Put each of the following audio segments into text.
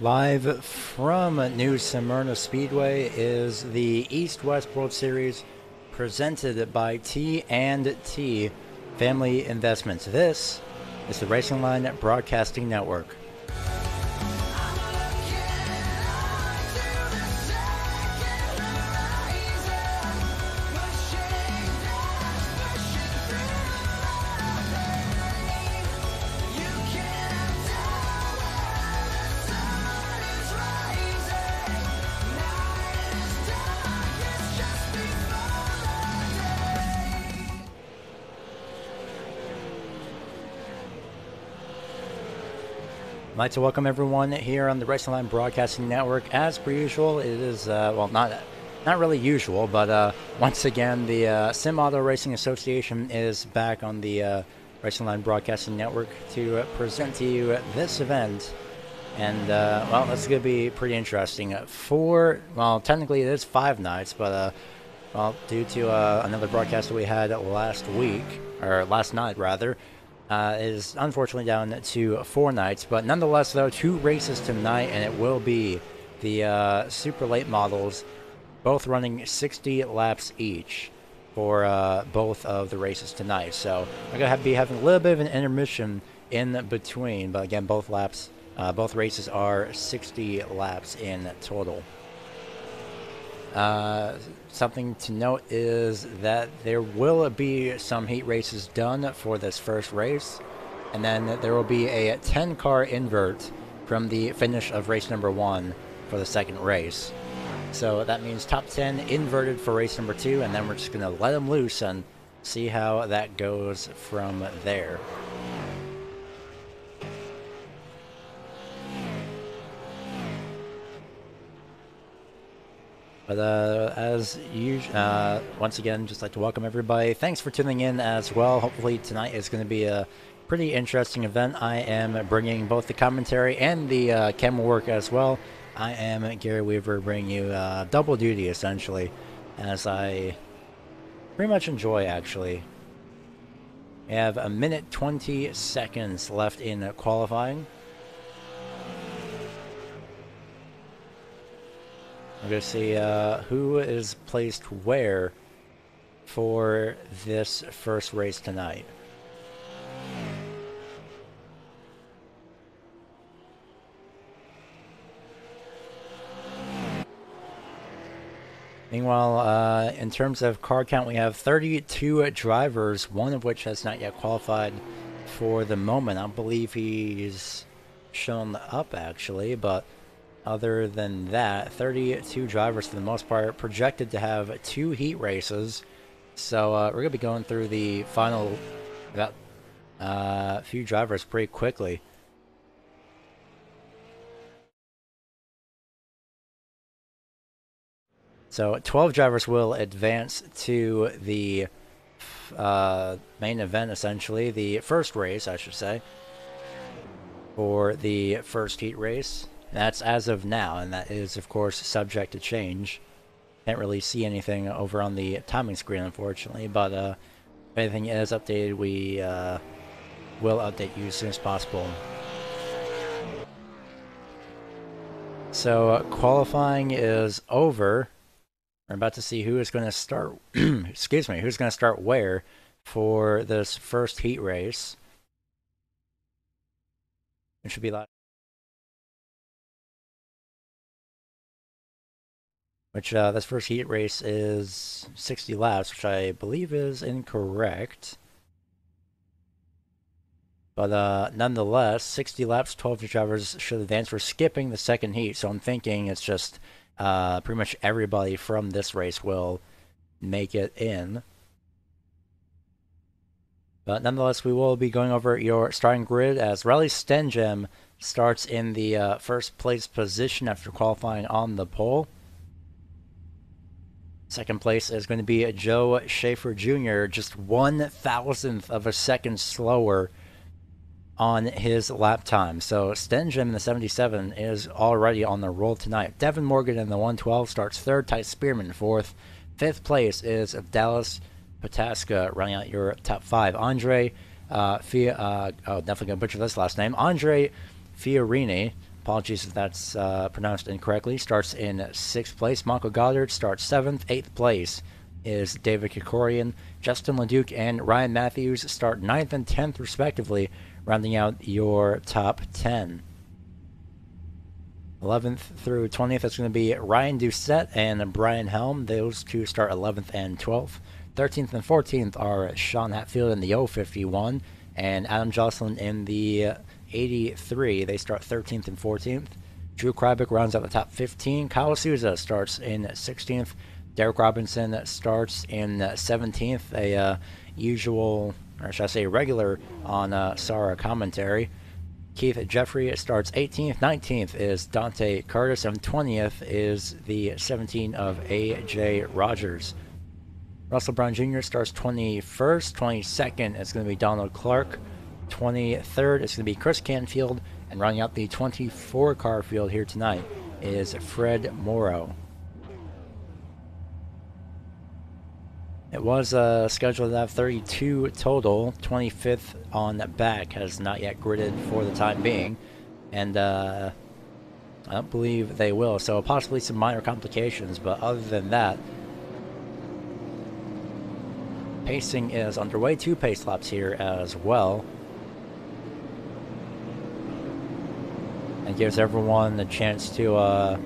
Live from New Smyrna Speedway is the EastWest World Series presented by T&T Family Investments. This is the Racing Line Broadcasting Network. I'd like to welcome everyone here on the Racing Line Broadcasting Network. As per usual, it is, well, not really usual, but once again, the Sim Auto Racing Association is back on the Racing Line Broadcasting Network to present to you this event. And, well, that's going to be pretty interesting. Well, technically it is 5 nights, but, well, due to another broadcast that we had last night, rather, is unfortunately down to 4 nights, but nonetheless, though, 2 races tonight, and it will be the super late models, both running 60 laps each for both of the races tonight. So I'm gonna be having a little bit of an intermission in between, but again, both races are 60 laps in total. Something to note is that there will be some heat races done for this first race, and then there will be a 10-car invert from the finish of race number 1 for the second race. So that means top 10 inverted for race number 2, and then we're just going to let them loose and see how that goes from there. But as usual, once again, just like to welcome everybody. Thanks for tuning in as well. Hopefully tonight is going to be a pretty interesting event. I am bringing both the commentary and the camera work as well. I am Gary Weaver, bringing you double duty, essentially, as I pretty much enjoy, actually. We have 1 minute 20 seconds left in qualifying. We're going to see who is placed where for this first race tonight. Meanwhile, in terms of car count, we have 32 drivers, one of which has not yet qualified for the moment. I believe he's shown up, actually, but other than that, 32 drivers for the most part, projected to have 2 heat races. So we're going to be going through the final few drivers pretty quickly. So 12 drivers will advance to the main event, essentially. The first race, I should say, for the first heat race. That's as of now, and that is, of course, subject to change. Can't really see anything over on the timing screen, unfortunately, but if anything is updated, we will update you as soon as possible. So, qualifying is over. We're about to see who is going to start, excuse me, who's going to start where for this first heat race. It should be like, which this first heat race is 60 laps, which I believe is incorrect. But nonetheless, 60 laps, 12 drivers should advance. We're skipping the second heat, so I'm thinking it's just pretty much everybody from this race will make it in. But nonetheless, we will be going over your starting grid as Riley Stenjem starts in the first place position after qualifying on the pole. Second place is going to be Joe Schaefer Jr., just 1/1000th of a second slower on his lap time. So Stenjem in the 77 is already on the roll tonight. Devin Morgan in the 112 starts third. Ty Spearman fourth. Fifth place is Dallas Pataska, running out your top 5. Andre definitely gonna butcher this last name. Andre Fiorini Apologies if that's pronounced incorrectly. Starts in 6th place. Michael Goddard starts 7th. 8th place is David Kikorian. Justin LeDuc and Ryan Matthews start 9th and 10th, respectively, rounding out your top 10. 11th through 20th is going to be Ryan Doucette and Brian Helm. Those two start 11th and 12th. 13th and 14th are Sean Hatfield in the 051 and Adam Jocelyn in the 83. They start 13th and 14th. Drew Krybick rounds out the top 15. Kyle Souza starts in 16th. Derek Robinson starts in 17th, a usual, or should I say regular, on SARA commentary. Keith Jeffrey starts 18th. 19th is Dante Curtis, and 20th is the 17 of A.J. Rogers. Russell Brown Jr. starts 21st. 22nd is going to be Donald Clark. 23rd is going to be Chris Canfield, and rounding out the 24-car field here tonight is Fred Morrow. It was scheduled to have 32 total. 25th on back has not yet gridded for the time being, and I don't believe they will, so possibly some minor complications, but other than that, pacing is underway. 2 pace laps here as well, and gives everyone the chance to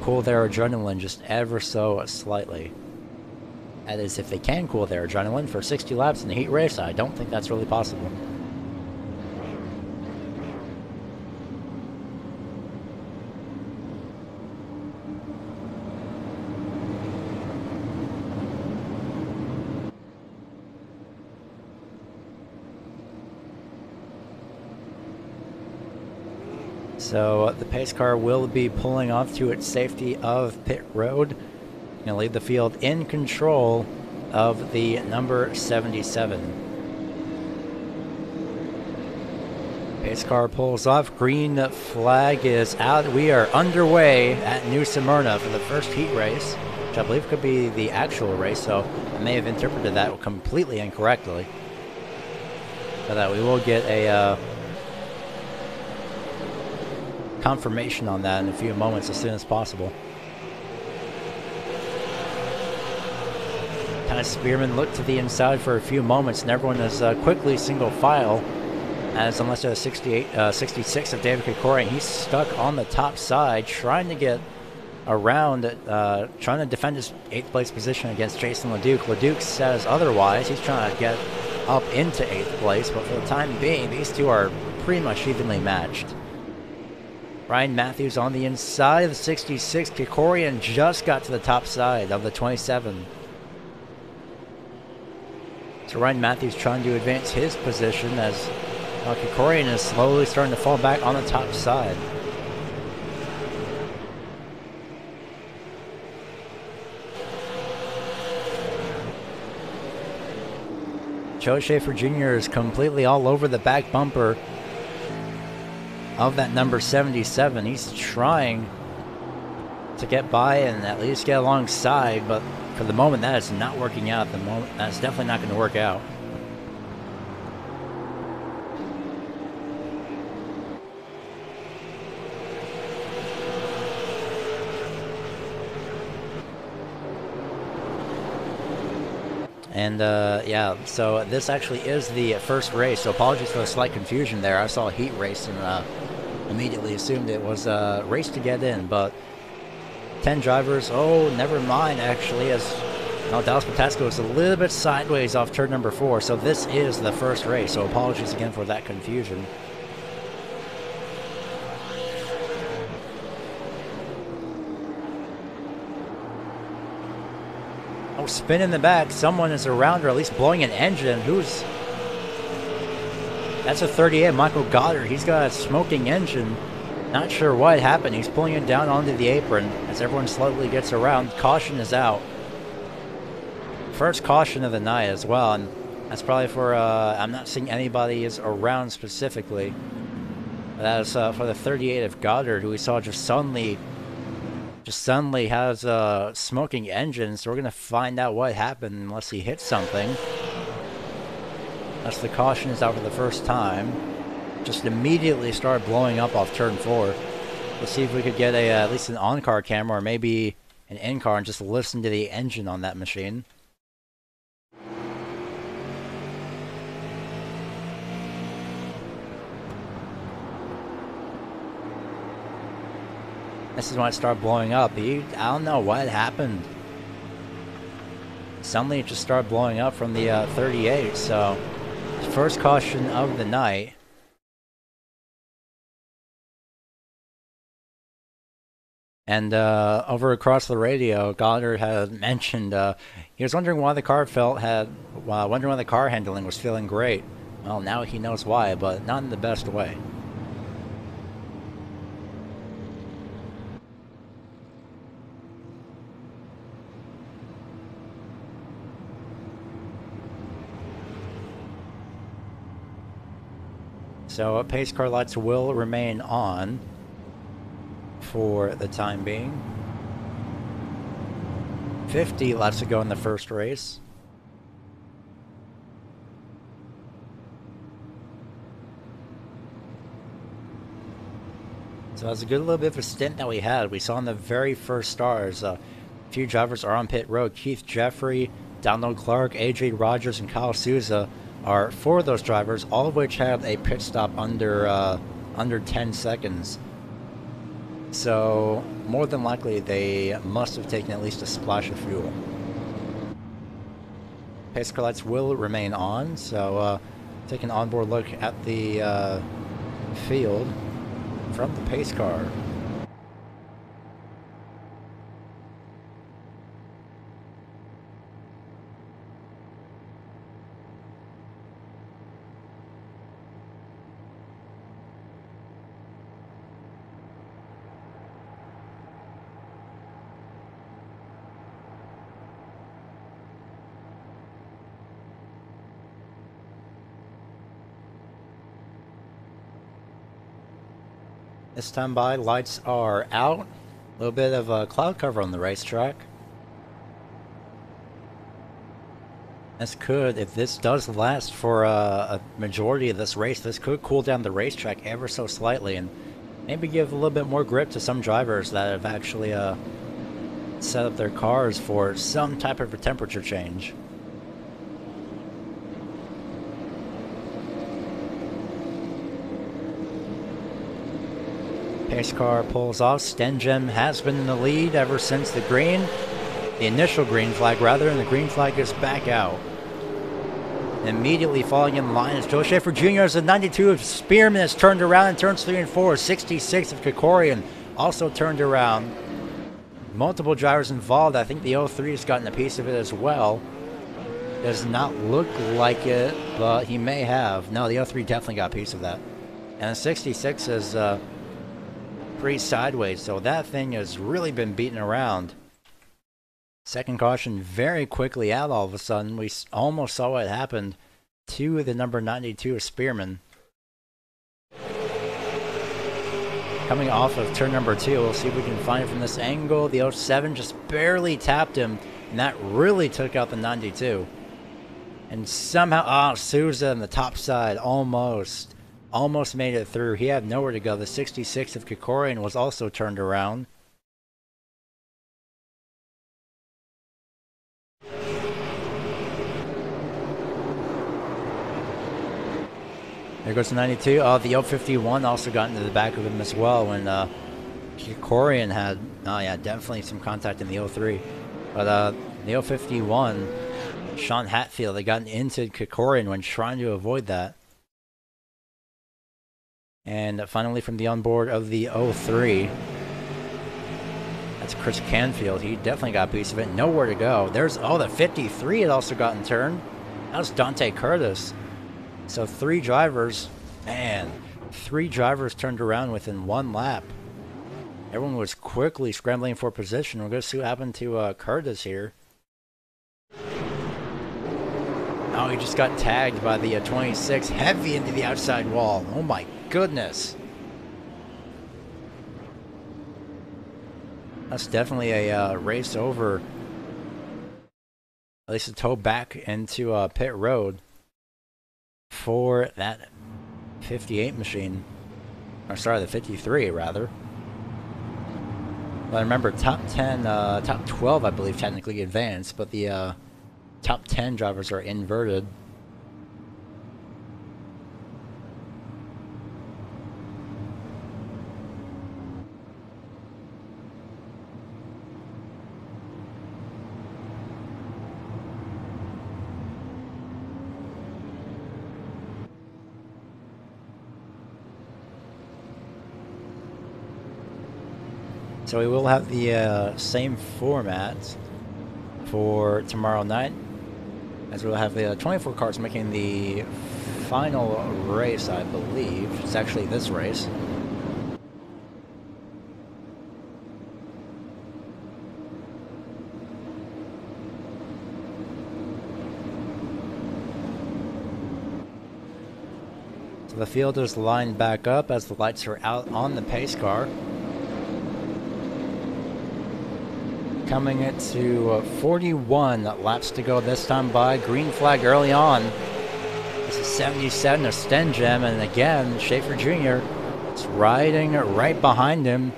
cool their adrenaline just ever so slightly. That is, if they can cool their adrenaline for 60 laps in the heat race. I don't think that's really possible. So the pace car will be pulling off to its safety of pit road. Going to leave the field in control of the number 77. Pace car pulls off. Green flag is out. We are underway at New Smyrna for the first heat race, which I believe could be the actual race, so I may have interpreted that completely incorrectly. But that we will get a confirmation on that in a few moments as soon as possible. Spearman looked to the inside for a few moments, and everyone is quickly single file, as unless there's 66 of David Kikorian, he's stuck on the top side trying to get around, trying to defend his 8th place position against Jason LeDuc. LeDuc says otherwise. He's trying to get up into 8th place, but for the time being, these two are pretty much evenly matched. Ryan Matthews on the inside of the 66. Kikorian just got to the top side of the 27. So Ryan Matthews trying to advance his position as Kikorian is slowly starting to fall back on the top side. Joe Schaefer Jr. is completely all over the back bumper of that number 77. He's trying to get by and at least get alongside, but for the moment, that is not working out. At the moment, that's definitely not going to work out. And yeah, so this actually is the first race. So apologies for the slight confusion there. I saw a heat race and immediately assumed it was a race to get in, but 10 drivers. Oh, never mind, actually, as Dallas Patasco is a little bit sideways off turn number 4, so this is the first race, so apologies again for that confusion. Oh, spin in the back. Someone is around, or at least blowing an engine. That's a 38, Michael Goddard. He's got a smoking engine. Not sure what happened. He's pulling it down onto the apron as everyone slowly gets around. Caution is out. First caution of the night as well, and that's probably for, I'm not seeing anybody is around specifically. That is for the 38 of Goddard, who we saw just suddenly has a smoking engine, so we're going to find out what happened unless he hit something. That's the caution is out for the first time. just immediately started blowing up off turn 4. Let's see if we could get a at least an on-car camera or maybe an in-car and just listen to the engine on that machine. This is when it started blowing up. I don't know what happened. Suddenly it just started blowing up from the 38, so first caution of the night. And over across the radio, Goddard had mentioned he was wondering why the car wondering why the car handling was feeling great. Well, now he knows why, but not in the best way. So pace car lights will remain on for the time being. 50 laps to go in the first race. So that's a good little bit of a stint that we had. We saw in the very first stars, a few drivers are on pit road. Keith Jeffrey, Donald Clark, AJ Rogers, and Kyle Souza are 4 of those drivers, all of which had a pit stop under 10 seconds. So more than likely they must have taken at least a splash of fuel. Pace car lights will remain on, so take an onboard look at the field from the pace car. This time by, lights are out. A little bit of a cloud cover on the racetrack. This could, if this does last for a majority of this race, this could cool down the racetrack ever so slightly and maybe give a little bit more grip to some drivers that have actually set up their cars for some type of a temperature change. Pace car pulls off. Stenjem has been in the lead ever since the initial green flag rather, and the green flag is back out. Immediately falling in line is Joe Schaefer Jr. as the 92 of Spearman has turned around in turns 3 and 4. 66 of Krikorian also turned around. Multiple drivers involved. I think the 03 has gotten a piece of it as well. Does not look like it, but he may have. No, the 03 definitely got a piece of that. And the 66 is pretty sideways, so that thing has really been beaten around. Second caution very quickly out all of a sudden. We almost saw what happened to the number 92 of Spearman. Coming off of turn number 2, we'll see if we can find it from this angle. The 07 just barely tapped him, and that really took out the 92. And somehow, Souza on the top side almost made it through. He had nowhere to go. The 66 of Krikorian was also turned around. There goes the 92. The 051 also got into the back of him as well when Krikorian had, definitely some contact in the 03. But the 051, Sean Hatfield, they got into Krikorian when trying to avoid that. And finally from the onboard of the 03, that's Chris Canfield. He definitely got a piece of it. Nowhere to go. There's, the 53 had also gotten turned. That was Dante Curtis. So 3 drivers turned around within 1 lap. Everyone was quickly scrambling for position. We're going to see what happened to Curtis here. Oh, he just got tagged by the 26, heavy into the outside wall. Oh my goodness. That's definitely a race over. At least a tow back into pit road for that 58 machine. Or sorry, the 53 rather. Well, I remember top 10, top 12 I believe technically advanced, but the top 10 drivers are inverted. So we will have the same format for tomorrow night, as we'll have the 24 cars making the final race, I believe. It's actually this race. So the field is lined back up as the lights are out on the pace car. Coming into 41 laps to go this time by. Green flag early on. This is 77 of Stenjem, and again, Schaefer Jr. is riding right behind him.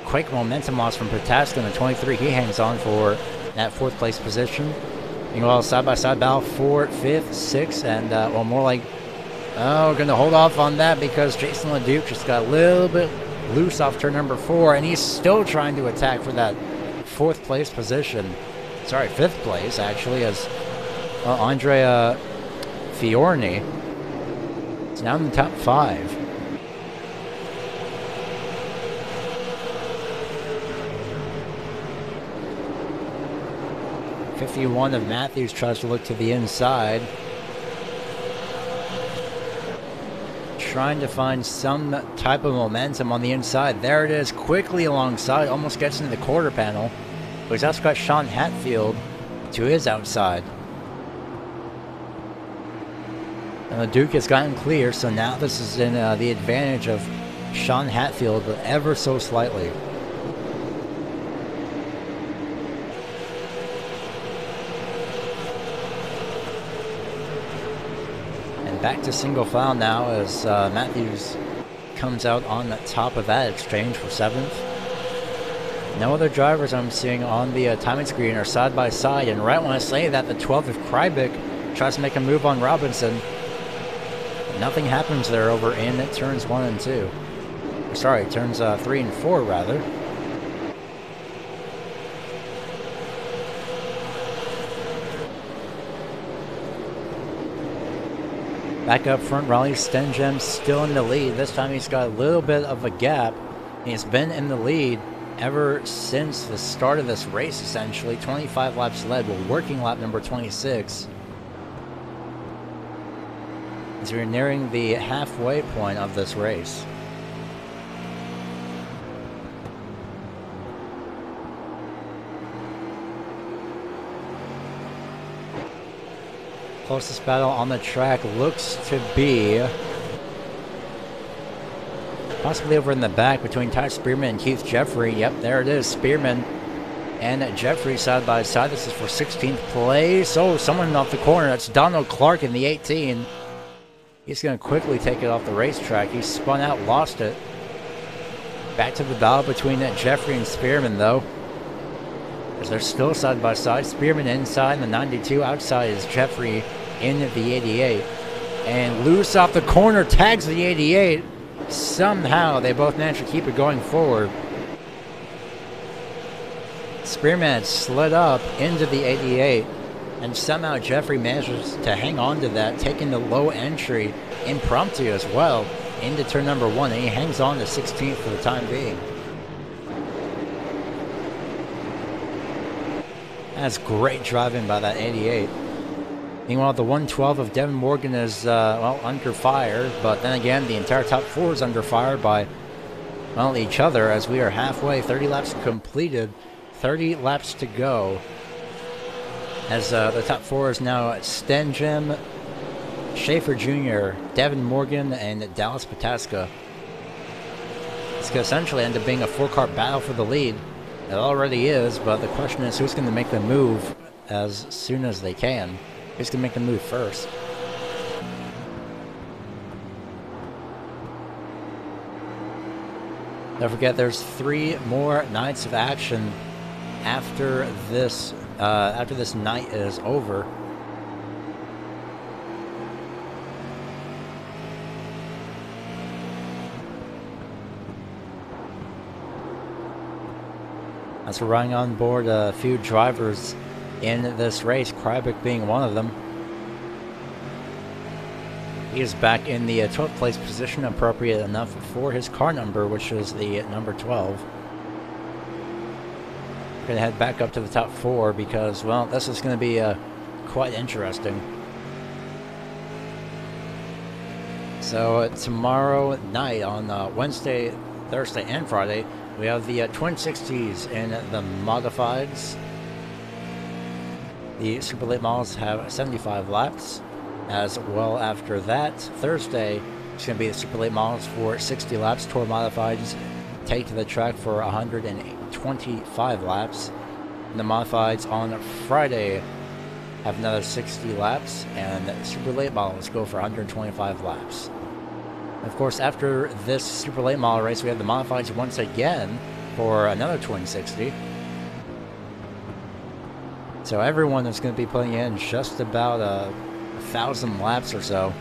Quick momentum loss from Protaska in the 23. He hangs on for that 4th place position. Meanwhile, side-by-side battle for 5th, 6th, and, well, more like, oh, going to hold off on that because Jason LeDuc just got a little bit loose off turn number 4, and he's still trying to attack for that 4th place position. Sorry, 5th place actually, as Andrea Fiorni is now in the top 5. '51 of Matthews tries to look to the inside, trying to find some type of momentum on the inside. There it is, quickly alongside, almost gets into the quarter panel. But he's also got Sean Hatfield to his outside. And the Duke has gotten clear, so now this is in the advantage of Sean Hatfield, but ever so slightly. Back to single file now as Matthews comes out on the top of that exchange for 7th. No other drivers I'm seeing on the timing screen are side by side, and right when I say that, the 12 of Krybik tries to make a move on Robinson. Nothing happens there over in turns 1 and 2. Sorry, turns 3 and 4 rather. Back up front, Riley Stenjem still in the lead. This time he's got a little bit of a gap. He's been in the lead ever since the start of this race, essentially. 25 laps led. We're working lap number 26. As we're nearing the halfway point of this race. Closest battle on the track looks to be possibly over in the back between Ty Spearman and Keith Jeffrey. Yep, there it is. Spearman and Jeffrey side by side. This is for 16th place. Oh, someone off the corner. That's Donald Clark in the 18. He's going to quickly take it off the racetrack. He spun out, lost it. Back to the battle between Jeffrey and Spearman, though, as they're still side by side. Spearman inside the 92. Outside is Jeffrey in the 88. And loose off the corner, tags the 88. Somehow they both managed to keep it going forward. Spearman slid up into the 88, and somehow Jeffrey manages to hang on to that, taking the low entry impromptu as well into turn number 1, and he hangs on to 16th for the time being. That's great driving by that 88. Meanwhile, the 112 of Devin Morgan is, well, under fire. But then again, the entire top 4 is under fire by, well, each other, as we are halfway. 30 laps completed. 30 laps to go. As the top 4 is now Stenjem, Schaefer Jr., Devin Morgan, and Dallas Pataska. It's going to essentially end up being a 4-car battle for the lead. It already is, but the question is who's going to make the move as soon as they can. Who's going to make the move first? Don't forget, there's 3 more nights of action after this night is over. As we're running on board a few drivers in this race, Krybik being one of them. He is back in the 12th place position, appropriate enough for his car number, which is the number 12. We're going to head back up to the top 4 because, well, this is going to be quite interesting. So tomorrow night on Wednesday, Thursday, and Friday, we have the Twin 60s in the Modifieds. The Super Late Models have 75 laps. As well, after that, Thursday, it's going to be the Super Late Models for 60 laps. Tour Modifieds take to the track for 125 laps. And the Modifieds on Friday have another 60 laps, and the Super Late Models go for 125 laps. Of course, after this Super Late Model race, we have the Modifieds once again for another Twin 60. So everyone is going to be putting in just about 1,000 laps or so.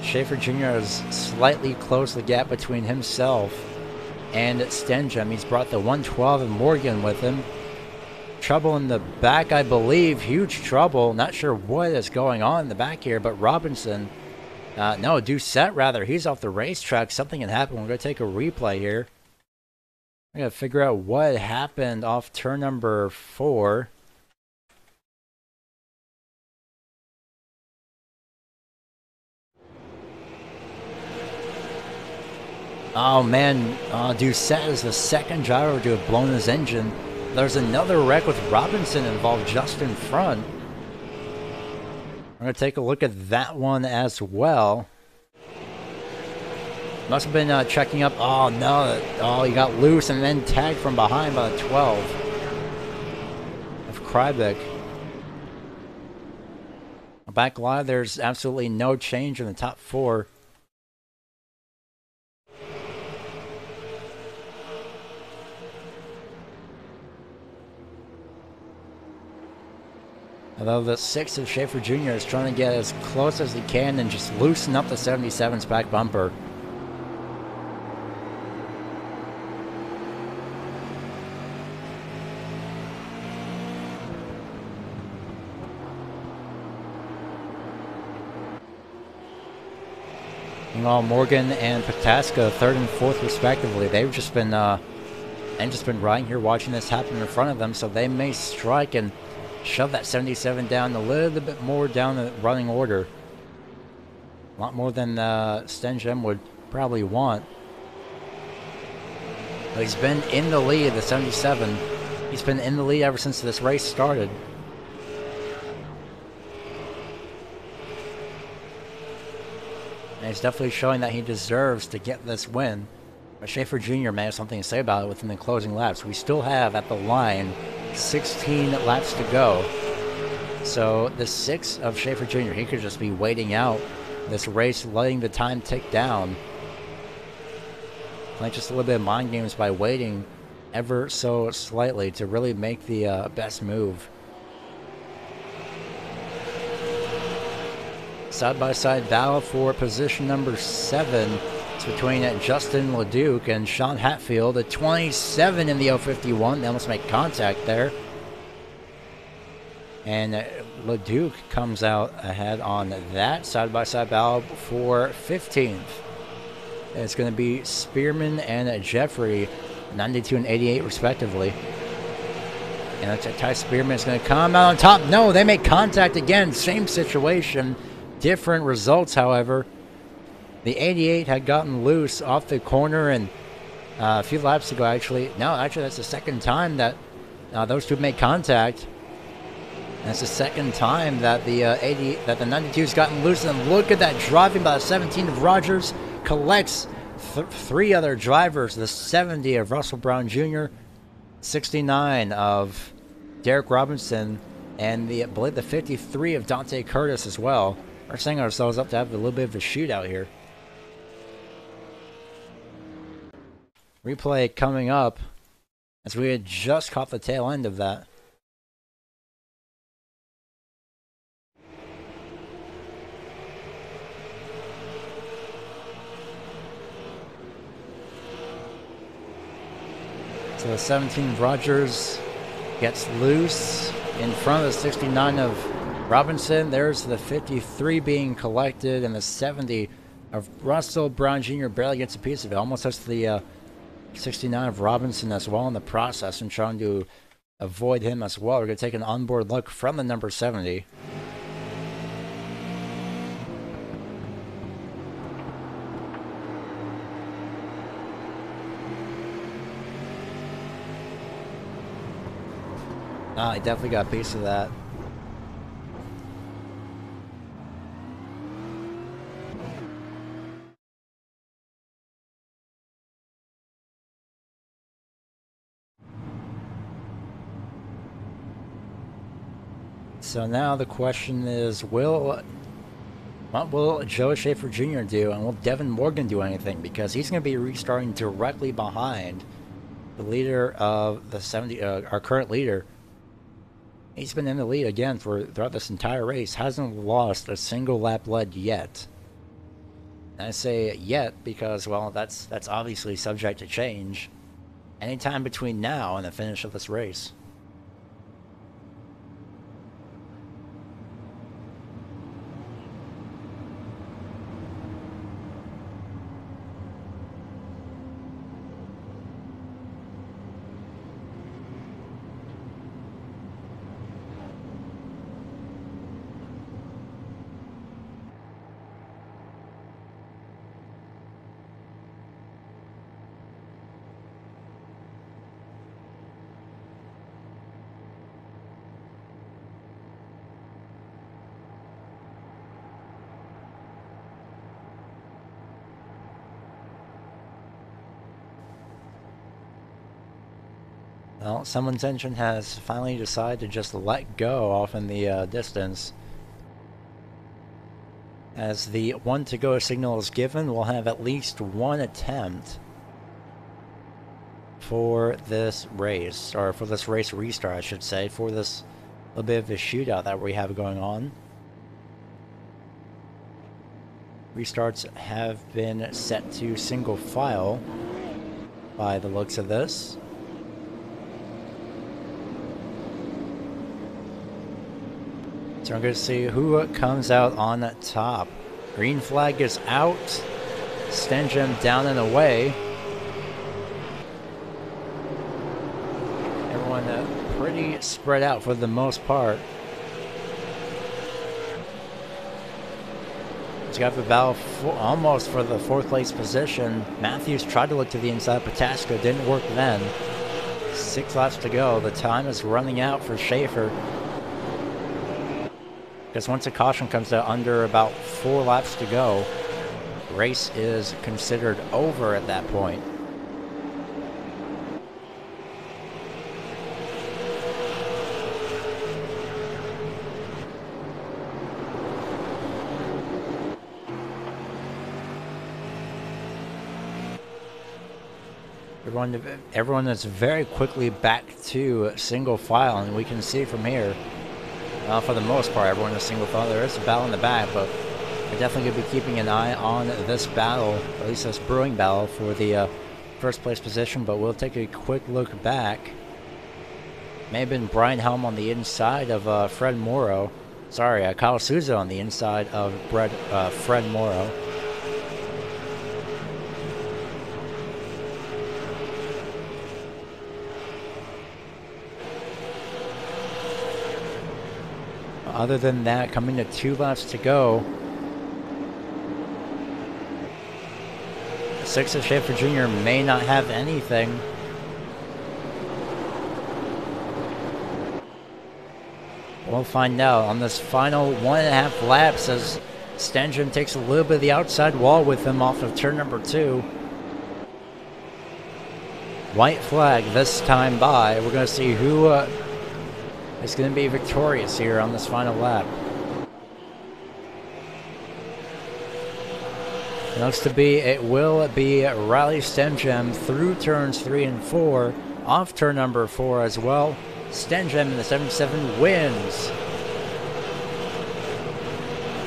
Schaefer Jr. has slightly closed the gap between himself and Stenjem. He's brought the 112 and Morgan with him. Trouble in the back, I believe. Huge trouble. Not sure what is going on in the back here, but Robinson, no, Doucette rather, he's off the racetrack. Something had happened. We're going to take a replay here. I'm going to figure out what happened off turn number 4. Oh man, Doucette is the second driver to have blown his engine. There's another wreck with Robinson involved just in front. We're going to take a look at that one as well. Must have been checking up. Oh no, oh, he got loose and then tagged from behind by the 12 of Krybik. Back live, there's absolutely no change in the top 4. Although the 6 of Schaefer Jr. is trying to get as close as he can and just loosen up the 77's back bumper. Meanwhile, Morgan and Pataska, 3rd and 4th respectively, they've just been riding here watching this happen in front of them, so they may strike and shove that 77 down a little bit more down the running order. A lot more than Stenjem would probably want. But he's been in the lead, the 77. He's been in the lead ever since this race started. And he's definitely showing that he deserves to get this win. But Schaefer Jr. may have something to say about it within the closing laps. We still have, at the line, 16 laps to go. So the 6 of Schaefer Jr., he could just be waiting out this race, letting the time tick down. Playing just a little bit of mind games by waiting ever so slightly to really make the best move. Side-by-side battle for position number 7. It's between Justin LeDuc and Sean Hatfield. A 27 in the 051. They almost make contact there. And LeDuc comes out ahead on that side-by-side battle for 15th. It's going to be Spearman and Jeffrey, 92 and 88 respectively. And looks like Ty Spearman is going to come out on top. No, they make contact again. Same situation. Different results, however. The 88 had gotten loose off the corner, and a few laps ago, actually. No, actually, that's the second time that those two made contact. And it's the second time that the 92's gotten loose. And look at that driving by the 17 of Rogers. Collects 3 other drivers. The 70 of Russell Brown Jr., 69 of Derek Robinson, and I believe the 53 of Dante Curtis as well. We're setting ourselves up to have a little bit of a shootout here. Replay coming up, as we had just caught the tail end of that. So the 17 Rogers gets loose in front of the 69 of Robinson. There's the 53 being collected, and the 70 of Russell Brown Jr. barely gets a piece of it. Almost touched the 69 of Robinson as well in the process, and trying to avoid him as well. We're going to take an onboard look from the number 70. I definitely got a piece of that. So now the question is, what will Joe Schaefer Jr. do, and will Devin Morgan do anything? Because he's going to be restarting directly behind the leader of the 70, our current leader. He's been in the lead again throughout this entire race. Hasn't lost a single lap led yet. And I say yet because, well, that's obviously subject to change anytime between now and the finish of this race. Well, someone's engine has finally decided to just let go off in the distance. As the 1 to go signal is given, we'll have at least one attempt for this race, or for this race restart, I should say, for this little bit of a shootout that we have going on. Restarts have been set to single file by the looks of this. So I'm going to see who comes out on top. Green flag is out. Stenjum down and away. Everyone pretty spread out for the most part. He's got the battle almost for the 4th place position. Matthews tried to look to the inside. Patasco didn't work then. 6 laps to go. The time is running out for Schaefer. Because once a caution comes out under about 4 laps to go, race is considered over at that point. Everyone is very quickly back to single file, and we can see from here, for the most part, everyone is single file. There is a battle in the back, but we're definitely going to be keeping an eye on this battle, at least this brewing battle, for the 1st place position. But we'll take a quick look back. May have been Brian Helm on the inside of Fred Morrow. Sorry, Kyle Souza on the inside of Fred Morrow. Other than that, coming to 2 laps to go, 6 of Schaefer Jr. may not have anything. We'll find out on this final 1.5 laps as Stenjum takes a little bit of the outside wall with him off of turn number 2. White flag this time by. We're going to see who is going to be victorious here on this final lap. It looks to be, it will be Riley Stenjem through turns 3 and 4, off turn number 4 as well. Stenjem in the 77 wins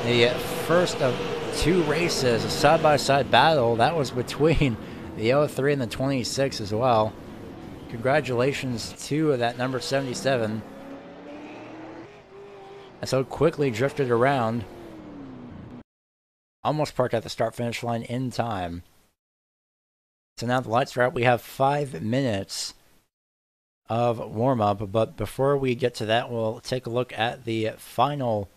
the first of 2 races, a side-by-side battle. That was between the 03 and the 26 as well. Congratulations to that number 77. And so quickly drifted around. Almost parked at the start-finish line in time. So now the lights are out. We have 5 minutes of warm-up. But before we get to that, we'll take a look at the final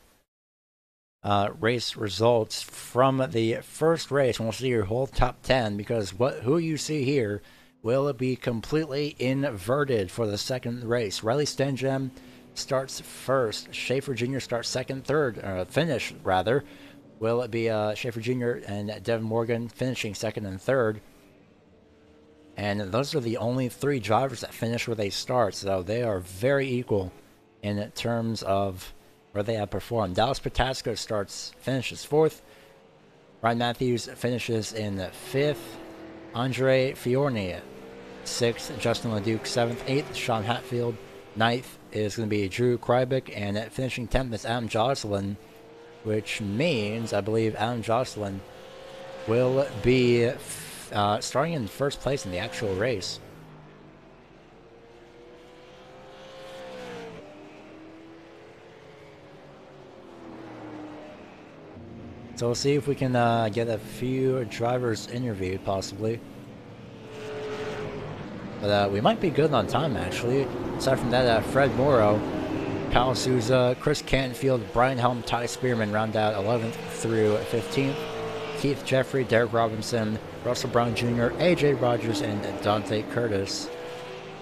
race results from the first race. And we'll see your whole top 10, because who you see here will be completely inverted for the second race. Riley Stenjem starts first. Schaefer Jr. starts second. Third, finish rather. Will it be Schaefer Jr. and Devin Morgan finishing second and third? And those are the only 3 drivers that finish where they start, so they are very equal in terms of where they have performed. Dallas Patasco finishes 4th. Ryan Matthews finishes in 5th. Andre Fiorni 6th. Justin LeDuc 7th. 8th, Sean Hatfield. 9th is going to be Drew Krybick, and finishing 10th is Adam Jocelyn, which means, I believe, Adam Jocelyn will be starting in first place in the actual race. So we'll see if we can get a few drivers interviewed, possibly. But we might be good on time, actually. Aside from that, Fred Morrow, Kyle Souza, Chris Canfield, Brian Helm, Ty Spearman round out 11th through 15th. Keith Jeffrey, Derek Robinson, Russell Brown Jr., AJ Rogers, and Dante Curtis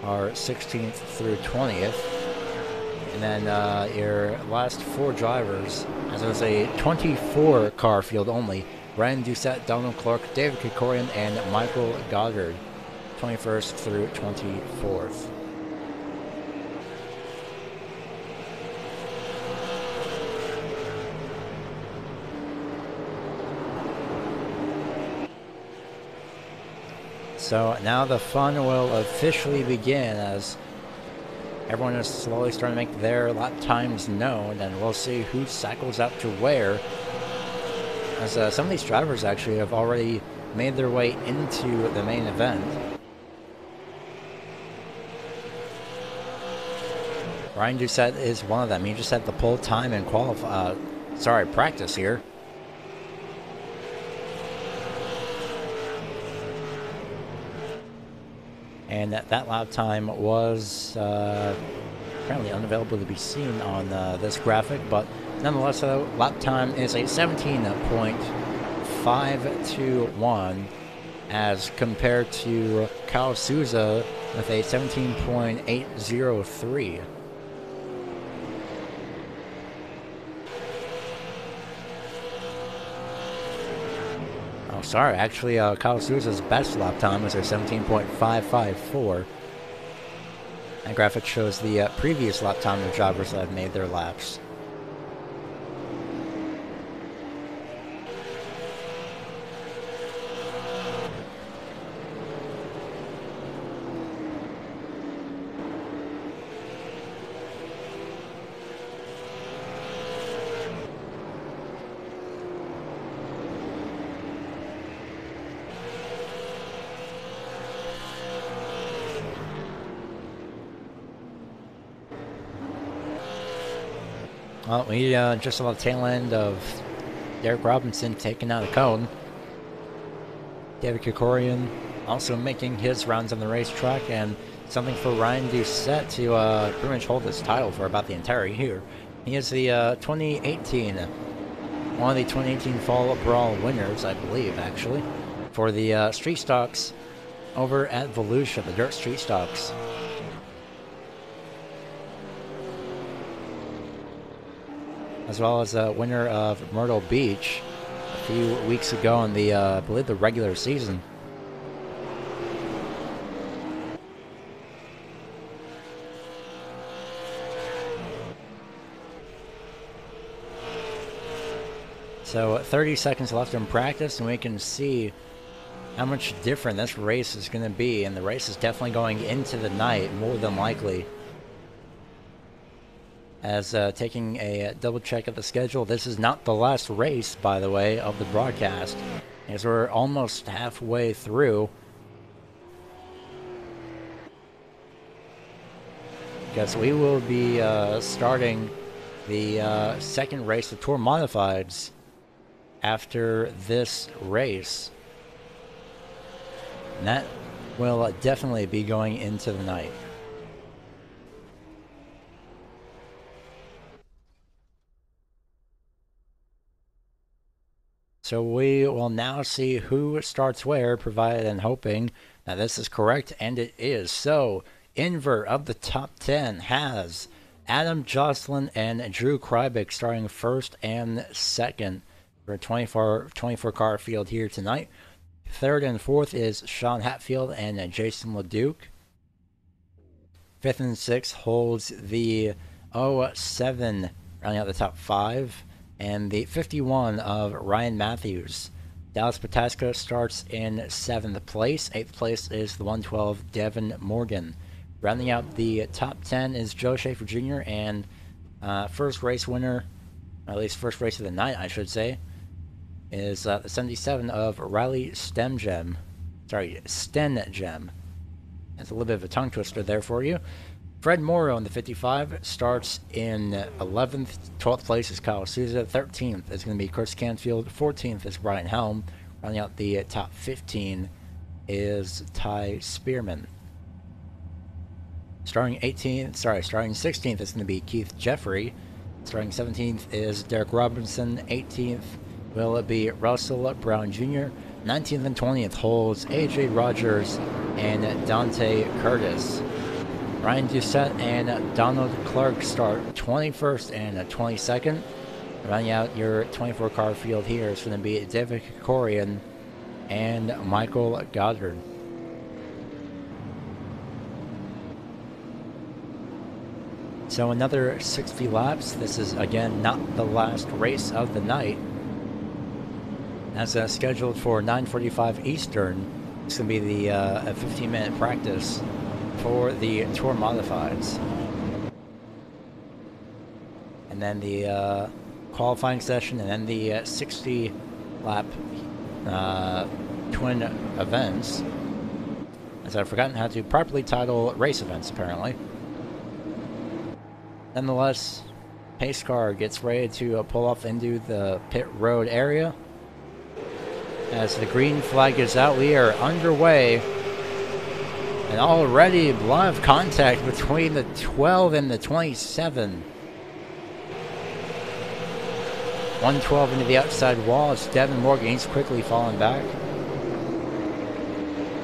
are 16th through 20th. And then your last 4 drivers, as it was a 24 car field only: Ryan Doucette, Donald Clark, David Kikorian, and Michael Goddard, 21st through 24th. So now the fun will officially begin, as everyone is slowly starting to make their lap times known, and we'll see who cycles out to where, as some of these drivers actually have already made their way into the main event. Ryan Doucette is one of them. He just had the pole time and practice here. And that lap time was apparently unavailable to be seen on this graphic, but nonetheless, though, lap time is a 17.521 as compared to Kyle Souza with a 17.803. Sorry, actually, Kyle Souza's best lap time was a 17.554. That graphic shows the previous lap time of drivers that have made their laps. Well, we just saw the tail end of Derek Robinson taking out a cone. David Kikorian also making his rounds on the racetrack, and something for Ryan Doucette to pretty much hold his title for about the entire year. He is the one of the 2018 Fall Brawl winners, I believe, actually, for the street stocks over at Volusia, the dirt street stocks. As well as a winner of Myrtle Beach a few weeks ago in the, I believe, the regular season. So 30 seconds left in practice, and we can see how much different this race is going to be. And the race is definitely going into the night, more than likely. As taking a double check at the schedule, this is not the last race, by the way, of the broadcast, as we're almost halfway through. Because we will be starting the second race of Tour Modifieds after this race. And that will definitely be going into the night. So we will now see who starts where, provided and hoping that this is correct, and it is. So, invert of the top 10 has Adam Jocelyn and Drew Krybick starting first and second for a 24 car field here tonight. Third and fourth is Sean Hatfield and Jason LeDuc. Fifth and sixth holds the 07 rounding out the top 5. And the 51 of Ryan Matthews. Dallas Pataska starts in 7th place. 8th place is the 112 Devin Morgan. Rounding out the top 10 is Joe Schaefer Jr. and first race winner, or at least first race of the night, I should say, is the 77 of Riley Stengem. That's a little bit of a tongue twister there for you. Fred Morrow in the 55 starts in 11th. 12th place is Kyle Souza. 13th is going to be Chris Canfield. 14th is Brian Helm. Rounding out the top 15 is Ty Spearman. Starting 16th is going to be Keith Jeffrey. Starting 17th is Derek Robinson. 18th will it be Russell Brown Jr. 19th and 20th holds AJ Rogers and Dante Curtis. Ryan Doucette and Donald Clark start 21st and 22nd. Rounding out your 24-car field here is going to be David Kikorian and Michael Goddard. So another 60 laps. This is, again, not the last race of the night. As scheduled for 9:45 Eastern, it's going to be the a 15-minute practice for the Tour Modifieds. And then the qualifying session, and then the 60-lap twin events. As I've forgotten how to properly title race events, apparently. Nonetheless, pace car gets ready to pull off into the pit road area. As the green flag is out, we are underway. And already a lot of contact between the 12 and the 27. 112 into the outside wall. It's Devin Morgan. He's quickly falling back.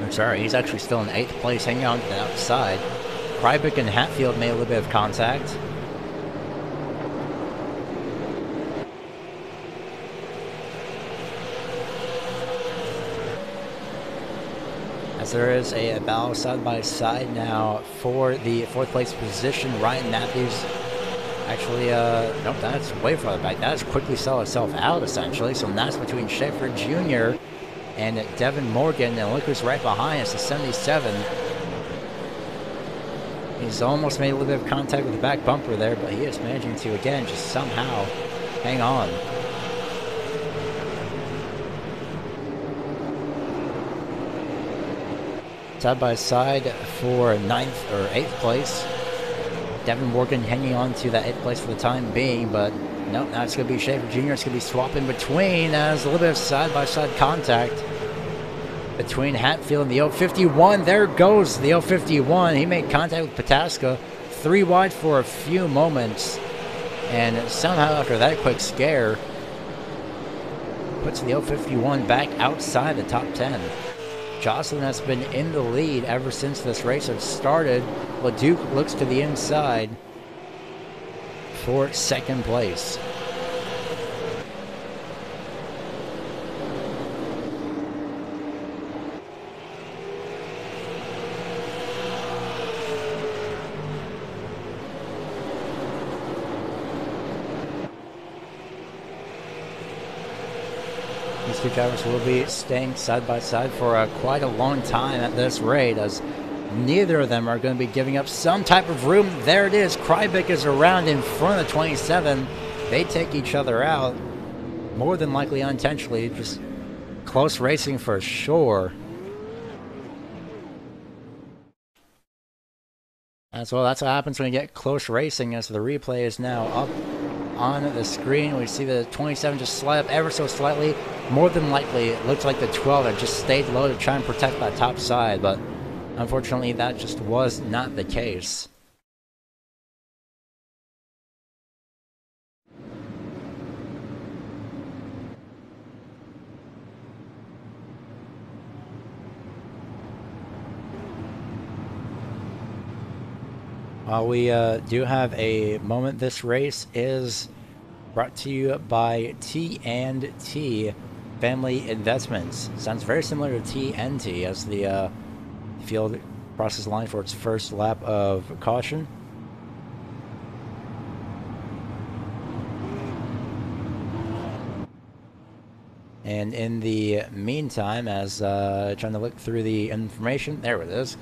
I'm sorry, he's actually still in 8th place, hanging on to the outside. Krybick and Hatfield made a little bit of contact. There is a battle side by side now for the 4th place position. Ryan Matthews actually, nope, that's way farther back. That has quickly sold itself out, essentially. So that's between Schaefer Jr. and Devin Morgan. And look who's right behind us, the 77. He's almost made a little bit of contact with the back bumper there, but he is managing to, again, just somehow hang on. Side by side for 9th or 8th place. Devin Morgan hanging on to that 8th place for the time being, but no, now it's going to be Schaefer Jr. It's going to be swapping between as a little bit of side by side contact between Hatfield and the 051. There goes the 051. He made contact with Pataska. 3 wide for a few moments, and somehow after that quick scare, puts the 051 back outside the top 10. Jocelyn has been in the lead ever since this race had started. LeDuc looks to the inside for 2nd place. these two drivers will be staying side by side for quite a long time at this rate, as neither of them are going to be giving up some type of room. There it is. Krybic is around in front of 27. They take each other out, more than likely unintentionally. Just close racing for sure. As well, that's what happens when you get close racing, as the replay is now up on the screen. We see the 27 just slide up ever so slightly. More than likely, it looks like the 12 had just stayed low to try and protect that top side, but unfortunately, that just was not the case. While we do have a moment, this race is brought to you by T&T Family Investments. Sounds very similar to TNT, as the field crosses the line for its first lap of caution. And in the meantime, as trying to look through the information, there it is.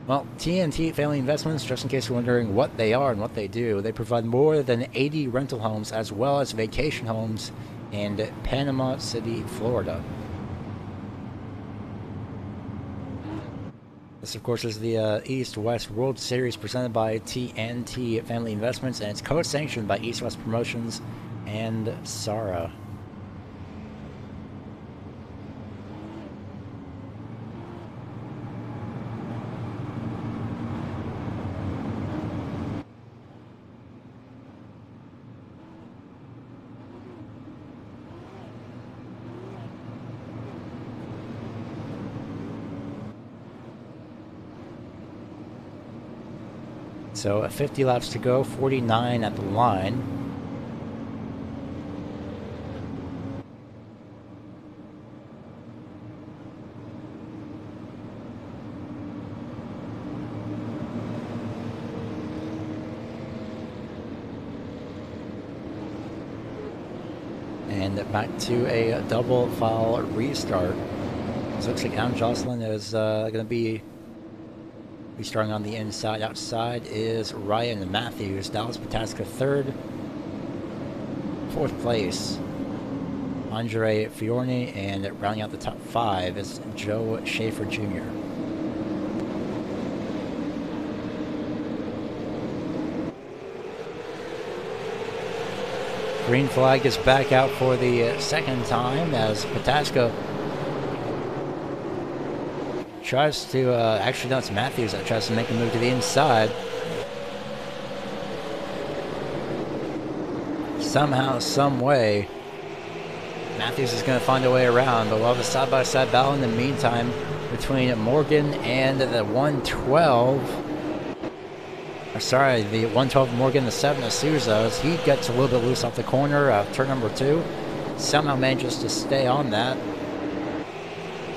Well, T&T Family Investments, just in case you're wondering what they are and what they do, they provide more than 80 rental homes as well as vacation homes in Panama City, Florida. This, of course, is the East-West World Series presented by T&T Family Investments, and it's co-sanctioned by EastWest Promotions and SARA. So 50 laps to go, 49 at the line. And back to a double file restart. So it looks like Adam Jocelyn is going to be starting on the inside. Outside is Ryan Matthews. Dallas Pataska third. Fourth place, Andre Fiorni, and rounding out the top five is Joe Schaefer Jr. Green flag is back out for the second time as Pataska tries to, actually no, it's Matthews that tries to make a move to the inside. Somehow, some way, Matthews is going to find a way around, but we'll have a side-by-side battle in the meantime between Morgan and the 112. Sorry, the 112 Morgan, the 7 of Souza, as he gets a little bit loose off the corner of turn number 2. Somehow manages to stay on that.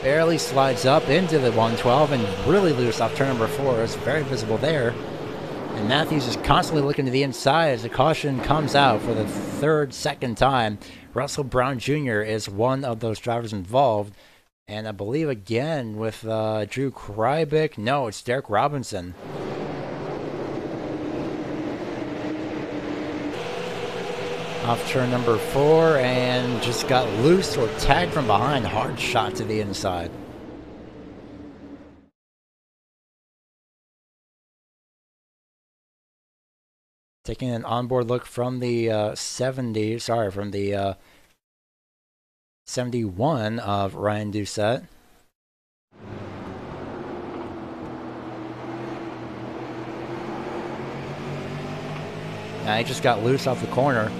Barely slides up into the 112 and really loose off turn number 4. It's very visible there. And Matthews is constantly looking to the inside as the caution comes out for the second time. Russell Brown Jr. is one of those drivers involved. And I believe again with Drew Krybic. No, it's Derek Robinson. Off turn number 4 and just got loose or tagged from behind. Hard shot to the inside. Taking an onboard look from the 71 of Ryan Doucette. Now he just got loose off the corner.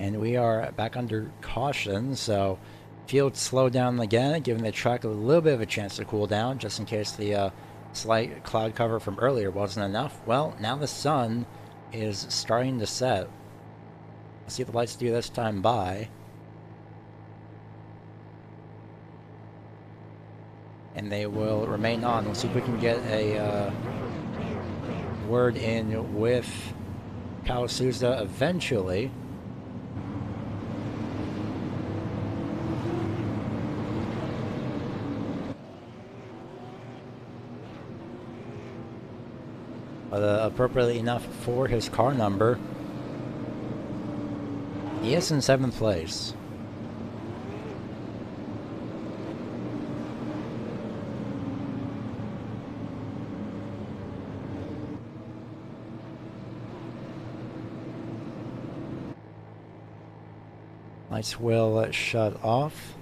And we are back under caution, so field slowed down again, giving the track a little bit of a chance to cool down, just in case the slight cloud cover from earlier wasn't enough. Well, now the sun is starting to set. Let's see what the lights do this time by. And they will remain on. We'll see if we can get a word in with Kyle Souza eventually. But appropriately enough for his car number, he is in 7th place. Lights will shut off.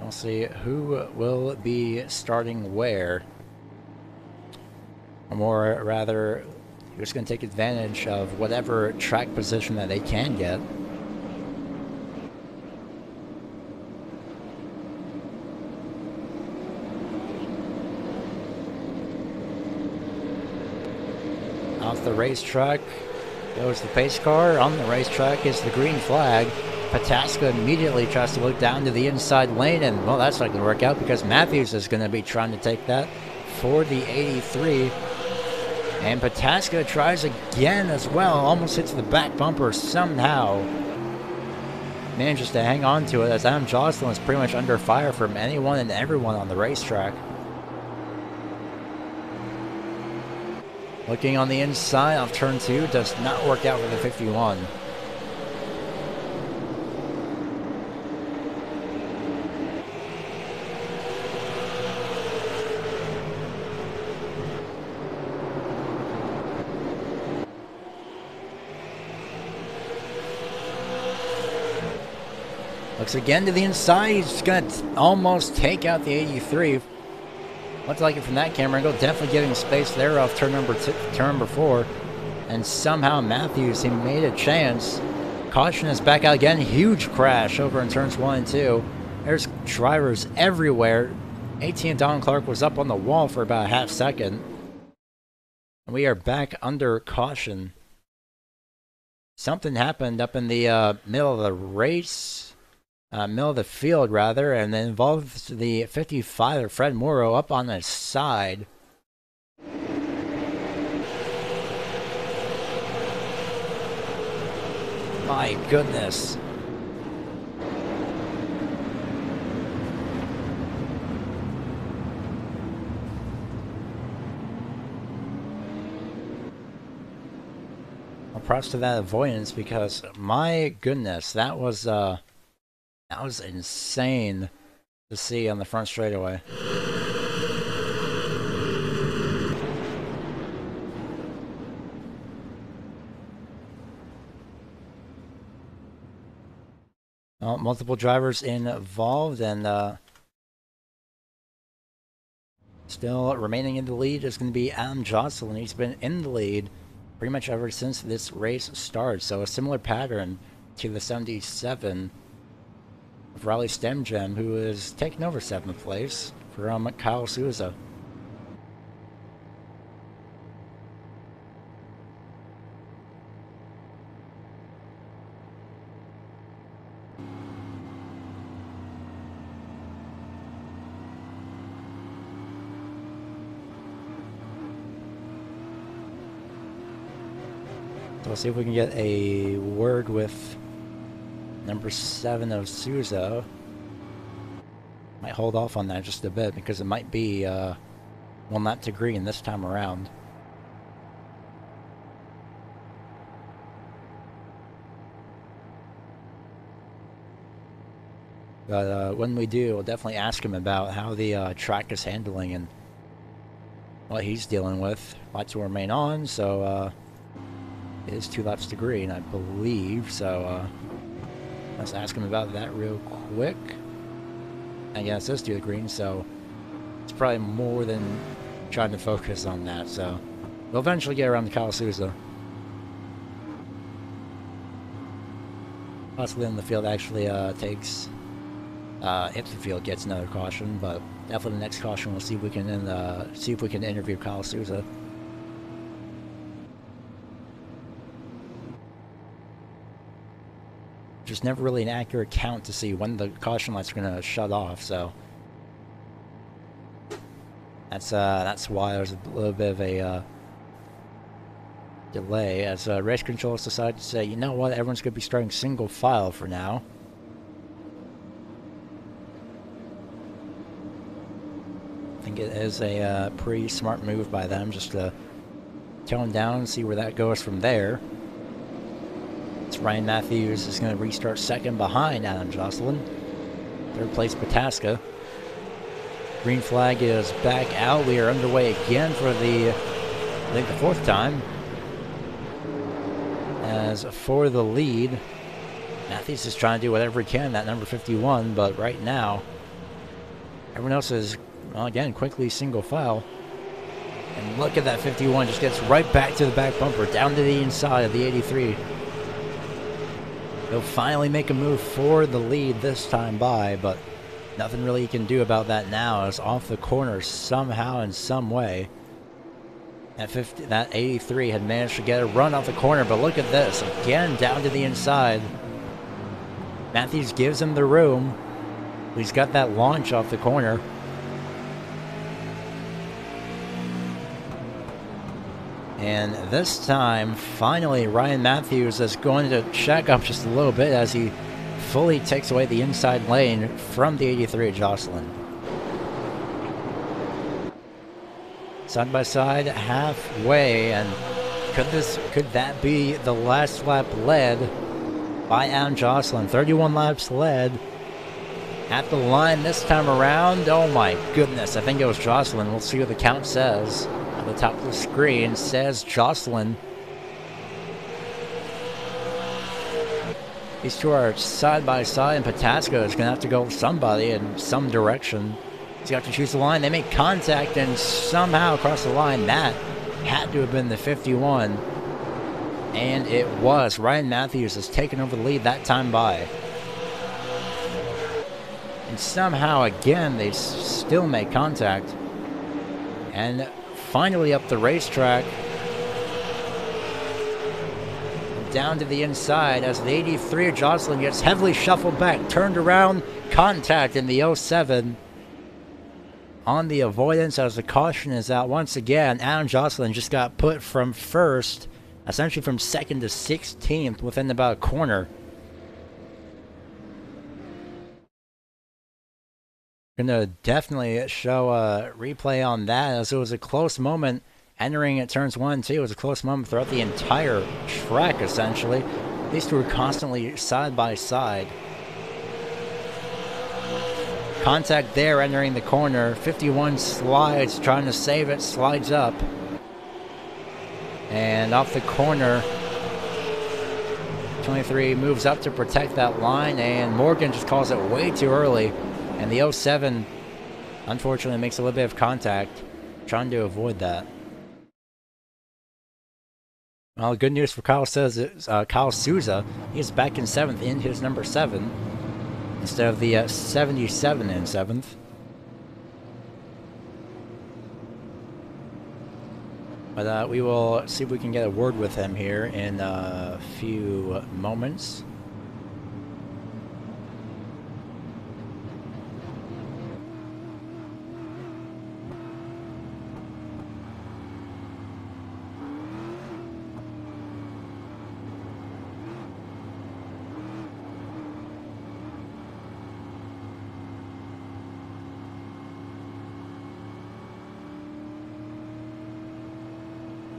We'll see who will be starting where. Or more rather, who's going to take advantage of whatever track position that they can get. Off the racetrack goes the pace car. On the racetrack is the green flag. Pataska immediately tries to look down to the inside lane, and well, that's not going to work out because Matthews is going to be trying to take that for the 83. And Pataska tries again as well, almost hits the back bumper somehow. Manages to hang on to it as Adam Jocelyn is pretty much under fire from anyone and everyone on the racetrack. Looking on the inside off turn 2, does not work out for the 51. Looks again to the inside. He's going to almost take out the 83. Looks like it from that camera angle. Definitely getting space there off turn number 4. And somehow Matthews, he made a chance. Caution is back out again. Huge crash over in turns 1 and 2. There's drivers everywhere. 18 Don Clark was up on the wall for about a half second. And we are back under caution. Something happened up in the middle of the race. Middle of the field, rather, and then involved the 55, Fred Morrow, up on the side. My goodness. Well, props to that avoidance because, my goodness, that was insane to see on the front straightaway. Well, multiple drivers involved, and still remaining in the lead is going to be Adam Jocelyn. He's been in the lead pretty much ever since this race started, so a similar pattern to the 77 of Raleigh Stem Gem, who is taking over 7th place from Kyle Souza. So we'll see if we can get a word with number 7 of Souza. Might hold off on that just a bit because it might be one lap to green this time around. But when we do, we'll definitely ask him about how the track is handling and what he's dealing with. Lights will remain on, so it is 2 laps to green, I believe, so let's ask him about that real quick. And yeah, it says to the green, so it's probably more than trying to focus on that. So we'll eventually get around to Kyle Souza. Possibly in the field actually takes if the field gets another caution, but definitely the next caution we'll see if we can interview Kyle Souza. There's never really an accurate count to see when the caution lights are going to shut off, so that's why there's a little bit of a delay, as race controllers decided to say, you know what, everyone's going to be starting single file for now. I think it is a pretty smart move by them, just to tone down and see where that goes from there. It's Ryan Matthews is going to restart second behind Adam Jocelyn. Third place, Pataska. Green flag is back out. We are underway again for the, I think, the fourth time. As for the lead, Matthews is trying to do whatever he can, that number 51, but right now, everyone else is, well, again, quickly single file. And look at that 51, just gets right back to the back bumper, down to the inside of the 83. He'll finally make a move for the lead this time by, but nothing really he can do about that now. It's off the corner somehow in some way. That 83 had managed to get a run off the corner, but look at this. Again, down to the inside. Matthews gives him the room. He's got that launch off the corner. And this time, finally, Ryan Matthews is going to check up just a little bit as he fully takes away the inside lane from the 83 at Jocelyn. Side by side, halfway, and could that be the last lap led by Adam Jocelyn? 31 laps led at the line this time around. Oh my goodness, I think it was Jocelyn. We'll see what the count says. At the top of the screen says Jocelyn. These two are side by side, and Pataska is going to have to go with somebody in some direction. He's got to choose the line. They make contact and somehow across the line. That had to have been the 51. And it was. Ryan Matthews has taken over the lead that time by. And somehow, again, they still make contact. And finally up the racetrack. Down to the inside as the 83 of Jocelyn gets heavily shuffled back. Turned around. Contact in the 07. On the avoidance as the caution is out once again. Adam Jocelyn just got put from first, essentially from second to 16th within about a corner. Gonna definitely show a replay on that, as it was a close moment entering at turns 1 and 2. It was a close moment throughout the entire track, essentially. These two were constantly side by side. Contact there entering the corner. 51 slides, trying to save it, slides up. And off the corner, 23 moves up to protect that line, and Morgan just calls it way too early. And the 07, unfortunately, makes a little bit of contact, trying to avoid that. Well, good news for Kyle Souza. He's back in 7th in his number 7. Instead of the 77 in 7th. But we will see if we can get a word with him here in a few moments.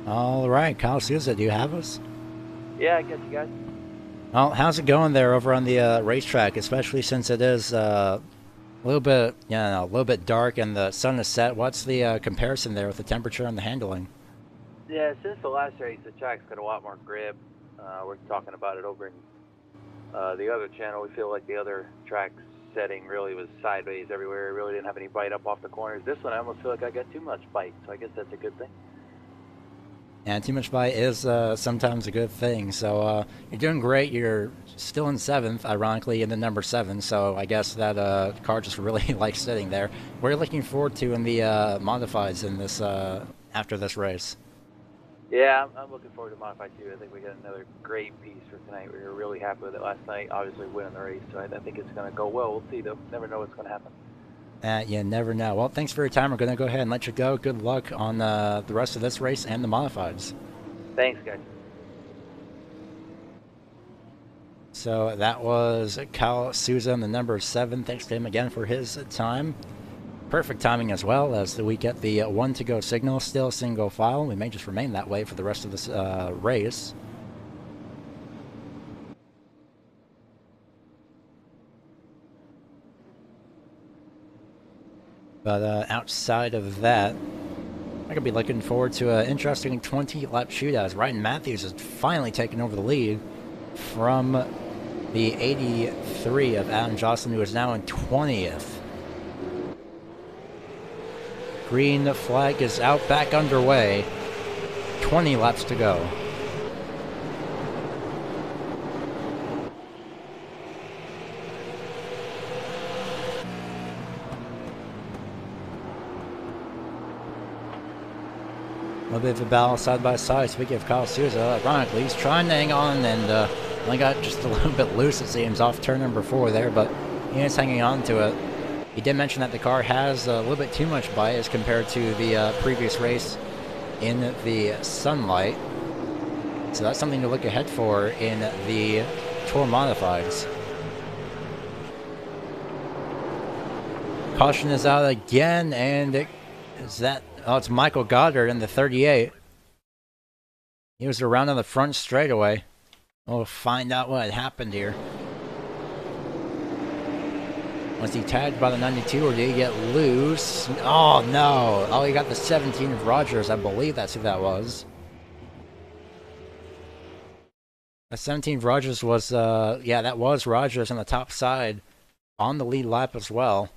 All right, Kyle Souza, do you have us? Yeah, I got you guys. Well, how's it going there over on the racetrack, especially since it is a little bit, a little bit dark and the sun is set? What's the comparison there with the temperature and the handling? Yeah, since the last race, the track's got a lot more grip. We're talking about it over in the other channel. We feel like the other track setting really was sideways everywhere. It really didn't have any bite up off the corners. This one, I almost feel like I got too much bite, so I guess that's a good thing. And too much bite is sometimes a good thing. So you're doing great. You're still in 7th, ironically, in the number 7. So I guess that car just really likes sitting there. What are you looking forward to in the modifieds in this after this race? Yeah, I'm looking forward to Modified too. I think we got another great piece for tonight. We were really happy with it last night. Obviously, winning the race, so I think it's going to go well. We'll see, though. Never know what's going to happen. You never know. Well, thanks for your time. We're going to go ahead and let you go. Good luck on the rest of this race and the modifieds. Thanks, guys. So that was Kyle Souza in the number 7. Thanks to him again for his time. Perfect timing as well, as we get the 1 to go signal, still single file. We may just remain that way for the rest of this race. But outside of that, I could be looking forward to an interesting 20-lap shootout as Ryan Matthews has finally taken over the lead from the 83 of Adam Jocelyn, who is now in 20th. Green flag is out, back underway. 20 laps to go. A little bit of a battle side by side. Speaking of Kyle Souza, ironically, he's trying to hang on and only got just a little bit loose, it seems, off turn number 4 there, but he is hanging on to it. He did mention that the car has a little bit too much bite as compared to the previous race in the sunlight. So that's something to look ahead for in the Tour Modifieds. Caution is out again, and it's Michael Goddard in the 38. He was around on the front straightaway. We'll find out what had happened here. Was he tagged by the 92, or did he get loose? Oh, no. Oh, he got the 17 of Rogers. I believe that's who that was. The 17 of Rogers was, yeah, that was Rogers on the top side on the lead lap as well.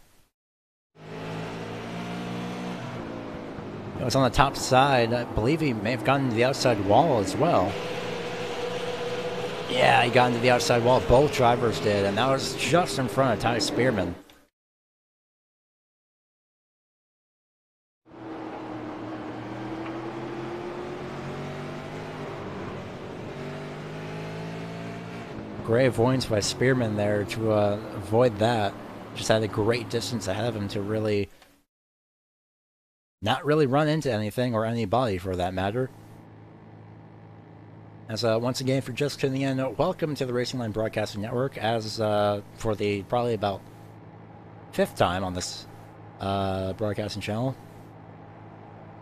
It was on the top side. I believe he may have gotten to the outside wall as well. Yeah, he got into the outside wall. Both drivers did, and that was just in front of Ty Spearman. Great avoidance by Spearman there to avoid that. Just had a great distance ahead of him to really not really run into anything or anybody for that matter. As once again, if you're just tuning in, welcome to the Racing Line Broadcasting Network. As for the probably about 5th time on this broadcasting channel,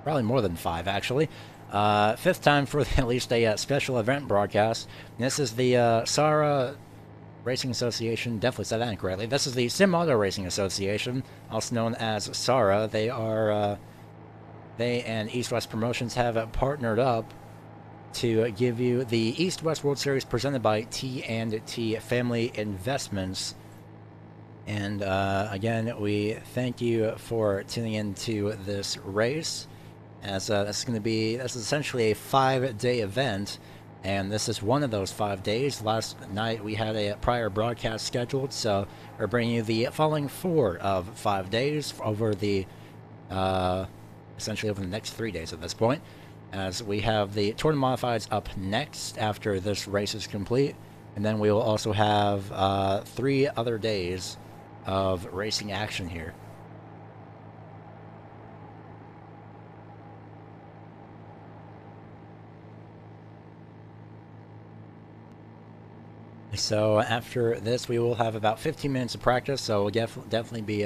probably more than 5 actually. 5th time for at least a special event broadcast. And this is the SARA Racing Association. Definitely said that incorrectly. This is the Sim Auto Racing Association, also known as SARA. They and EastWest Promotions have partnered up to give you the EastWest World Series presented by T&T Family Investments. And again, we thank you for tuning into this race. As this is essentially a 5-day event, and this is one of those 5 days. Last night we had a prior broadcast scheduled, so we're bringing you the following 4 of 5 days over the essentially over the next 3 days at this point, as we have the Tour de Modifieds up next after this race is complete, and then we will also have 3 other days of racing action here. So after this, we will have about 15 minutes of practice, so we'll definitely be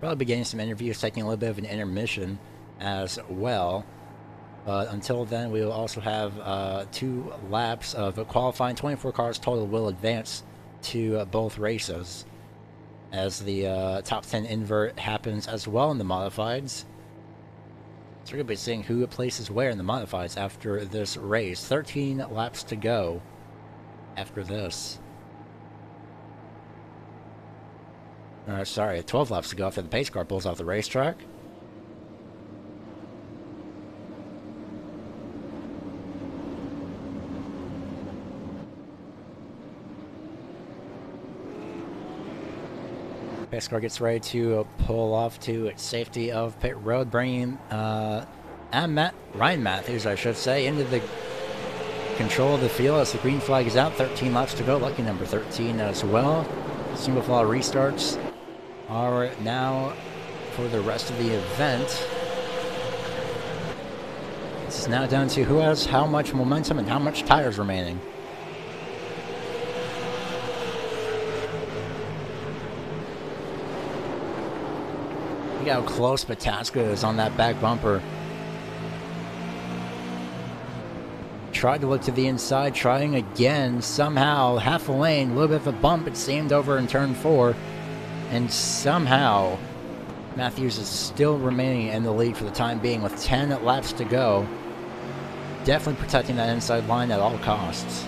probably be getting some interviews, taking a little bit of an intermission as well. But until then, we will also have 2 laps of qualifying. 24 cars total will advance to both races, as the top 10 invert happens as well in the modifieds. So we're going to be seeing who places where in the modifieds after this race. 13 laps to go after this. Sorry, 12 laps to go after the pace car pulls off the racetrack. Pace car gets ready to pull off to its safety of pit road, bringing and Ryan Matthews, I should say, into the control of the field as the green flag is out. 13 laps to go. Lucky number 13 as well. Single flaw restarts are now for the rest of the event. This is now down to who has how much momentum and how much tires remaining. Look how close Pataska is on that back bumper. Tried to look to the inside, trying again. Somehow, half a lane, a little bit of a bump, it seemed, over in turn 4. And somehow, Matthews is still remaining in the lead for the time being with 10 laps to go. Definitely protecting that inside line at all costs.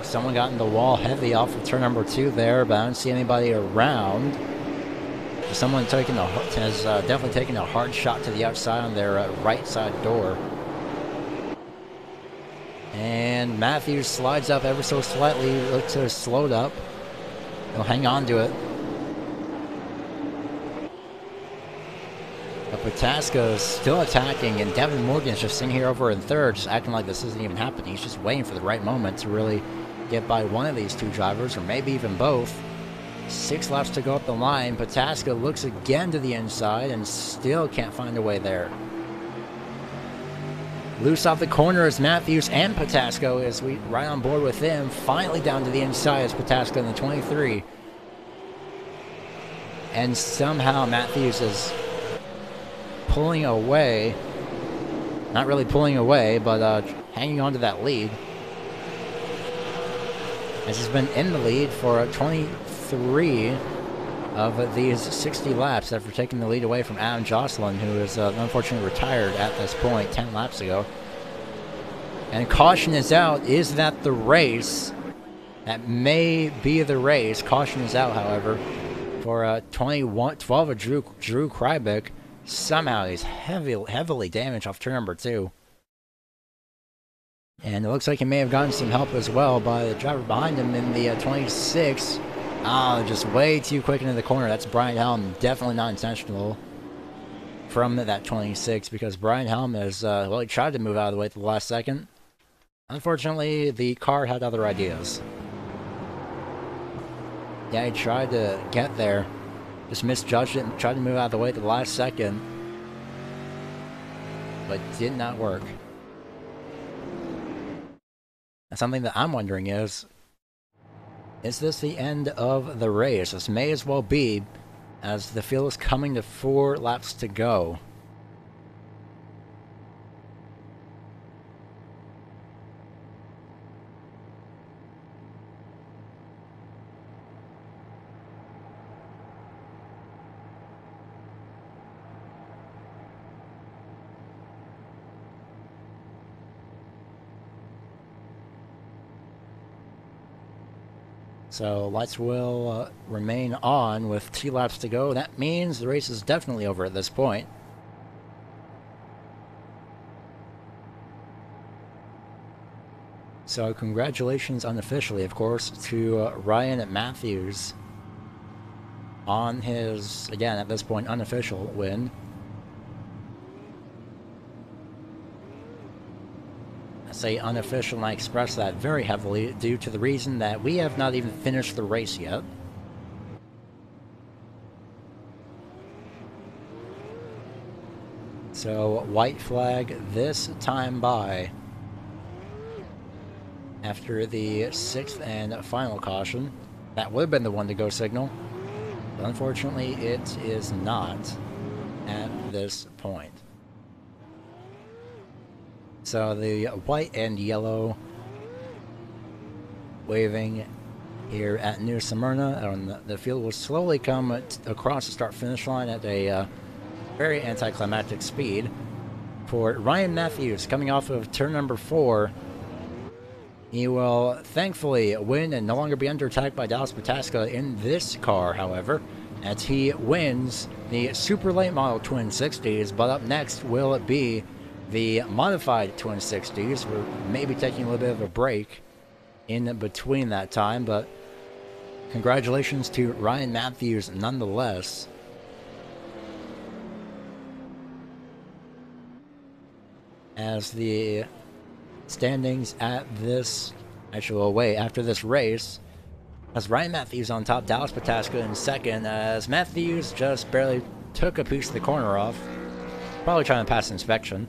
Someone got in the wall heavy off of turn number 2 there, but I don't see anybody around. Someone has definitely taken a hard shot to the outside on their right side door. And Matthews slides up ever so slightly, looks to have slowed up. He'll hang on to it. But Pataska is still attacking, and Devin Morgan is just sitting here over in third, just acting like this isn't even happening. He's just waiting for the right moment to really get by one of these two drivers, or maybe even both. 6 laps to go up the line. Pataska looks again to the inside and still can't find a way there. Loose off the corner is Matthews and Pataska as we right on board with him. Finally down to the inside is Pataska in the 23. And somehow Matthews is pulling away. Not really pulling away, but hanging on to that lead. As he's been in the lead for 23 of these 60 laps after taking the lead away from Adam Jocelyn, who is unfortunately retired at this point 10 laps ago. And caution is out. Is that the race? That may be the race. Caution is out, however, for 12 of Drew Krybick. Somehow he's heavily damaged off turn number 2. And it looks like he may have gotten some help as well by the driver behind him in the 26. Just way too quick into the corner. That's Brian Helm. Definitely not intentional from that 26, because Brian Helm has, he tried to move out of the way at the last second. Unfortunately, the car had other ideas. Yeah, he tried to get there. Just misjudged it and tried to move out of the way at the last second. But did not work. Something that I'm wondering is this the end of the race? This may as well be, as the field is coming to 4 laps to go. So lights will remain on with 2 laps to go. That means the race is definitely over at this point. So congratulations unofficially, of course, to Ryan Matthews on his, again at this point, unofficial win. I say unofficial, and I express that very heavily due to the reason that we have not even finished the race yet. So white flag this time by after the 6th and final caution. That would have been the one to go signal, but unfortunately it is not at this point. So the white and yellow waving here at New Smyrna, and the field will slowly come across the start-finish line at a very anticlimactic speed for Ryan Matthews coming off of turn number 4. He will thankfully win and no longer be under attack by Dallas Pataska in this car, however. as he wins the super late model twin 60s. But up next will it be the modified twin 60s. We're maybe taking a little bit of a break in between that time, but congratulations to Ryan Matthews nonetheless. As the standings at this, actually, well, wait, after this race, as Ryan Matthews on top, Dallas Pataska in second, as Matthews just barely took a piece of the corner off. Probably trying to pass inspection.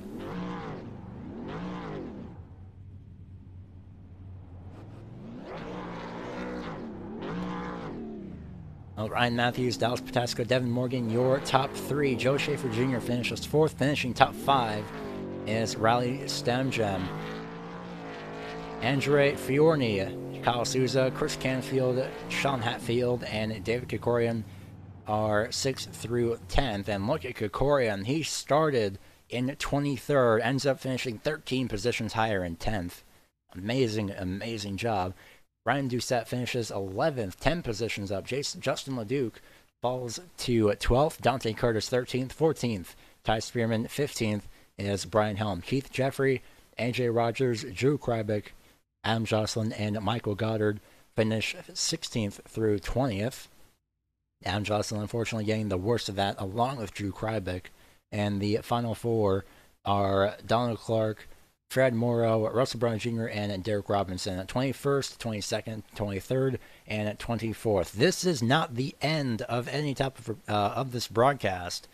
Well, Ryan Matthews, Dallas Pataska, Devin Morgan, your top three. Joe Schaefer Jr. finishes fourth. Finishing top five is Rally Stem Gem. Andre Fiorni, Kyle Souza, Chris Canfield, Sean Hatfield, and David Kikorian are 6th through 10th. And look at Kikorian. He started in 23rd, ends up finishing 13 positions higher in 10th. Amazing, amazing job. Ryan Doucette finishes 11th, 10 positions up. Justin LeDuc falls to 12th. Dante Curtis 13th, 14th. Ty Spearman 15th is Brian Helm. Keith Jeffrey, AJ Rogers, Drew Krybick, Adam Jocelyn, and Michael Goddard finish 16th through 20th. Adam Jocelyn unfortunately getting the worst of that, along with Drew Krybick. And the final four are Donald Clark, Fred Morrow, Russell Brown Jr., and Derek Robinson at 21st, 22nd, 23rd, and at 24th. This is not the end of any type of this broadcast,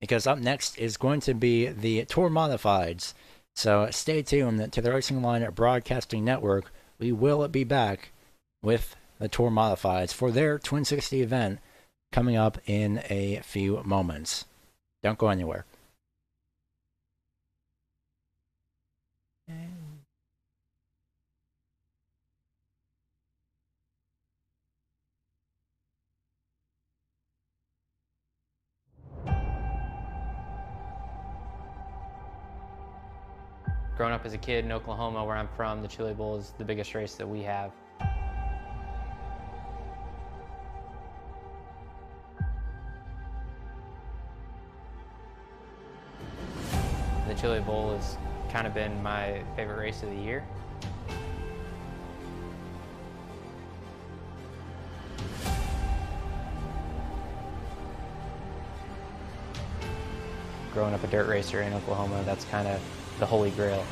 because up next is going to be the Tour Modifieds. So stay tuned to the Racing Line Broadcasting Network. We will be back with the Tour Modifieds for their Twin 60 event coming up in a few moments. Don't go anywhere. Growing up as a kid in Oklahoma, where I'm from, the Chili Bowl is the biggest race that we have. The Chili Bowl has kind of been my favorite race of the year. Growing up a dirt racer in Oklahoma, that's kind of the holy grail.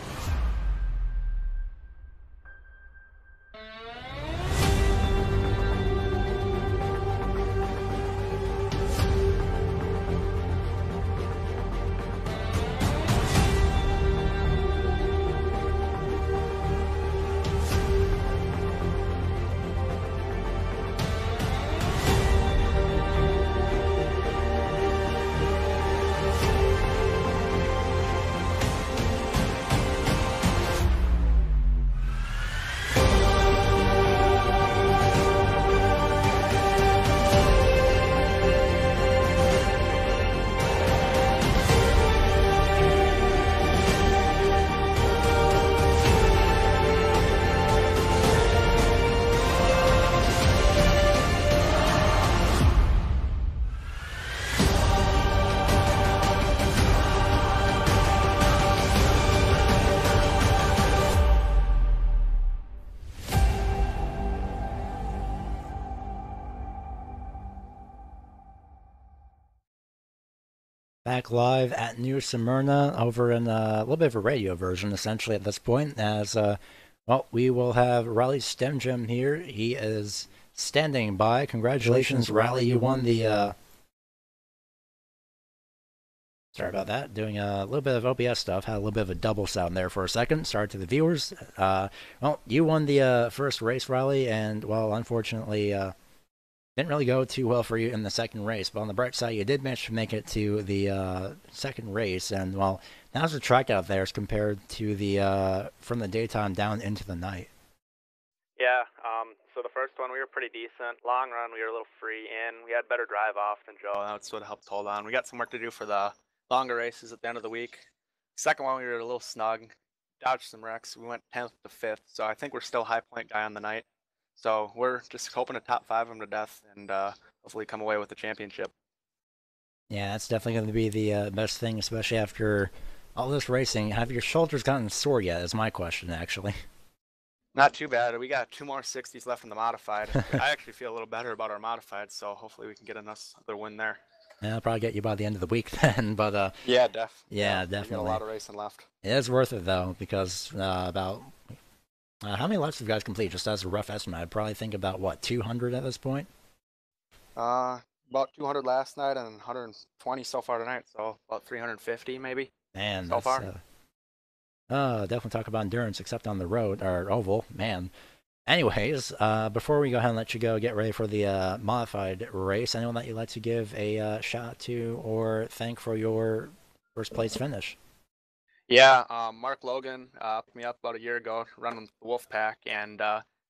Back live at New Smyrna over in a little bit of a radio version, essentially, at this point, as, well, we will have Rally Stem Gem here. He is standing by. Congratulations, Rally. You won the, sorry about that. Doing a little bit of OBS stuff. Had a little bit of a double sound there for a second. Sorry to the viewers. Well, you won the first race, Rally, and, well, unfortunately, didn't really go too well for you in the second race, but on the bright side, you did manage to make it to the second race, and, well, how's the track out there as compared to the from the daytime down into the night? Yeah, so the first one we were pretty decent. Long run we were a little free in. We had better drive off than Joe. That's what helped hold on. We got some work to do for the longer races at the end of the week. Second one we were a little snug, dodged some wrecks. We went 10th to 5th, so I think we're still high point guy on the night. So we're just hoping to top 5 them to death and hopefully come away with the championship. Yeah, that's definitely going to be the best thing, especially after all this racing. Have your shoulders gotten sore yet? Is my question, actually. Not too bad. We got 2 more 60s left in the modified. I actually feel a little better about our modified, so hopefully we can get another win there. Yeah, I'll probably get you by the end of the week then, but Yeah, yeah, we got a definitely. lot of racing left. It is worth it though, because about how many laps have you guys complete? Just as a rough estimate, I'd probably think about what 200 at this point. About 200 last night and 120 so far tonight, so about 350 maybe. Man, so that's far. Definitely talk about endurance, except on the road or oval, man. Anyways, before we go ahead and let you go, get ready for the modified race. Anyone that you'd like to give a shout out to or thank for your first place finish? Yeah, Mark Logan put me up about a year ago running the Wolfpack, and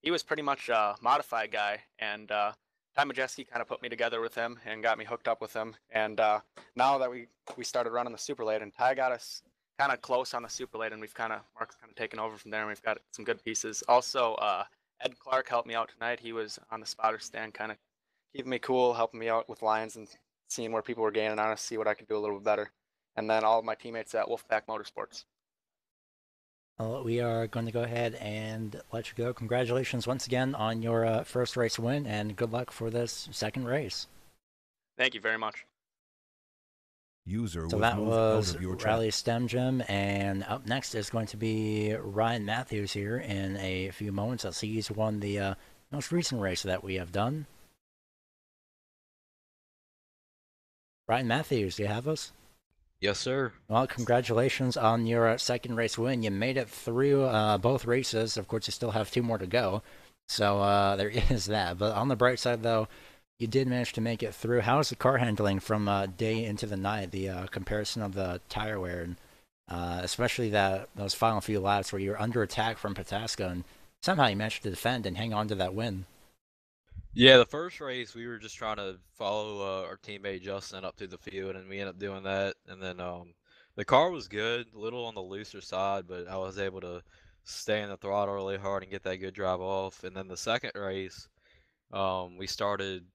he was pretty much a modified guy. And Ty Majeski kind of put me together with him and got me hooked up with him. And now that we started running the super late, and Ty got us kind of close on the super late, and Mark's kind of taken over from there, and we've got some good pieces. Also, Ed Clark helped me out tonight. He was on the spotter stand, kind of keeping me cool, helping me out with lines and seeing where people were gaining on us, see what I could do a little bit better. And then all of my teammates at Wolfpack Motorsports. Well, we are going to go ahead and let you go. Congratulations once again on your first race win, and good luck for this second race. Thank you very much. So that was Rally Stem Gym, and up next is going to be Ryan Matthews here in a few moments. I see he's won the most recent race that we have done. Ryan Matthews, do you have us? Yes, sir. Well, congratulations on your second race win. You made it through both races. Of course, you still have 2 more to go. So there is that. But on the bright side, though, you did manage to make it through. How was the car handling from day into the night, the comparison of the tire wear, and especially those final few laps where you were under attack from Pataska, and somehow you managed to defend and hang on to that win? Yeah, the first race we were just trying to follow our teammate Justin up to the field, and we ended up doing that. And then the car was good, a little on the looser side, but I was able to stay in the throttle really hard and get that good drive off. And then the second race, we started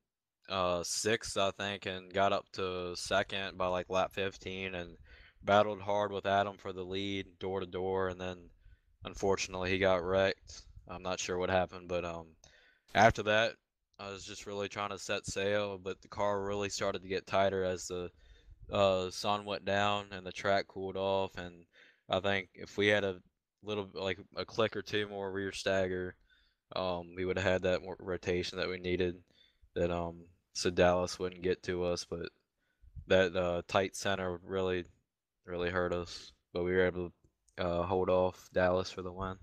6th, I think, and got up to second by like lap 15, and battled hard with Adam for the lead, door to door. And then unfortunately he got wrecked. I'm not sure what happened, but after that, I was just really trying to set sail, but the car really started to get tighter as the sun went down and the track cooled off. And I think if we had a little, like a click or 2 more rear stagger, we would have had that more rotation that we needed. That so Dallas wouldn't get to us, but that tight center really hurt us. But we were able to hold off Dallas for the win.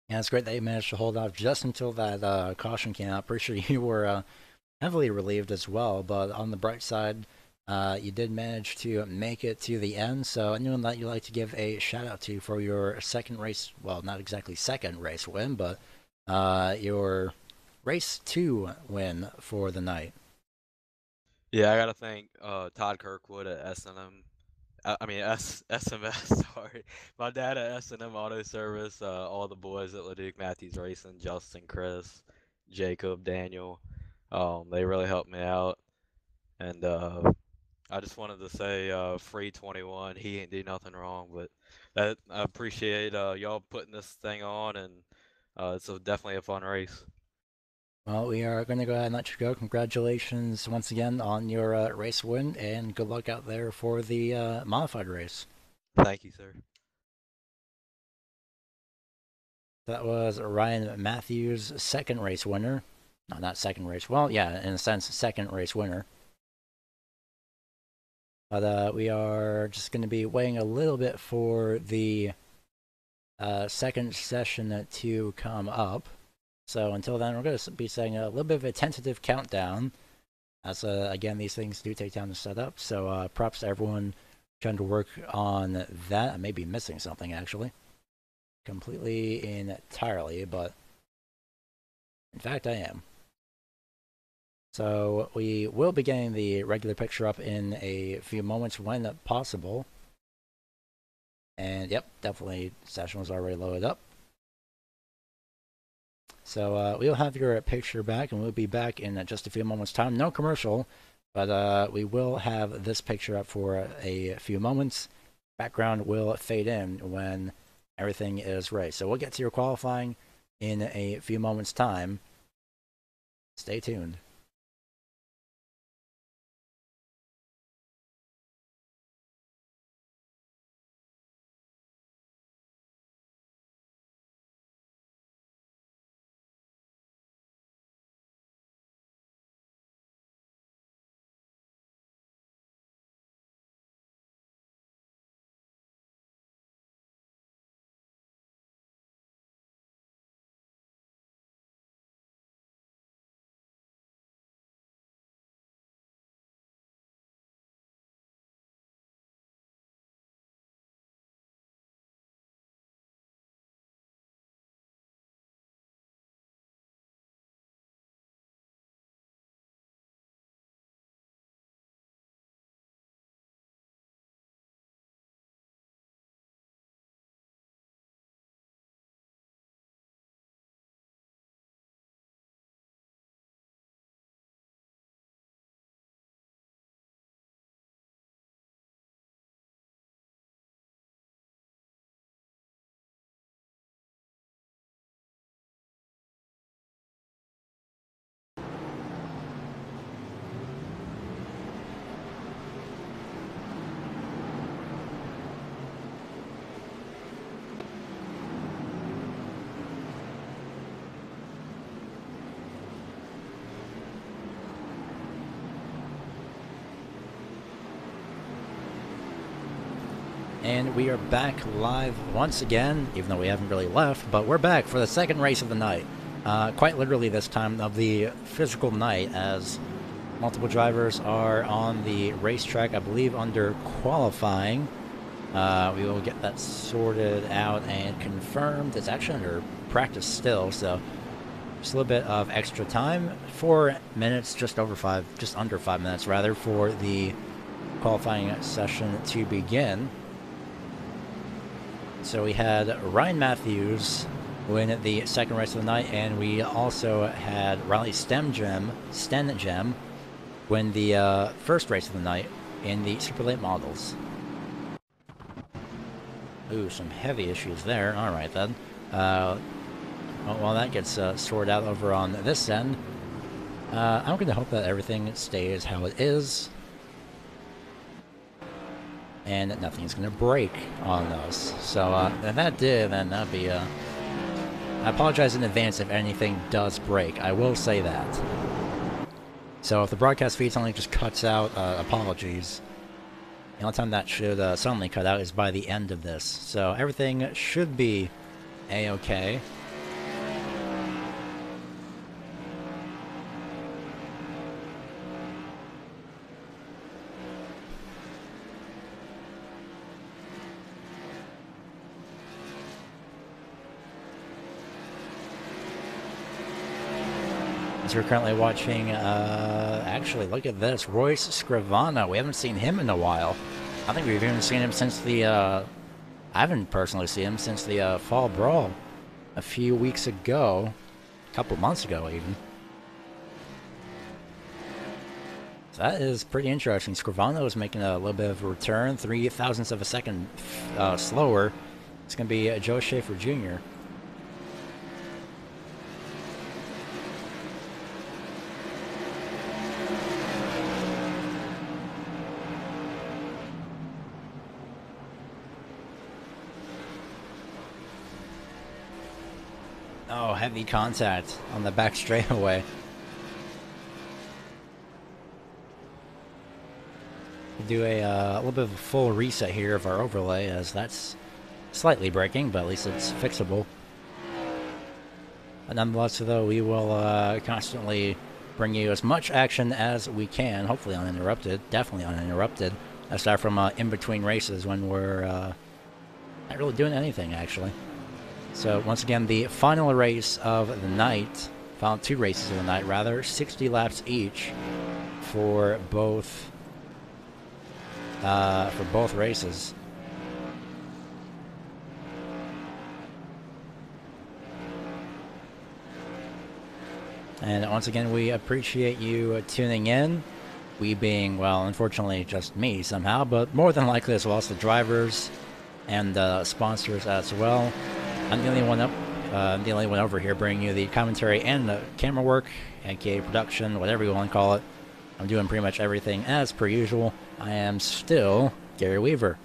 Yeah, it's great that you managed to hold off just until that caution came out. Pretty sure you were heavily relieved as well, but on the bright side, you did manage to make it to the end. So anyone that you'd like to give a shout out to for your second race, well, not exactly second race win, but your race 2 win for the night? Yeah, I gotta thank Todd Kirkwood at S&M. I mean SMS. Sorry, my dad at S&M Auto Service. All the boys at Leduc Matthews Racing, Justin, Chris, Jacob, Daniel. They really helped me out, and I just wanted to say, free 21. He ain't do nothing wrong, but I appreciate y'all putting this thing on, and it's definitely a fun race. Well, we are going to go ahead and let you go. Congratulations once again on your race win, and good luck out there for the modified race. Thank you, sir. That was Ryan Matthews' second race winner. No, not second race. Well, yeah, in a sense, second race winner. But we are just going to be waiting a little bit for the second session to come up. So until then, we're going to be saying a little bit of a tentative countdown. As again, these things do take time to set up. So props to everyone trying to work on that. I may be missing something actually, completely entirely, but in fact I am. So we will be getting the regular picture up in a few moments when possible. And yep, definitely session was already loaded up. So we'll have your picture back, and we'll be back in just a few moments' time. No commercial, but we will have this picture up for a few moments. Background will fade in when everything is ready. So we'll get to your qualifying in a few moments' time. Stay tuned. And we are back live once again, even though we haven't really left, but we're back for the second race of the night. Quite literally this time of the physical night, as multiple drivers are on the racetrack, I believe under qualifying. We will get that sorted out and confirmed. It's actually under practice still, so just a little bit of extra time. 4 minutes, just under 5 minutes rather, for the qualifying session to begin. So we had Ryan Matthews win the second race of the night, and we also had Riley Stenjem win the first race of the night in the Super Late Models. Ooh, some heavy issues there. All right, then. While that gets sorted out over on this end, I'm going to hope that everything stays how it is, and nothing's going to break on us. So if that did, then that'd be I apologize in advance if anything does break. I will say that. So if the broadcast feed suddenly just cuts out, apologies. The only time that should suddenly cut out is by the end of this. So everything should be a-okay. We're currently watching, actually, look at this, Royce Scrivano. We haven't seen him in a while. I think we've even seen him since the, I haven't personally seen him since the Fall Brawl a few weeks ago, a couple months ago even. So that is pretty interesting. Scrivano is making a little bit of a return, 3 thousandths of a second slower. It's going to be Joe Schaefer Jr. Oh, heavy contact on the back straightaway. We'll do a little bit of a full reset here of our overlay, as that's slightly breaking, but at least it's fixable. But nonetheless, though, we will constantly bring you as much action as we can, hopefully uninterrupted, definitely uninterrupted, aside from in between races when we're not really doing anything, actually. So once again, the final race of the night, final 2 races of the night rather, 60 laps each for both races. And once again, we appreciate you tuning in. We being, well, unfortunately, just me somehow, but more than likely as well as the drivers and sponsors as well. I'm the only one over here bringing you the commentary and the camera work, aka production, whatever you want to call it. I'm doing pretty much everything as per usual. I am still Gary Weaver.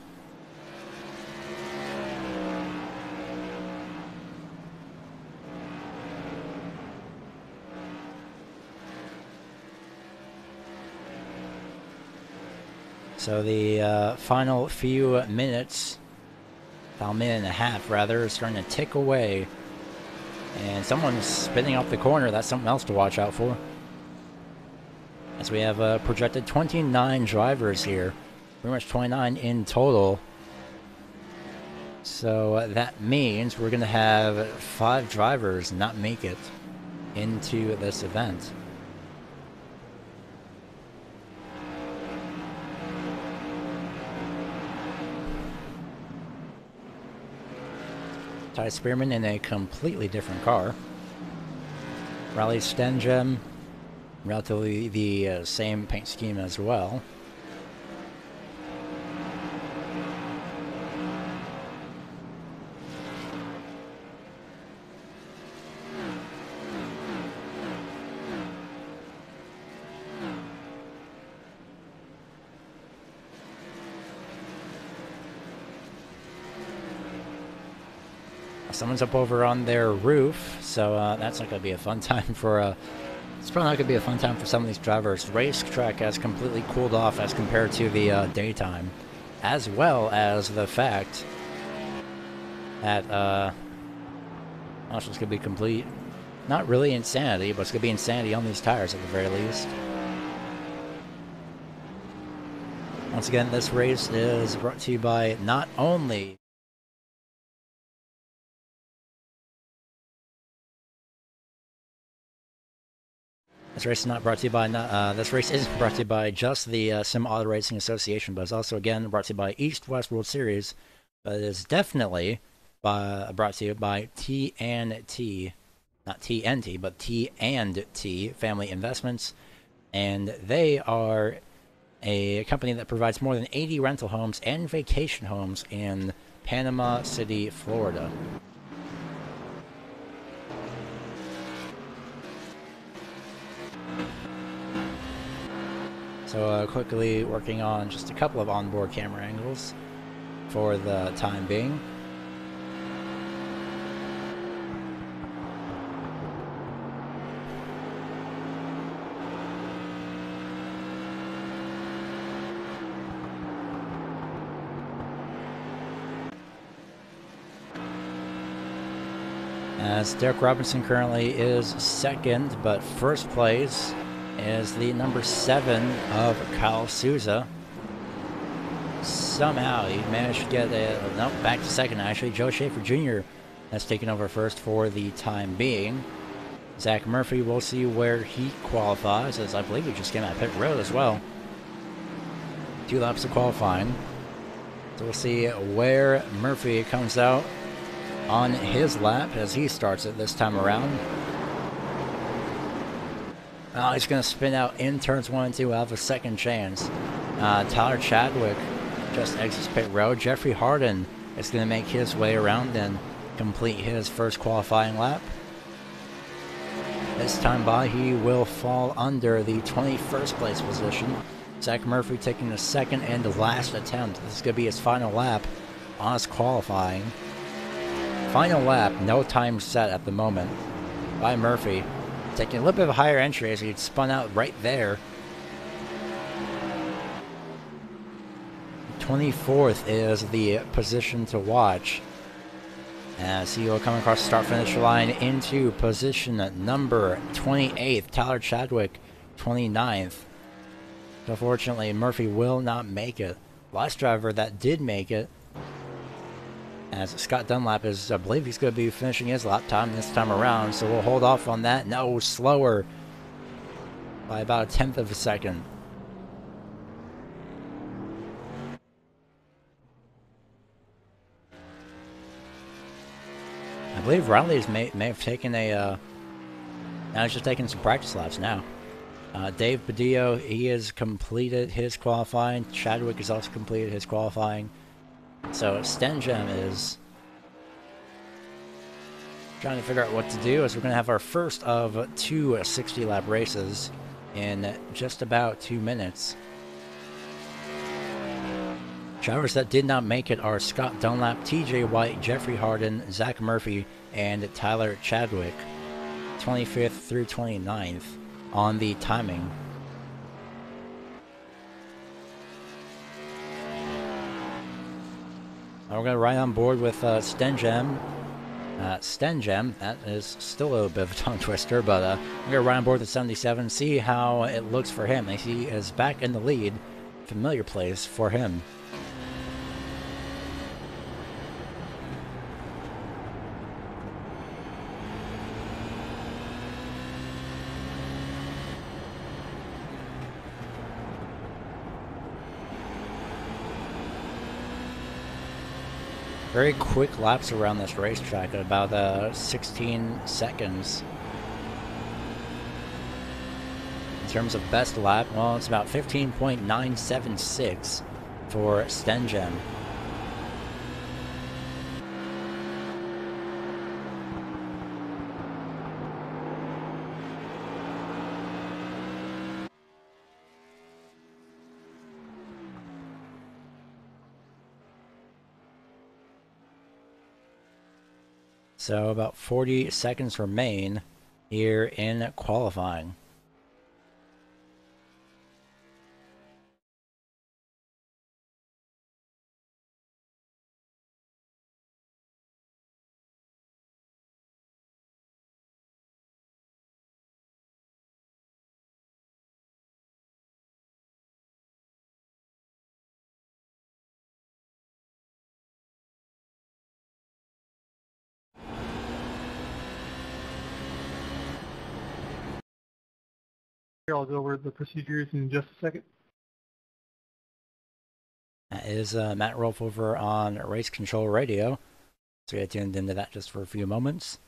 So the final few minutes, about a minute and a half rather, is starting to tick away. And someone's spinning off the corner. That's something else to watch out for. As we have projected 29 drivers here. Pretty much 29 in total. So that means we're going to have 5 drivers not make it into this event. Ty Spearman in a completely different car. Raleigh Stenjem, relatively the same paint scheme as well. Someone's up over on their roof, so that's not going to be a fun time for it's probably not going to be a fun time for some of these drivers. Racetrack has completely cooled off as compared to the daytime, as well as the fact that it's going to be complete, not really insanity, but it's going to be insanity on these tires at the very least. Once again, this race is brought to you by not only This race is not brought to you by. This race isn't brought to you by just the Sim Auto Racing Association, but it's also again brought to you by EastWest World Series. But it is definitely brought to you by T&T, not TNT, but T&T Family Investments, and they are a company that provides more than 80 rental homes and vacation homes in Panama City, Florida. So quickly working on just a couple of onboard camera angles for the time being. As Derek Robinson currently is second, but first place is the number 7 of Kyle Souza. Somehow he managed to get back to second actually. Joe Schaefer Jr. has taken over first for the time being. Zach Murphy, we'll see where he qualifies, as I believe he just came out of pit road as well. 2 laps of qualifying. So we'll see where Murphy comes out on his lap as he starts it this time around. He's going to spin out in turns 1 and 2. We'll have a second chance. Tyler Chadwick just exits pit road. Jeffrey Harden is going to make his way around and complete his first qualifying lap. This time by, he will fall under the 21st place position. Zach Murphy taking the second and last attempt. This is going to be his final lap on his qualifying. Final lap, no time set at the moment by Murphy. Taking a little bit of a higher entry as he'd spun out right there. 24th is the position to watch as he will come across the start-finish line into position number 28th. Tyler Chadwick, 29th. So fortunately, Murphy will not make it. Last driver that did make it, as Scott Dunlap is, I believe he's going to be finishing his lap time this time around, so we'll hold off on that. No, slower by about 1/10 of a second. I believe Riley's may have taken a Now he's just taking some practice laps now. Dave Badillo, he has completed his qualifying. Chadwick has also completed his qualifying. So Stenjem is trying to figure out what to do, as we're going to have our first of 2 60-lap races in just about 2 minutes. Drivers that did not make it are Scott Dunlap, TJ White, Jeffrey Harden, Zach Murphy, and Tyler Chadwick, 25th through 29th on the timing. We're going to ride on board with Stenjem. Stenjem, that is still a little bit of a tongue twister, but we're going to ride on board the 77, see how it looks for him. He is back in the lead, familiar place for him. Very quick laps around this racetrack at about 16 seconds. In terms of best lap, well, it's about 15.976 for Stenjem. So about 40 seconds remain here in qualifying. I'll go over the procedures in just a second. That is Matt Rolfe over on Race Control Radio. So get tuned into that just for a few moments.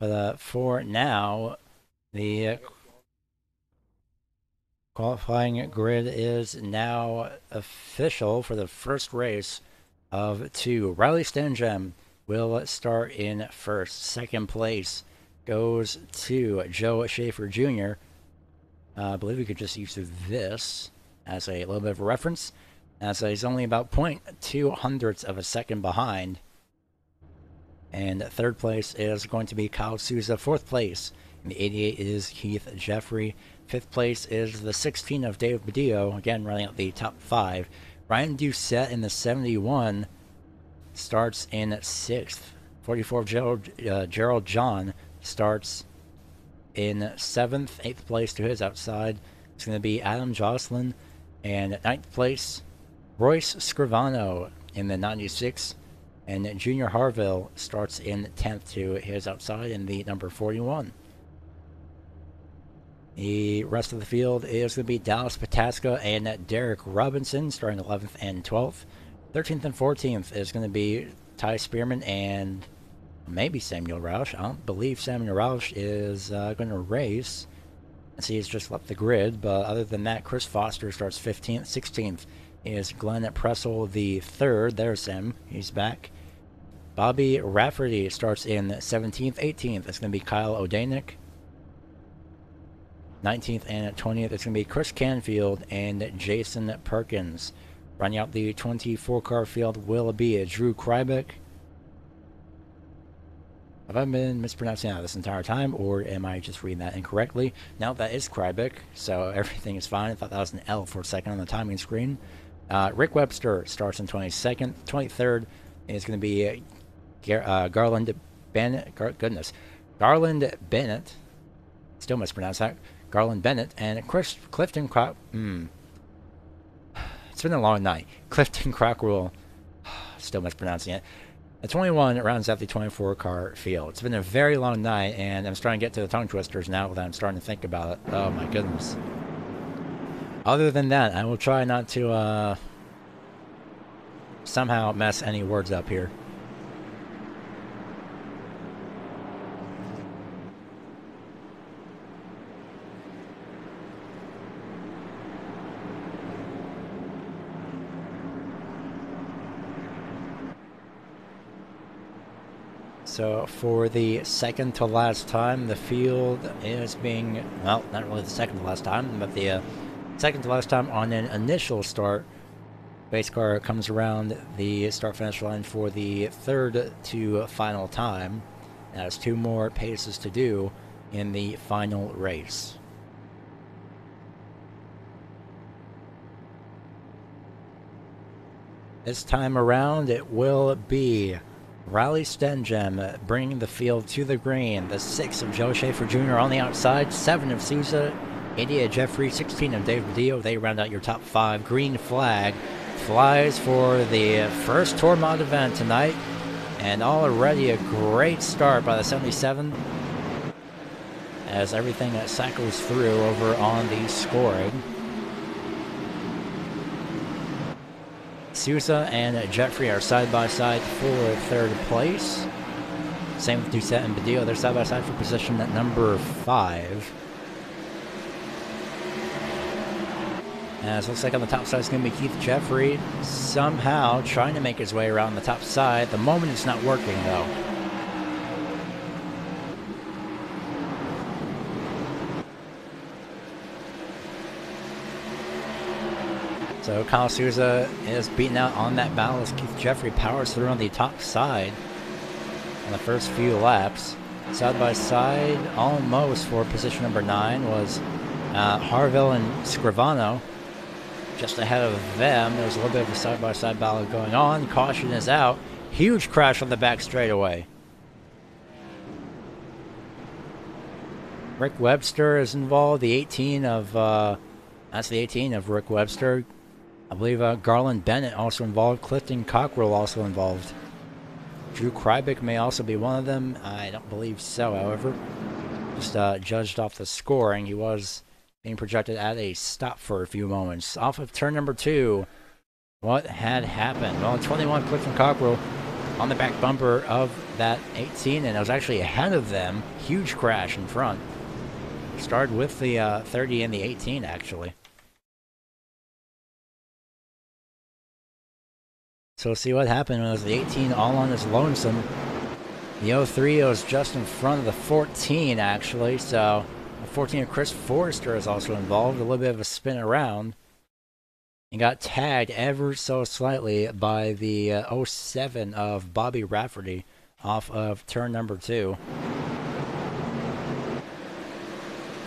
But for now, the qualifying grid is now official for the first race of 2. Riley Stenjem will start in first. Second place goes to Joe Schaefer Jr. I believe we could just use this as a little bit of a reference, as he's only about 0.2 of a second behind. And third place is going to be Kyle Souza. Fourth place in the 88 is Keith Jeffrey. Fifth place is the 16 of Dave Badillo, again running out the top 5. Ryan Doucette in the 71 starts in 6th. 44 of Gerald John starts in 7th. 8th place to his outside, it's going to be Adam Jocelyn. And 9th place, Royce Scrivano in the 96. And Junior Harville starts in 10th to his outside in the number 41. The rest of the field is going to be Dallas Pataska and Derek Robinson starting 11th and 12th. 13th and 14th is going to be Ty Spearman and maybe Samuel Roush. I don't believe Samuel Roush is going to race, as he has just left the grid. But other than that, Chris Foster starts 15th. 16th is Glenn Pressel the third. There's him. He's back. Bobby Rafferty starts in 17th. 18th is going to be Kyle Odanik. 19th and 20th is going to be Chris Canfield and Jason Perkins. Running out the 24-car field will be Drew Krybeck. Have I been mispronouncing that this entire time, or am I just reading that incorrectly? No, that is Krybeck, so everything is fine. I thought that was an L for a second on the timing screen. Rick Webster starts in 22nd. 23rd is going to be Garland Bennett. Garland Bennett. Still mispronounced that. Garland Bennett and Clifton Crock. It's been a long night. Clifton Crockrell. Still mispronouncing it. The 21 rounds out the 24-car field. It's been a very long night, and I'm starting to get to the tongue twisters now that I'm starting to think about it. Oh my goodness. Other than that, I will try not to somehow mess any words up here. So for the second to last time, the field is being, well, not really the second to last time, but the second to last time on an initial start. Base car comes around the start-finish line for the third to final time. That has 2 more paces to do in the final race. This time around, it will be Riley Stenjem bringing the field to the green. The 6 of Joe Schaefer Jr. on the outside, 7 of Souza, 8 of Jeffrey, 16 of Dave Badillo. They round out your top 5. Green flag flies for the first Tour Mod event tonight. And already a great start by the 77 as everything cycles through over on the scoring. Souza and Jeffrey are side by side for third place. Same with Doucette and Badillo. They're side by side for position at number 5. As it looks like on the top side is going to be Keith Jeffrey, somehow trying to make his way around the top side. At the moment it's not working though. So Kyle Souza is beaten out on that battle as Keith Jeffrey powers through on the top side on the first few laps. Side by side, almost for position number 9 was Harville and Scrivano. Just ahead of them, there's a little bit of a side-by-side battle going on. Caution is out. Huge crash on the back straightaway. Rick Webster is involved. The 18 of that's the 18 of Rick Webster. I believe Garland Bennett also involved. Clifton Cockrell also involved. Drew Krybick may also be one of them. I don't believe so, however. Just judged off the scoring. He was being projected at a stop for a few moments. Off of turn number 2, what had happened? Well, 21 Clifton Cockrell on the back bumper of that 18, and it was actually ahead of them. Huge crash in front. Started with the 30 and the 18, actually. So we'll see what happened when it was the 18 all on his lonesome. The 03 was just in front of the 14, actually, so the 14 of Chris Forrester is also involved. A little bit of a spin around. And got tagged ever so slightly by the 07 of Bobby Rafferty off of turn number 2.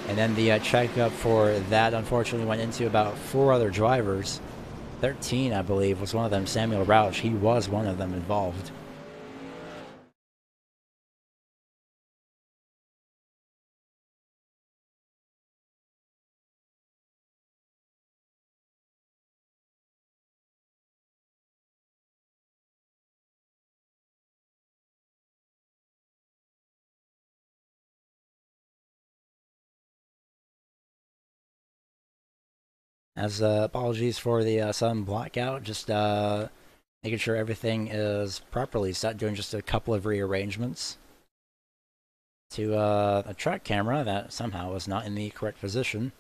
And then the checkup for that unfortunately went into about 4 other drivers. 13, I believe, was one of them. Samuel Rauch, he was one of them involved. As apologies for the sudden blackout, just making sure everything is properly set, doing just a couple of rearrangements to a track camera that somehow was not in the correct position.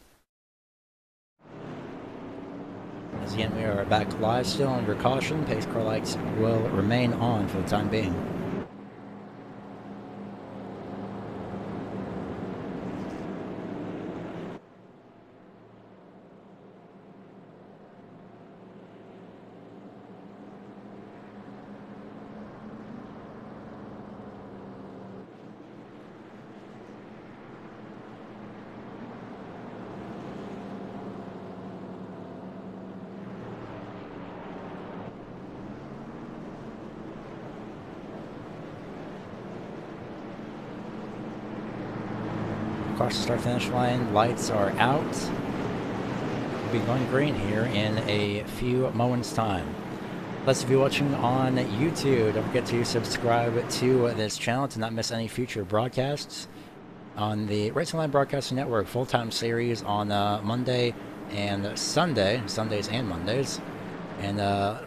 As again, we are back live still under caution. Pace car lights will remain on for the time being. Across the start-finish line, lights are out. We'll be going green here in a few moments' time. Those of you watching on YouTube, don't forget to subscribe to this channel to not miss any future broadcasts on the Racing Line Broadcasting Network full-time series on Monday and Sunday, Sundays and Mondays. And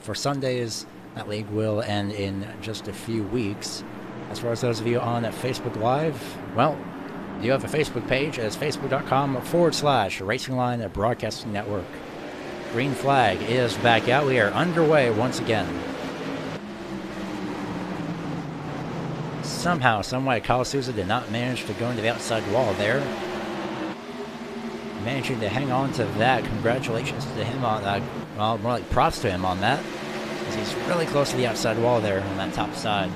for Sundays, that league will end in just a few weeks. As far as those of you on Facebook Live, well, you have a Facebook page as facebook.com/Racing Line Broadcasting Network. Green flag is back out. We are underway once again. somehow, someway, Kyle Souza did not manage to go into the outside wall there. Managing to hang on to that. Congratulations to him on that. Well, more like props to him on that, as he's really close to the outside wall there on that top side.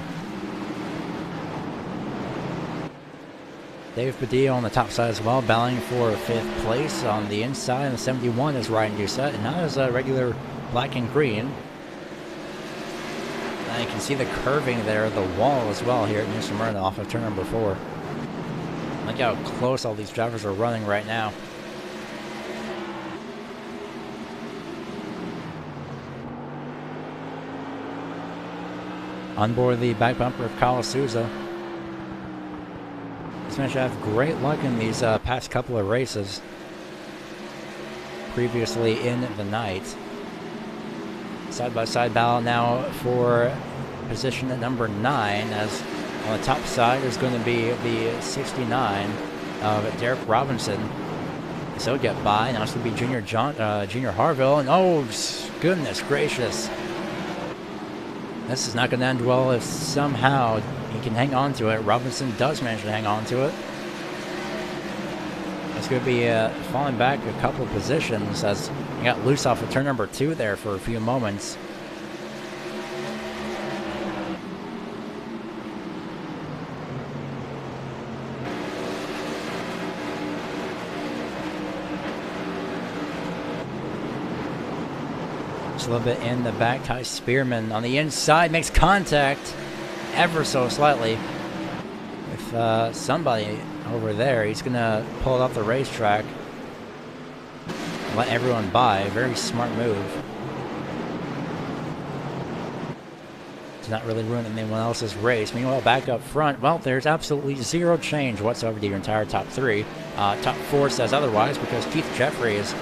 Dave Badillo on the top side as well, battling for 5th place on the inside. And the 71 is Ryan Doucette, and not as a regular black and green. And you can see the curving there of the wall as well here at New Smyrna off of turn number 4. Look how close all these drivers are running right now. On board the back bumper of Kyle Souza. He's managed to have great luck in these past couple of races previously in the night. Side-by-side battle now for position at number 9, as on the top side is going to be the 69 of Derek Robinson. So he'll get by. Now it's going to be Junior Harville, and oh goodness gracious. This is not going to end well if somehow he can hang on to it. Robinson does manage to hang on to it. It's going to be falling back a couple of positions as he got loose off of turn number 2 there for a few moments. A little bit in the back. Ty Spearman on the inside makes contact ever so slightly with somebody over there. He's gonna pull it off the racetrack, let everyone by. Very smart move to not really ruin anyone else's race. Meanwhile, back up front, well, there's absolutely zero change whatsoever to your entire top 3. Top 4 says otherwise, because Keith Jeffrey is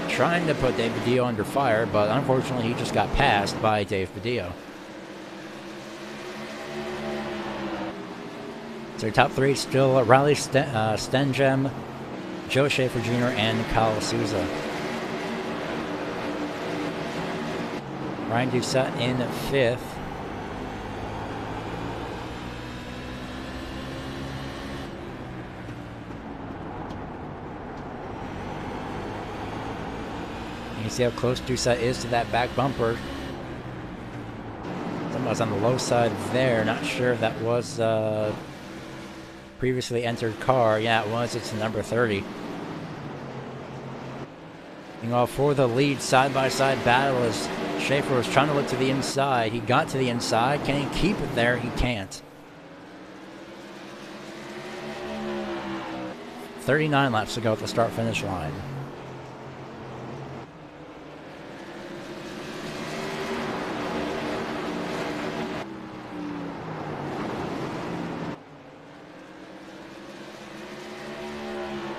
trying to put Dave Badillo under fire, but unfortunately he just got passed by Dave Badillo. So top 3 still Riley Stenjem, Joe Schaefer Jr., and Kyle Souza. Ryan Doucette in 5th. You see how close Doucette is to that back bumper. Somebody's on the low side there. Not sure if that was previously entered car. Yeah, it was. It's the number 30. Meanwhile, for the lead, side-by-side battle as Schaefer was trying to look to the inside. He got to the inside. Can he keep it there? He can't. 39 laps to go at the start-finish line.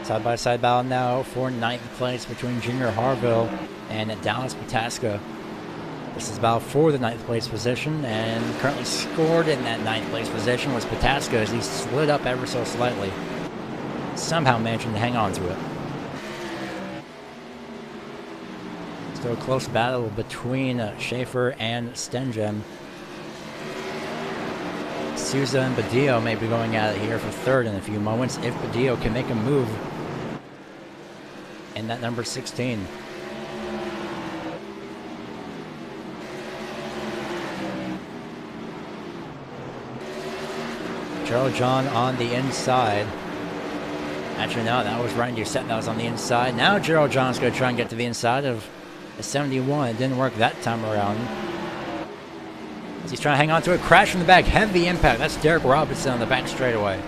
Side-by-side battle now for 9th place between Junior Harville and Dallas Pataska. This is battle for the 9th place position, and currently scored in that 9th place position was Pataska as he slid up ever so slightly, somehow managing to hang on to it. Still a close battle between Schaefer and Stenjem. Souza and Badillo may be going at it here for 3rd in a few moments if Badillo can make a move in that number 16. Gerald John on the inside. Actually, no, that was Ryan Doucette that was on the inside. Now Gerald John's going to try and get to the inside of the 71. It didn't work that time around. As he's trying to hang on to it, crash in the back, heavy impact. That's Derek Robinson on the back straightaway.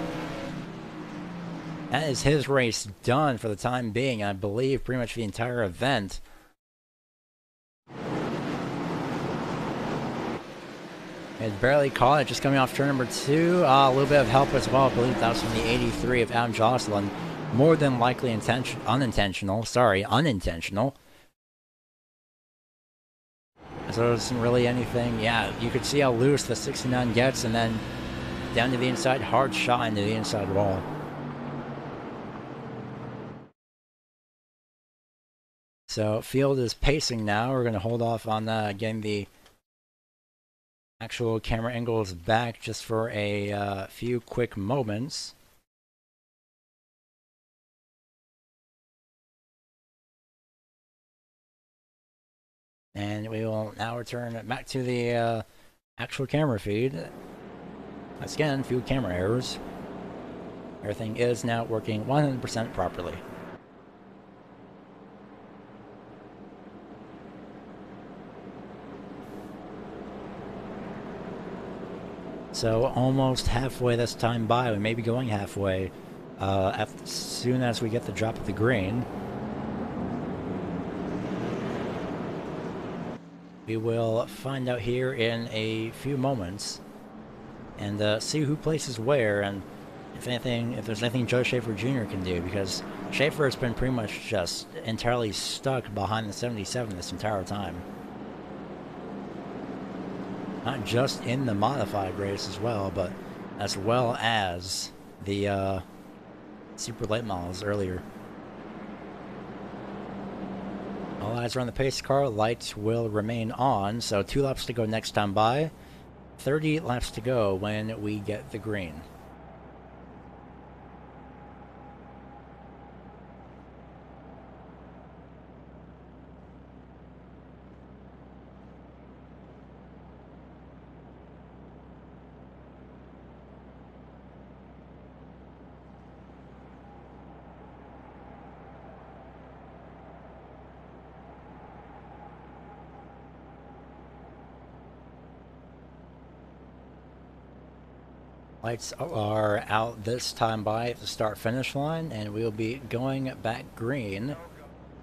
That is his race done for the time being, I believe pretty much the entire event. It barely caught it, just coming off turn number 2. A little bit of help as well. I believe that was from the 83 of Adam Jocelyn. More than likely unintentional. So there wasn't really anything. Yeah, you could see how loose the 69 gets, and then down to the inside, hard shot into the inside wall. So field is pacing now. We're going to hold off on getting the Actual camera angle is back just for a few quick moments. And we will now return back to the actual camera feed. Once again, few camera errors. Everything is now working 100% properly. So almost halfway this time by. We may be going halfway as soon as we get the drop of the green. We will find out here in a few moments and see who places where, and if there's anything Joe Schaefer Jr. can do, because Schaefer has been pretty much just entirely stuck behind the 77 this entire time. Not just in the modified race as well, but as well as the super late models earlier. All eyes are on the pace car. Lights will remain on, so 2 laps to go next time by. 30 laps to go when we get the green. Lights are out this time by at the start-finish line, and we'll be going back green.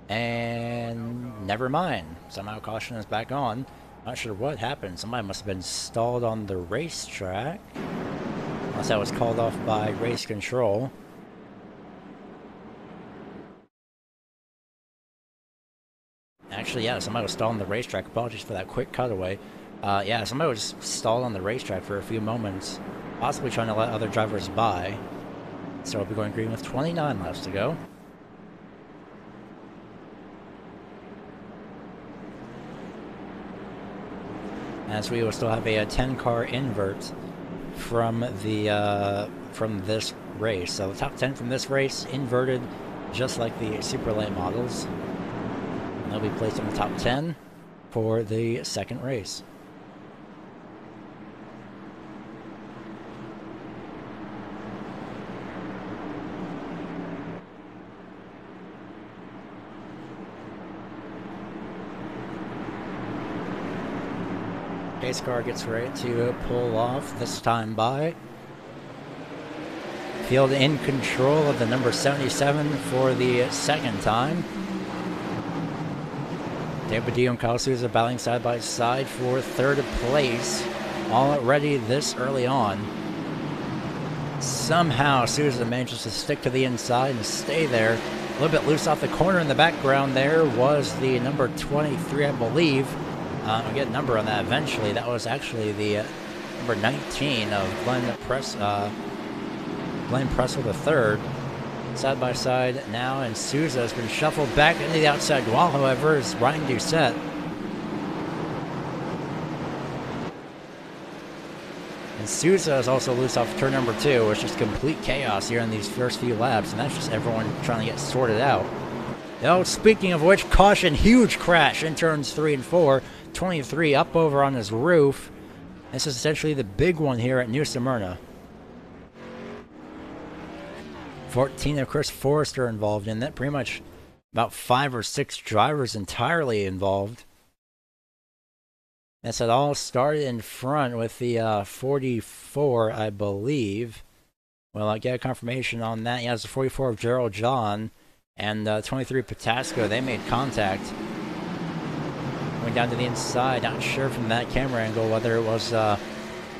And never mind. Somehow caution is back on. Not sure what happened. Somebody must have been stalled on the racetrack. Unless that was called off by race control. Actually, yeah, somebody was stalled on the racetrack. Apologies for that quick cutaway. Yeah, somebody was stalled on the racetrack for a few moments. Possibly trying to let other drivers by. So we'll be going green with 29 laps to go. As we will still have a 10-car invert from the from this race. So the top 10 from this race inverted, just like the super late models. And they'll be placed in the top 10 for the second race. Pace car gets ready to pull off this time by. Field in control of the number 77 for the second time. David Dio and Kyle Souza battling side by side for third place already this early on. Somehow Souza manages to stick to the inside and stay there. A little bit loose off the corner. In the background there was the number 23, I believe. I'll get a number on that eventually. That was actually the number 19 of Glenn Pressel III. Side by side now, and Souza has been shuffled back into the outside wall, however, is Ryan Doucette. And Souza is also loose off turn number 2, which is just complete chaos here in these first few laps, and that's just everyone trying to get sorted out. Oh, speaking of which, caution, huge crash in turns 3 and 4. 23 up over on his roof. This is essentially the big one here at New Smyrna. 14 of Chris Forrester involved in that. Pretty much about 5 or 6 drivers entirely involved. This had all started in front with the 44, I believe. Well, I get a confirmation on that. Yeah, it's the 44 of Gerald John and 23 Patasco. They made contact. Going down to the inside. Not sure from that camera angle whether it was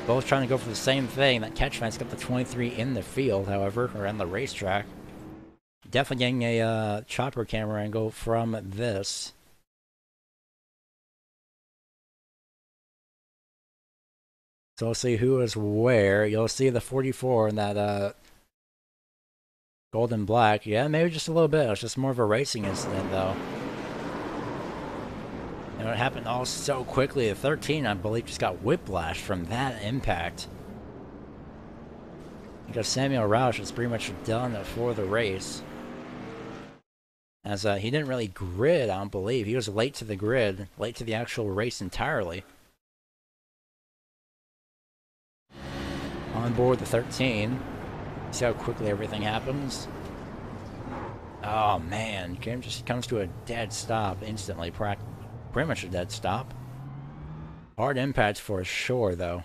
both trying to go for the same thing. That catch fence got the 23 in the field, however, or on the racetrack. Definitely getting a chopper camera angle from this. So we'll see who is where. You'll see the 44 in that gold and black. Yeah, maybe just a little bit. It's just more of a racing incident, though. And it happened all so quickly. The 13, I believe, just got whiplashed from that impact. Because Samuel Roush is pretty much done for the race. As he didn't really grid, I don't believe. He was late to the grid, late to the actual race entirely. On board the 13. See how quickly everything happens. Oh man, game just comes to a dead stop instantly. Pretty much a dead stop. Hard impact for sure, though.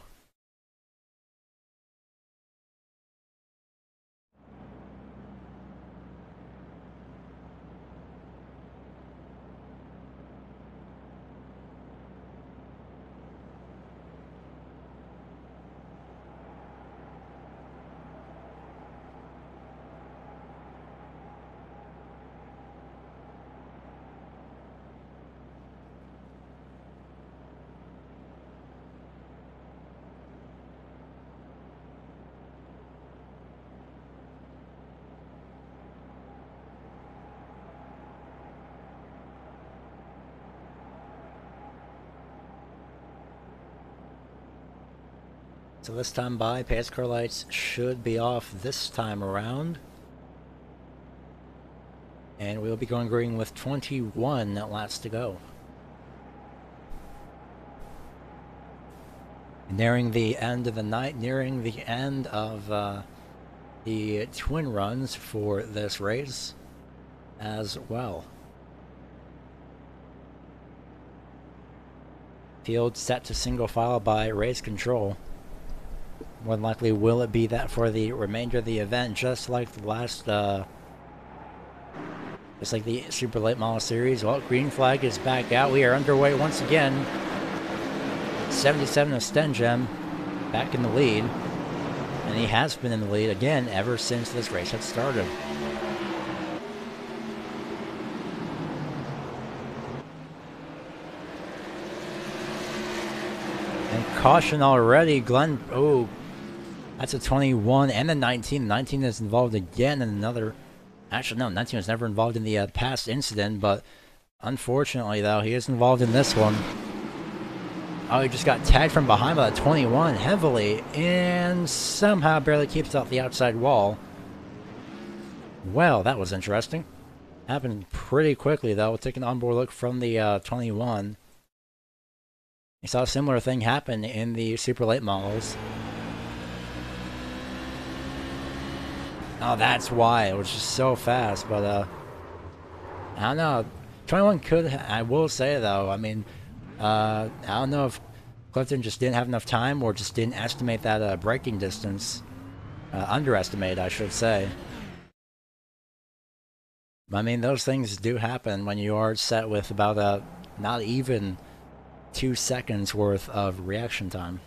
So this time by, pace car lights should be off this time around. And we'll be going green with 21 laps to go. Nearing the end of the night, nearing the end of the twin runs for this race as well. Field set to single file by race control. More than likely, will it be that for the remainder of the event, just like the last, just like the Super Late Model Series? Well, green flag is back out. We are underway once again. 77 of Stenjem back in the lead. And he has been in the lead again ever since this race had started. And caution already, Glenn. Oh, that's a 21 and a 19. 19 is involved again in another. Actually, no, 19 was never involved in the past incident, but unfortunately, though, he is involved in this one. Oh, he just got tagged from behind by the 21 heavily and somehow barely keeps out the outside wall. Well, that was interesting. Happened pretty quickly, though. We'll take an onboard look from the 21. You saw a similar thing happen in the super late models. Oh, that's why. It was just so fast, but, I don't know. 21 could, I will say, though, I mean, I don't know if Clifton just didn't have enough time or just didn't estimate that braking distance. Underestimate, I should say. I mean, those things do happen when you are set with about not even 2 seconds worth of reaction time.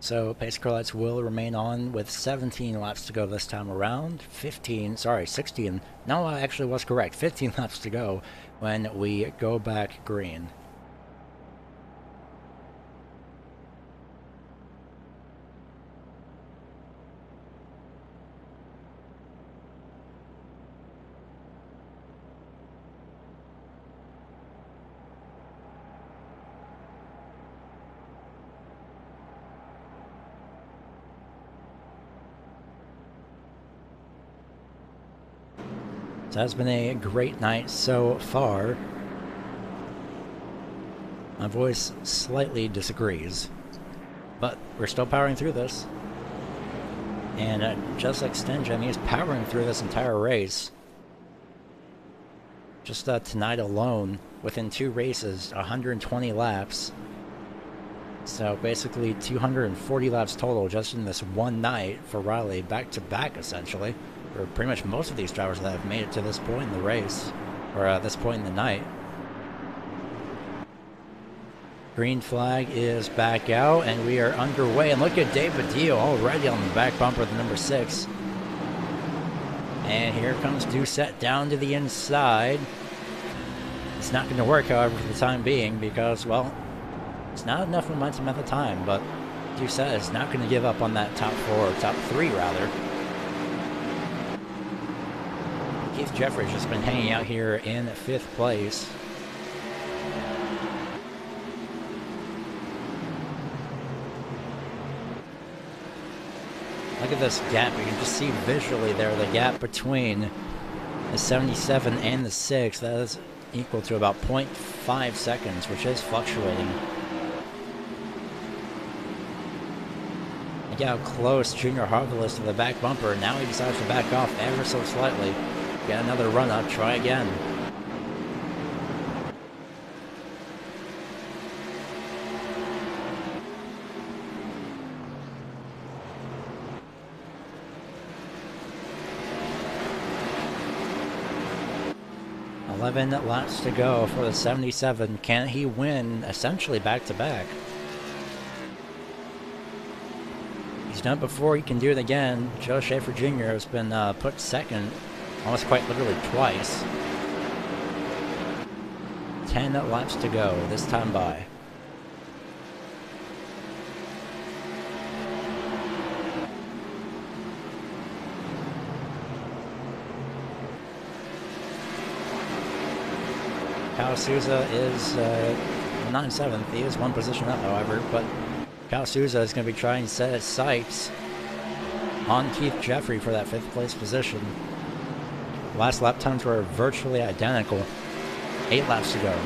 So pace car lights will remain on with 17 laps to go this time around. 16. No, I actually was correct. 15 laps to go when we go back green. So that's been a great night so far. My voice slightly disagrees, but we're still powering through this. And just like Stenjem, he is powering through this entire race. Just tonight alone, within 2 races, 120 laps. So basically 240 laps total just in this one night for Riley, back-to-back essentially, for pretty much most of these drivers that have made it to this point in the race, or this point in the night. Green flag is back out, and we are underway. And look at Dave Badillo already on the back bumper of the number 6. And here comes Doucette down to the inside. It's not going to work, however, for the time being, because, well, it's not enough momentum at the time, but Doucette is not going to give up on that top 3 rather. Keith Jeffrey's just been hanging out here in 5th place. Look at this gap. You can just see visually there the gap between the 77 and the 6. That is equal to about 0.5 seconds, which is fluctuating. Look how close Junior Harville is to the back bumper. Now he decides to back off ever so slightly. Get another run up, try again. Laps to go for the 77. Can he win essentially back-to-back? He's done it before, he can do it again. Joe Schaefer Jr. has been put second almost quite literally twice. 10 laps to go, this time by. Kyle Souza is not in 7th. He is one position up, however, but Kyle Souza is going to be trying to set his sights on Keith Jeffrey for that 5th place position. Last lap times were virtually identical. 8 laps to go.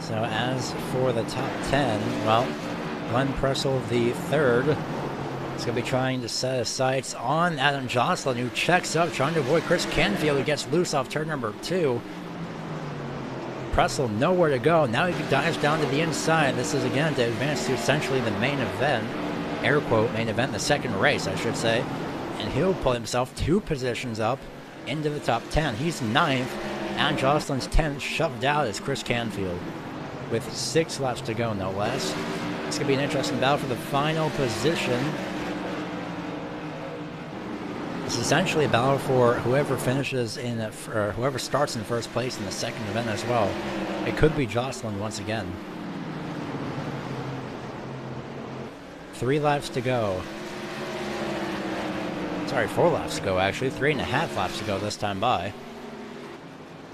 So as for the top 10, well, Glenn Pressel, the 3rd, is going to be trying to set his sights on Adam Jocelyn, who checks up, trying to avoid Chris Canfield, who gets loose off turn number 2. Pressel nowhere to go. Now he dives down to the inside. This is again to advance to essentially the main event, air quote, main event, the 2nd race, I should say. And he'll pull himself 2 positions up into the top 10. He's 9th. Adam Jocelyn's 10th, shoved out is Chris Canfield, with 6 laps to go, no less. It's going to be an interesting battle for the final position. It's essentially a battle for whoever finishes in, or whoever starts in 1st place in the 2nd event as well. It could be Jocelyn once again. 3 laps to go. Sorry, 4 laps to go, actually. 3.5 laps to go this time by.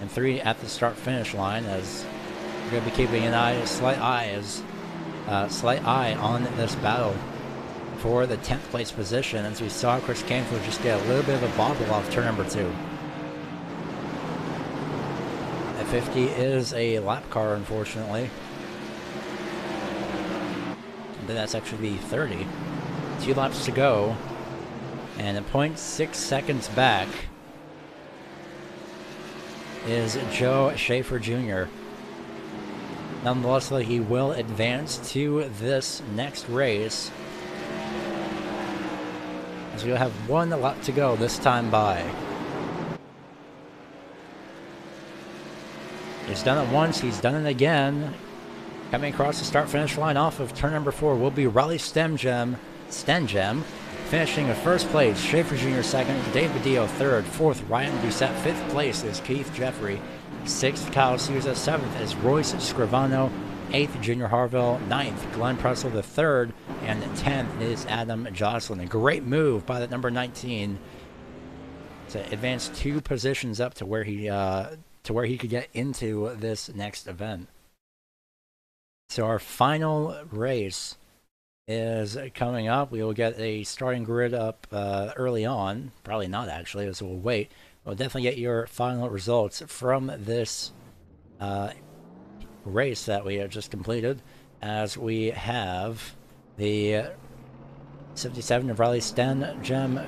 And 3 at the start-finish line, as we're going to be keeping an eye, slight eye on this battle for the 10th place position, as we saw Chris Canfield just get a little bit of a bobble off turn number 2. At 50 is a lap car, unfortunately. And then that's actually 30. 2 laps to go, and at 0.6 seconds back is Joe Schaefer Jr. Nonetheless, he will advance to this next race, as we'll have 1 lap to go this time by. He's done it once, he's done it again. Coming across the start-finish line off of turn number 4 will be Riley Stenjem, finishing in 1st place. Schaefer Jr. 2nd, Dave Badillo 3rd, 4th Ryan Doucette, 5th place is Keith Jeffrey, 6th Kyle Souza, 7th is Royce Scrivano, 8th Junior Harville, 9th Glenn Pressel the 3rd, and 10th is Adam Jocelyn. A great move by the number 19 to advance 2 positions up to where he could get into this next event. So our final race is coming up. We will get a starting grid up early on. Probably not, actually, as we'll wait. we'll definitely get your final results from this race that we have just completed, as we have the 77 of Riley Sten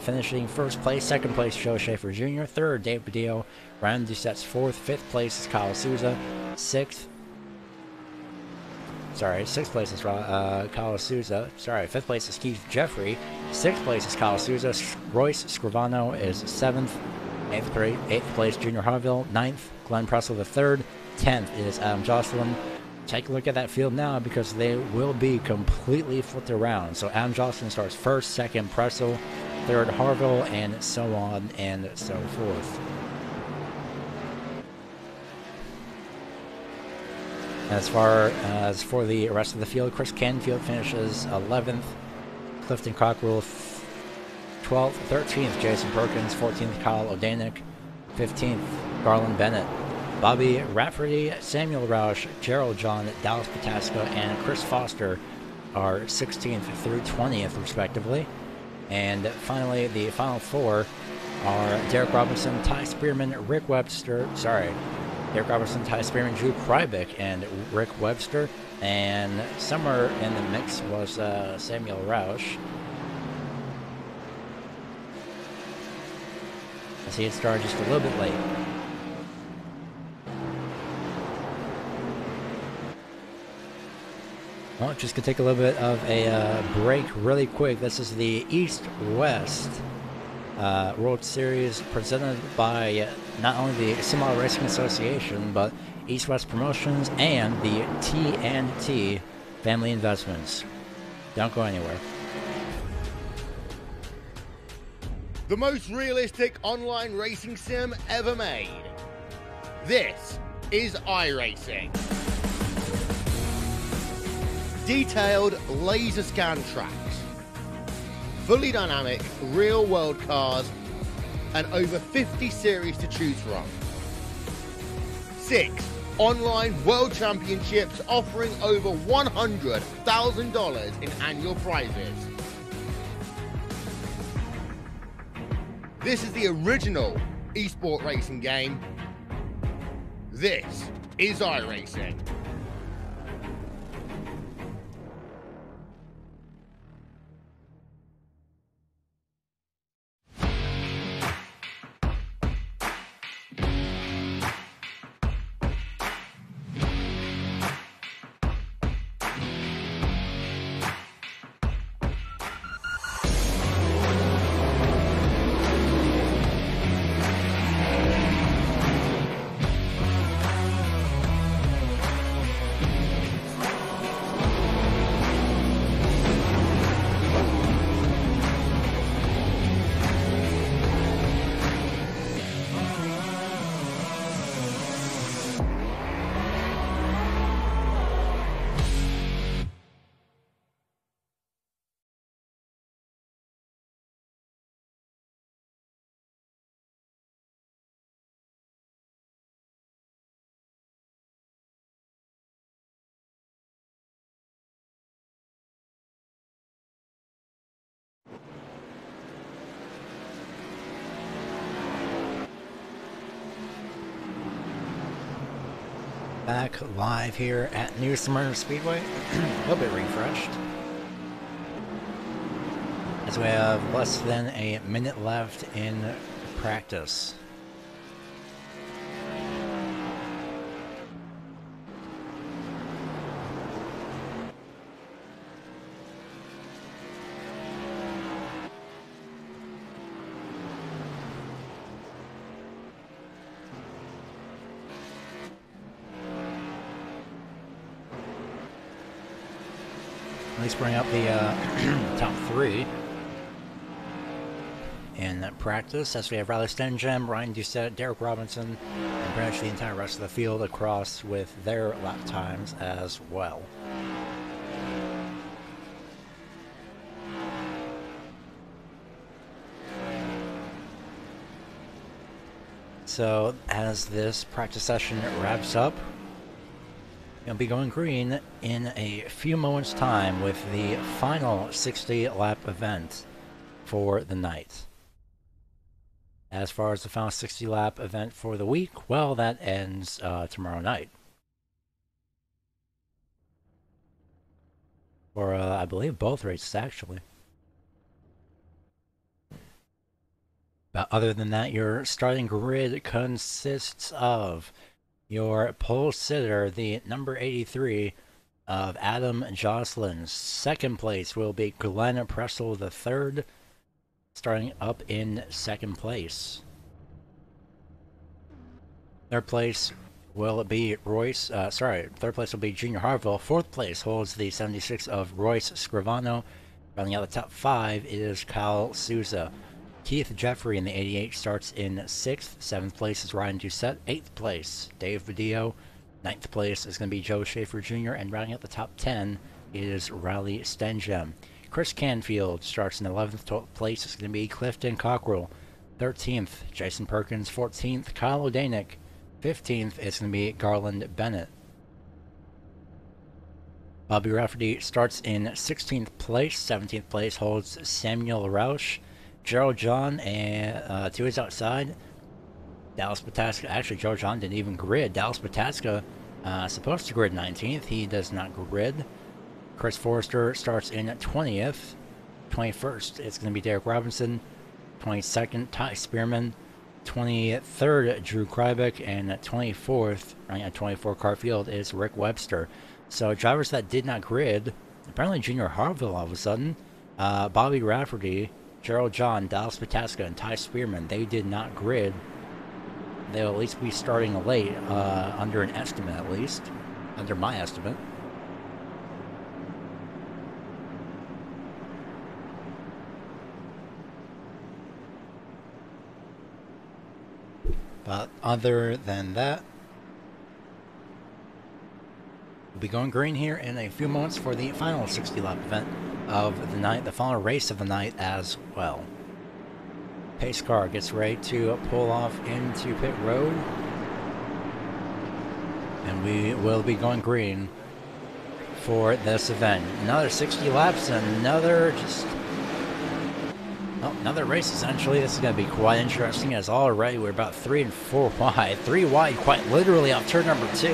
finishing first place. Second place, Joe Schaefer Jr. Third, Dave Badillo. Ryan Doucette's fourth. Fifth place is Kyle Souza. Sixth place is Kyle Souza. Fifth place is Keith Jeffrey. Sixth place is Kyle Souza. Royce Scrivano is seventh. Eighth place, Junior Harville. Ninth, Glenn Pressel the third. 10th is Adam Jocelyn. Take a look at that field now, because they will be completely flipped around. So Adam Jocelyn starts first, second Pressel, third Harville, and so on and so forth. As far as for the rest of the field, Chris Canfield finishes 11th, Clifton Cockrell 12th, 13th Jason Perkins, 14th Kyle O'Danick, 15th Garland Bennett. Bobby Rafferty, Samuel Roush, Gerald John, Dallas Pataska, and Chris Foster are 16th through 20th, respectively. And finally, the final four are Derek Robinson, Ty Spearman, Drew Krybick, and Rick Webster. And somewhere in the mix was Samuel Roush. I see it started just a little bit late. Well, just going to take a little bit of a break really quick. This is the East-West World Series presented by not only the Smyrna Racing Association, but EastWest Promotions and the T&T Family Investments. Don't go anywhere. The most realistic online racing sim ever made. This is iRacing. Detailed laser scan tracks, fully dynamic real world cars, and over 50 series to choose from. 6 online world championships offering over $100,000 in annual prizes. This is the original esport racing game. This is iRacing. Back live here at New Smyrna Speedway. A little bit refreshed, as we have less than a minute left in practice. Let's bring up the top 3 in practice, as we have Riley Stengem, Ryan Doucette, Derek Robinson, and pretty much the entire rest of the field across with their lap times as well. So as this practice session wraps up, it'll be going green in a few moments' time with the final 60-lap event for the night. As far as the final 60 lap event for the week, well, that ends tomorrow night. Or I believe both races, actually. But other than that, your starting grid consists of your pole sitter, the number 83 of Adam Jocelyn. Second place will be Glenn Pressel III, starting up in second place. Third place will be third place will be Junior Harville. Fourth place holds the 76 of Royce Scrivano. Rounding out the top 5 is Kyle Souza. Keith Jeffrey in the 88 starts in 6th. 7th place is Ryan Doucette. 8th place, Dave Badillo. 9th place is going to be Joe Schaefer Jr. And rounding out the top 10 is Riley Stenjem. Chris Canfield starts in 11th. 12th place is going to be Clifton Cockrell. 13th, Jason Perkins. 14th, Kyle Odanik. 15th is going to be Garland Bennett. Bobby Rafferty starts in 16th place. 17th place holds Samuel Roush. Gerald John and to his outside. Dallas Pataska. Actually, Gerald John didn't even grid. Dallas Pataska supposed to grid 19th. He does not grid. Chris Forrester starts in 20th. 21st, it's going to be Derek Robinson. 22nd, Ty Spearman. 23rd, Drew Krybeck. And 24th, running at 24 car field, is Rick Webster. So drivers that did not grid, apparently Junior Harville all of a sudden, Bobby Rafferty, Gerald John, Dallas Pataska, and Ty Spearman, they did not grid. They'll at least be starting late, under an estimate at least, under my estimate. But other than that, we'll be going green here in a few moments for the final 60 lap event of the night, the final race of the night as well. Pace car gets ready to pull off into pit road, and we will be going green for this event. Another 60 laps, another race essentially. This is going to be quite interesting, as already we're about 3 and 4 wide. 3 wide quite literally off turn number 2.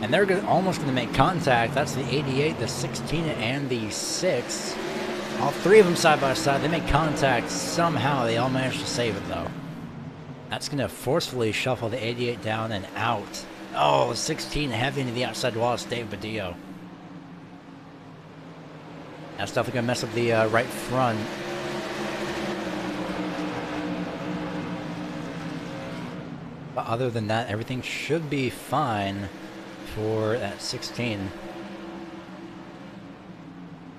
And they're almost going to make contact. That's the 88, the 16, and the 6. All 3 of them side by side. They make contact somehow. They all managed to save it, though. That's going to forcefully shuffle the 88 down and out. Oh, the 16 heavy into the outside wall. It's Dave Badillo. That's definitely going to mess up the right front. But other than that, everything should be fine for that 16.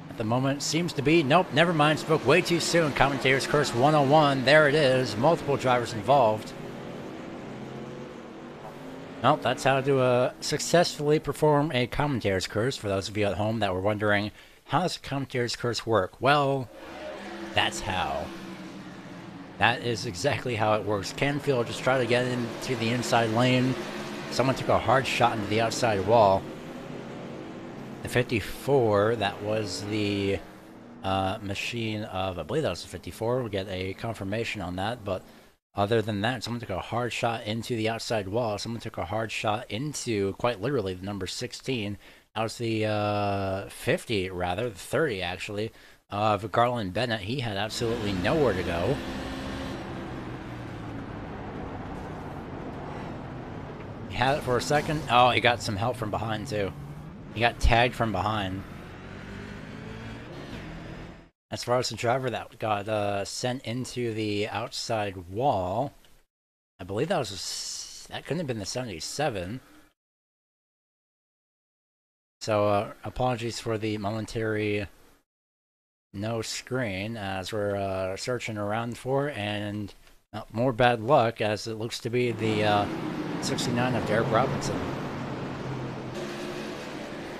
At the moment, seems to be. Nope, never mind. Spoke way too soon. Commentator's Curse 101. There it is. Multiple drivers involved. Well, that's how to successfully perform a commentator's curse. For those of you at home that were wondering, how does a commentator's curse work? Well, that's how. That is exactly how it works. Canfield just tried to get into the inside lane. Someone took a hard shot into the outside wall. The 54, that was the machine of, I believe that was the 54. We'll get a confirmation on that. But other than that, someone took a hard shot into the outside wall. Someone took a hard shot into, quite literally, the number 16. That was the 50, rather, the 30, actually, of Garland Bennett. He had absolutely nowhere to go. He had it for a second. Oh, he got some help from behind, too. He got tagged from behind. As far as the driver that got sent into the outside wall, I believe that couldn't have been the 77. So apologies for the momentary no screen as we're searching around for, and more bad luck as it looks to be the 69 of Derek Robinson.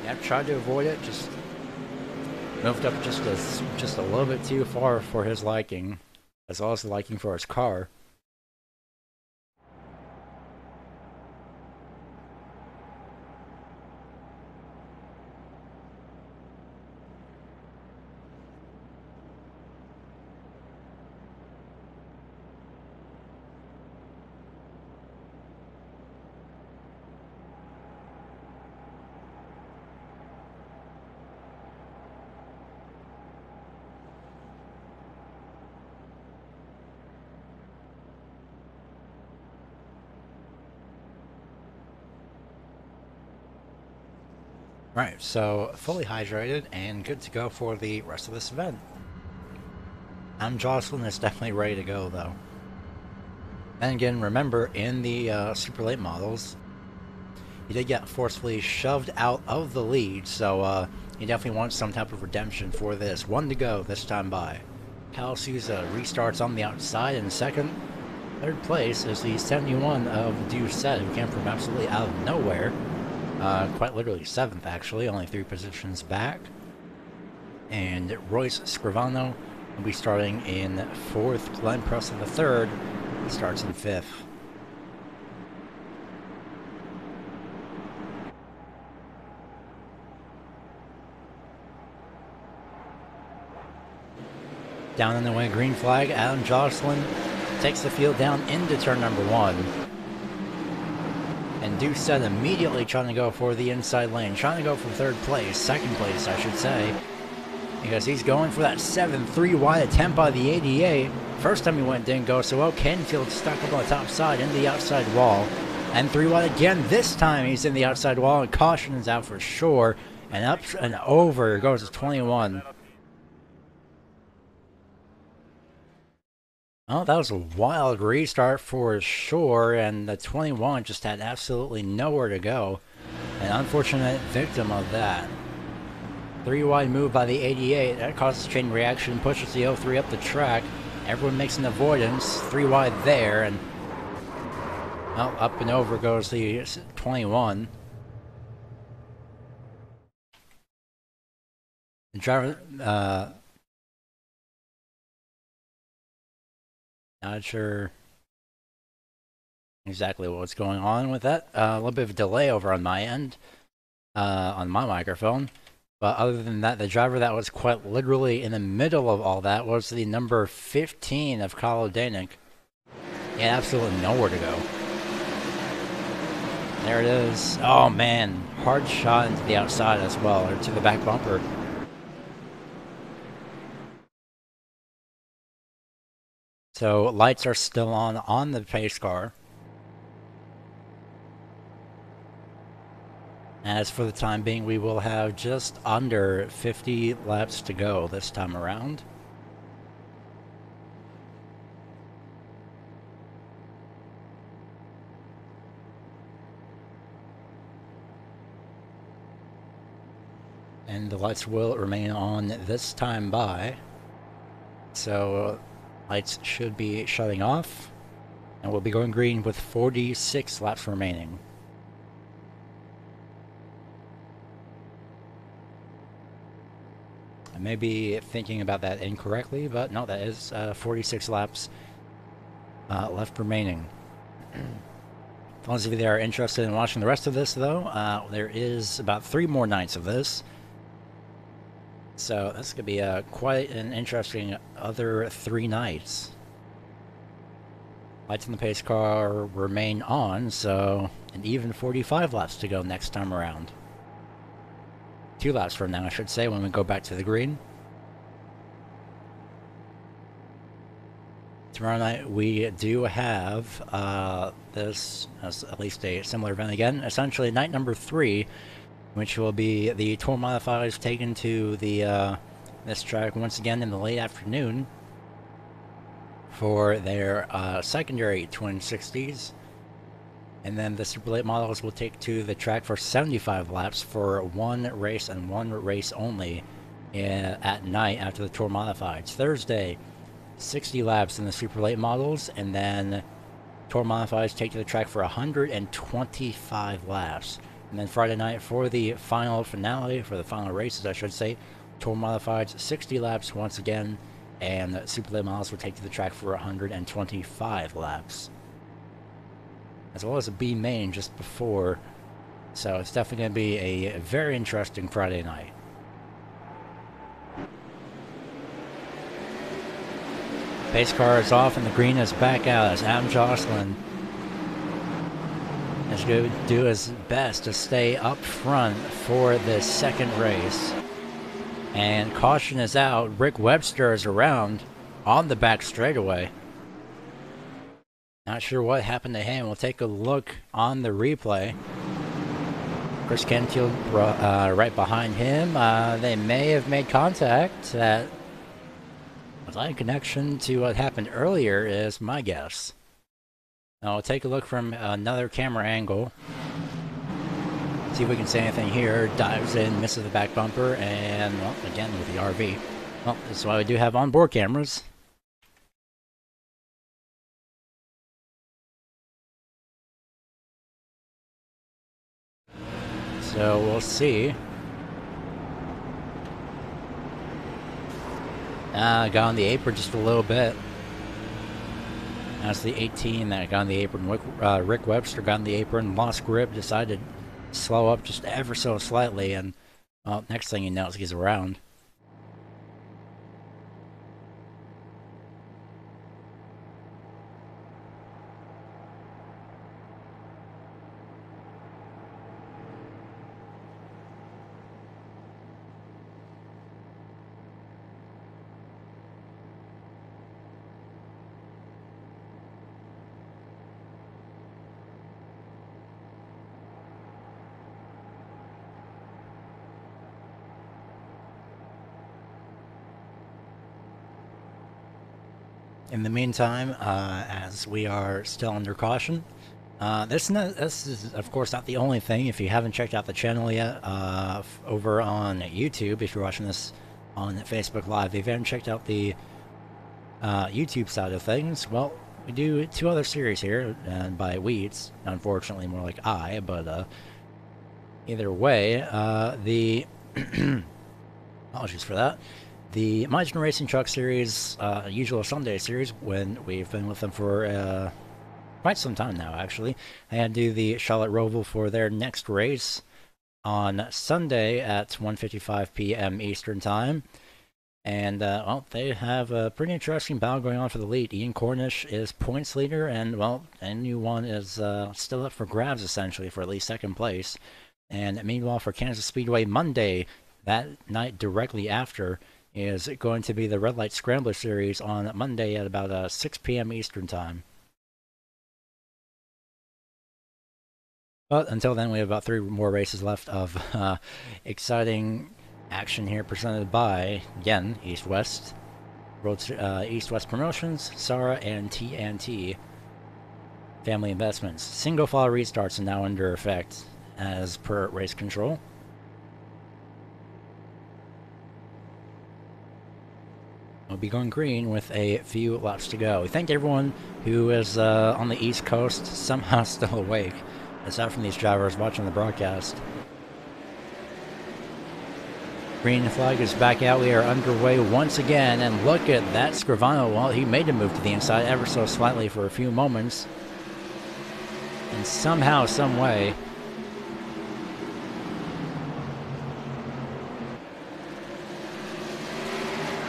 Yeah, tried to avoid it, just moved up just a little bit too far for his liking, as well as the liking for his car. Right, so fully hydrated and good to go for the rest of this event. Jocelyn is definitely ready to go, though. And again, remember, in the super late models, he did get forcefully shoved out of the lead, so he definitely wants some type of redemption for this. 1 to go this time by. Cal Souza restarts on the outside in second. Third place is the 71 of Doucette, who came from absolutely out of nowhere. Quite literally 7th, actually, only 3 positions back. And Royce Scrivano will be starting in 4th. Glenn Preston the 3rd starts in 5th. Down and away, green flag. Adam Jocelyn takes the field down into turn number 1. And Doucette immediately trying to go for the inside lane. Trying to go for 3rd place. 2nd place, I should say. Because he's going for that 7-3 wide attempt by the 88. First time he went, didn't go so well. Kenfield stuck up on the top side into the outside wall. And 3 wide again. This time he's in the outside wall. And caution is out for sure. And up and over goes to 21. Oh, that was a wild restart for sure, and the 21 just had absolutely nowhere to go. An unfortunate victim of that. 3 wide move by the 88, that causes chain reaction, pushes the 03 up the track. Everyone makes an avoidance, 3 wide there, and well, up and over goes the 21. The driver, not sure exactly what's going on with that. A little bit of a delay over on my end, on my microphone. But other than that, the driver that was quite literally in the middle of all that was the number 15 of Kalo Danik. He had absolutely nowhere to go. There it is. Oh man, hard shot into the outside as well, or to the back bumper. So lights are still on the pace car. As for the time being, we will have just under 50 laps to go this time around. And the lights will remain on this time by. So lights should be shutting off. And we'll be going green with 46 laps remaining. I may be thinking about that incorrectly, but no, that is 46 laps left remaining. For those of you that are interested in watching the rest of this, though, there is about 3 more nights of this. So this could be quite an interesting other 3 nights. Lights in the pace car remain on, so an even 45 laps to go next time around. 2 laps from now, I should say, when we go back to the green. Tomorrow night we do have this as at least a similar event again. Essentially night number 3, which will be the Tour Modifieds taken to the this track once again in the late afternoon for their secondary Twin 60s. And then the Super Late models will take to the track for 75 laps for 1 race and 1 race only at night after the Tour Modifieds. Thursday, 60 laps in the Super Late models, and then Tour Modifieds take to the track for 125 laps. And then Friday night for the final finale, for the final races, I should say, Tour Modifieds 60 laps once again, and Super Late models will take to the track for 125 laps. As well as a B main just before, so it's definitely going to be a very interesting Friday night. Pace car is off and the green is back out as Adam Jocelyn is going to do his best to stay up front for the second race. And caution is out. Rick Webster is around on the back straightaway. Not sure what happened to him. We'll take a look on the replay. Chris Canfield right behind him. They may have made contact. That was a connection to what happened earlier is my guess. Now we'll take a look from another camera angle. See if we can say anything here. Dives in, misses the back bumper, and, well, again with the RV. Well, that's why we do have onboard cameras. So we'll see. Got on the apron just a little bit. That's the 18 that got on the apron. Rick Webster got on the apron, lost grip, decided to slow up just ever so slightly, and well, next thing you know, he's around. In the meantime, as we are still under caution, this is of course not the only thing. If you haven't checked out the channel yet, over on YouTube, if you're watching this on Facebook Live, if you haven't checked out the YouTube side of things, well, we do 2 other series here, and by we, it's unfortunately more like I, but either way, the apologies for that. The My Gen Racing Truck series, usual Sunday series, when we've been with them for quite some time now, actually. And do the Charlotte Roval for their next race on Sunday at 1:55 p.m. Eastern Time. And, well, they have a pretty interesting battle going on for the lead. Ian Cornish is points leader, and, well, anyone is still up for grabs, essentially, for at least second place. And meanwhile, for Kansas Speedway Monday, that night directly after, is going to be the Red Light Scrambler Series on Monday at about 6 p.m. Eastern Time. But until then, we have about 3 more races left of exciting action here, presented by, again, EastWest, EastWest Promotions, SARA, and TNT Family Investments. Single file restarts are now under effect as per race control. We'll be going green with a few laps to go. We thank everyone who is on the East Coast somehow still awake, aside from these drivers watching the broadcast. Green flag is back out. We are underway once again, and look at that Scrivano. Well, he made a move to the inside ever so slightly for a few moments, and somehow, some way,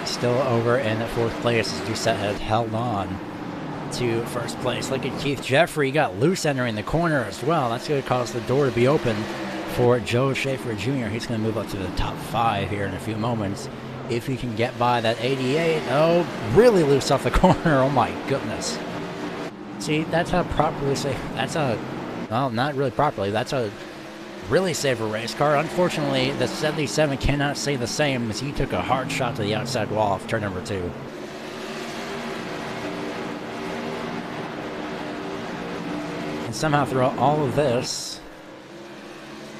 still over in 4th place as Doucette had held on to 1st place. Look at Keith Jeffrey. He got loose entering the corner as well. That's going to cause the door to be open for Joe Schaefer Jr. He's going to move up to the top 5 here in a few moments. If he can get by that 88. Oh, really loose off the corner. Oh my goodness. See, that's how properly safe. That's a, well, not really properly. That's a really safer race car. Unfortunately, the 77 cannot say the same, as he took a hard shot to the outside wall of turn number 2. And somehow throughout all of this,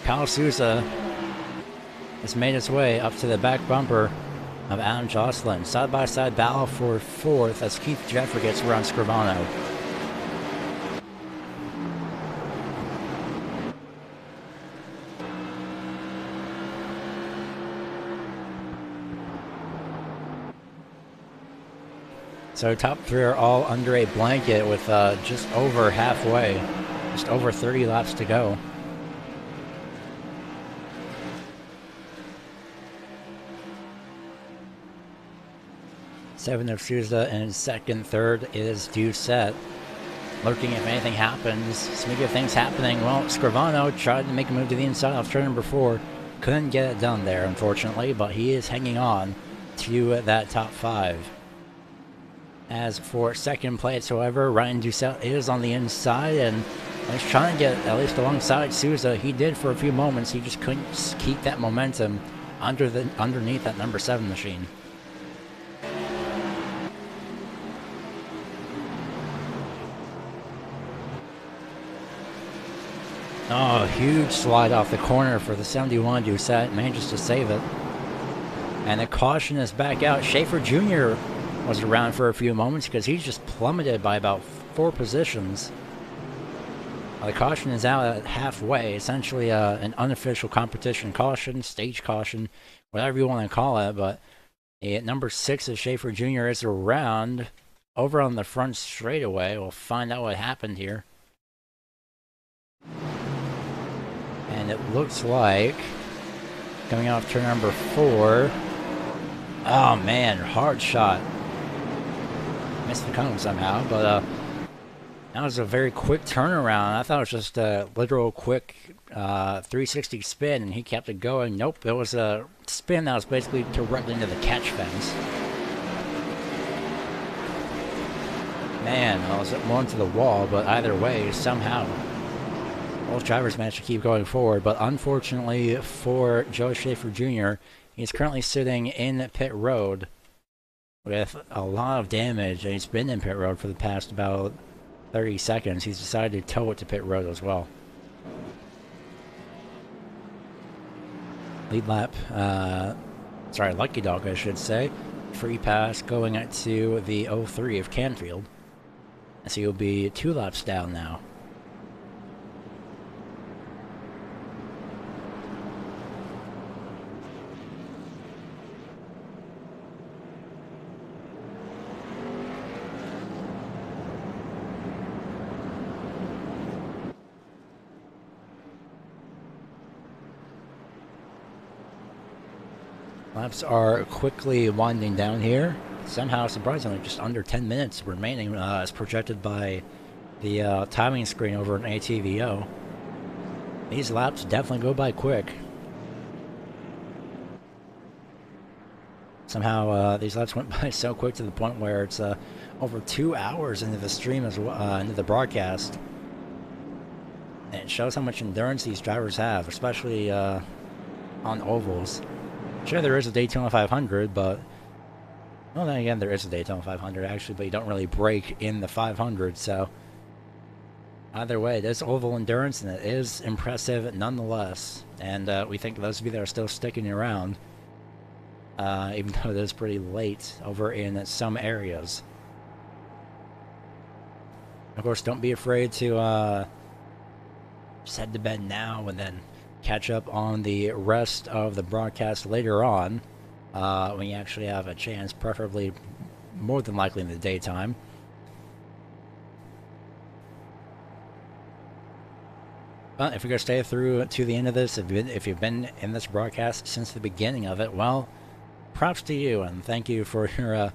Kyle Souza has made his way up to the back bumper of Adam Jocelyn. Side-by-side battle for 4th as Keith Jeffrey gets around Scrivano. So top 3 are all under a blanket with just over halfway, just over 30 laps to go. Seven of Souza in 2nd, 3rd is Doucette. Lurking if anything happens. Speaking of things happening, well, Scrivano tried to make a move to the inside off turn number 4. Couldn't get it done there, unfortunately, but he is hanging on to that top 5. As for 2nd place, however, Ryan Doucette is on the inside, and He's trying to get at least alongside Souza. He did for a few moments. He just couldn't keep that momentum underneath that number 7 machine. Oh, huge slide off the corner for the 71 Doucette. Manages to save it. And the caution is back out. Schaefer Jr. was around for a few moments because he just plummeted by about 4 positions. The caution is out at halfway. Essentially an unofficial competition caution, stage caution, whatever you want to call it. But number 6 of Schaefer Jr. is around over on the front straightaway. We'll find out what happened here. And it looks like coming off turn number 4. Oh man, hard shot. Missed the cone somehow, but that was a very quick turnaround. I thought it was just a literal quick 360 spin, and he kept it going. Nope, it was a spin that was basically directly into the catch fence. Man, I was more into the wall, but either way, somehow both drivers managed to keep going forward. But unfortunately for Joe Schaefer Jr., he's currently sitting in pit road with a lot of damage, and he's been in pit road for the past about 30 seconds. He's decided to tow it to pit road as well. Lead lap, sorry, Lucky Dog, I should say. Free pass going to the 03 of Canfield. So he'll be 2 laps down now. Laps are quickly winding down here. Somehow, surprisingly, just under 10 minutes remaining as projected by the timing screen over in ATVO. These laps definitely go by quick. Somehow, these laps went by so quick to the point where it's over 2 hours into the stream as well, into the broadcast. And it shows how much endurance these drivers have, especially on ovals. Sure, there is a Daytona 500, but well, then again, there is a Daytona 500 actually, but you don't really break in the 500. So either way, it is oval endurance, and it is impressive nonetheless. And we think those of you that are still sticking around, even though it is pretty late over in some areas. Of course, don't be afraid to just head to bed now and then catch up on the rest of the broadcast later on when you actually have a chance, preferably more than likely in the daytime. But if you're going to stay through to the end of this, if you've been in this broadcast since the beginning of it, well, props to you, and thank you for your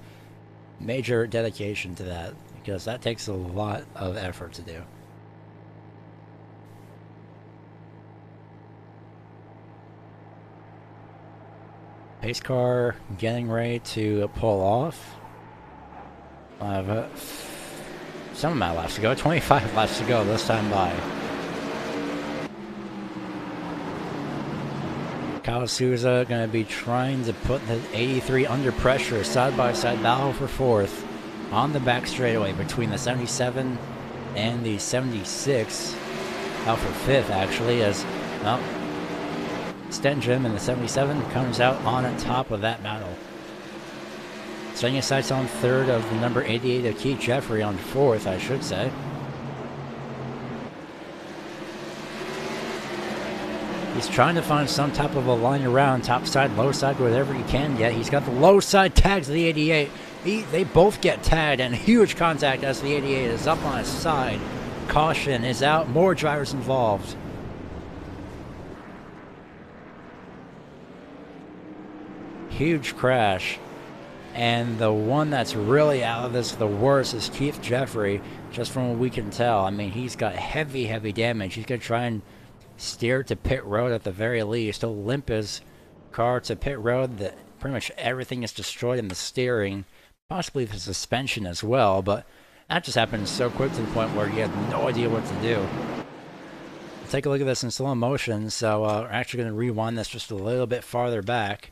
major dedication to that, because that takes a lot of effort to do. Pace car getting ready to pull off. I have some amount of laps to go, 25 laps to go this time by. Kyle Souza going to be trying to put the 83 under pressure, side-by-side battle for 4th on the back straightaway between the 77 and the 76. Out for 5th, actually, as well, Stenjim in the 77 comes out on top of that battle. Setting his sights on 3rd of the number 88 of Keith Jeffrey on 4th, I should say. He's trying to find some type of a line around, top side, low side, whatever he can get. He's got the low side tags of the 88. They both get tagged, and huge contact as the 88 is up on his side. Caution is out, more drivers involved. Huge crash, and the one that's really out of this the worst is Keith Jeffrey, just from what we can tell. I mean, he's got heavy damage. He's going to try and steer to pit road at the very least. He'll limp his car to pit road. Pretty much everything is destroyed in the steering, possibly the suspension as well, but that just happened so quick to the point where you have no idea what to do. take a look at this in slow motion. So we're actually going to rewind this just a little bit farther back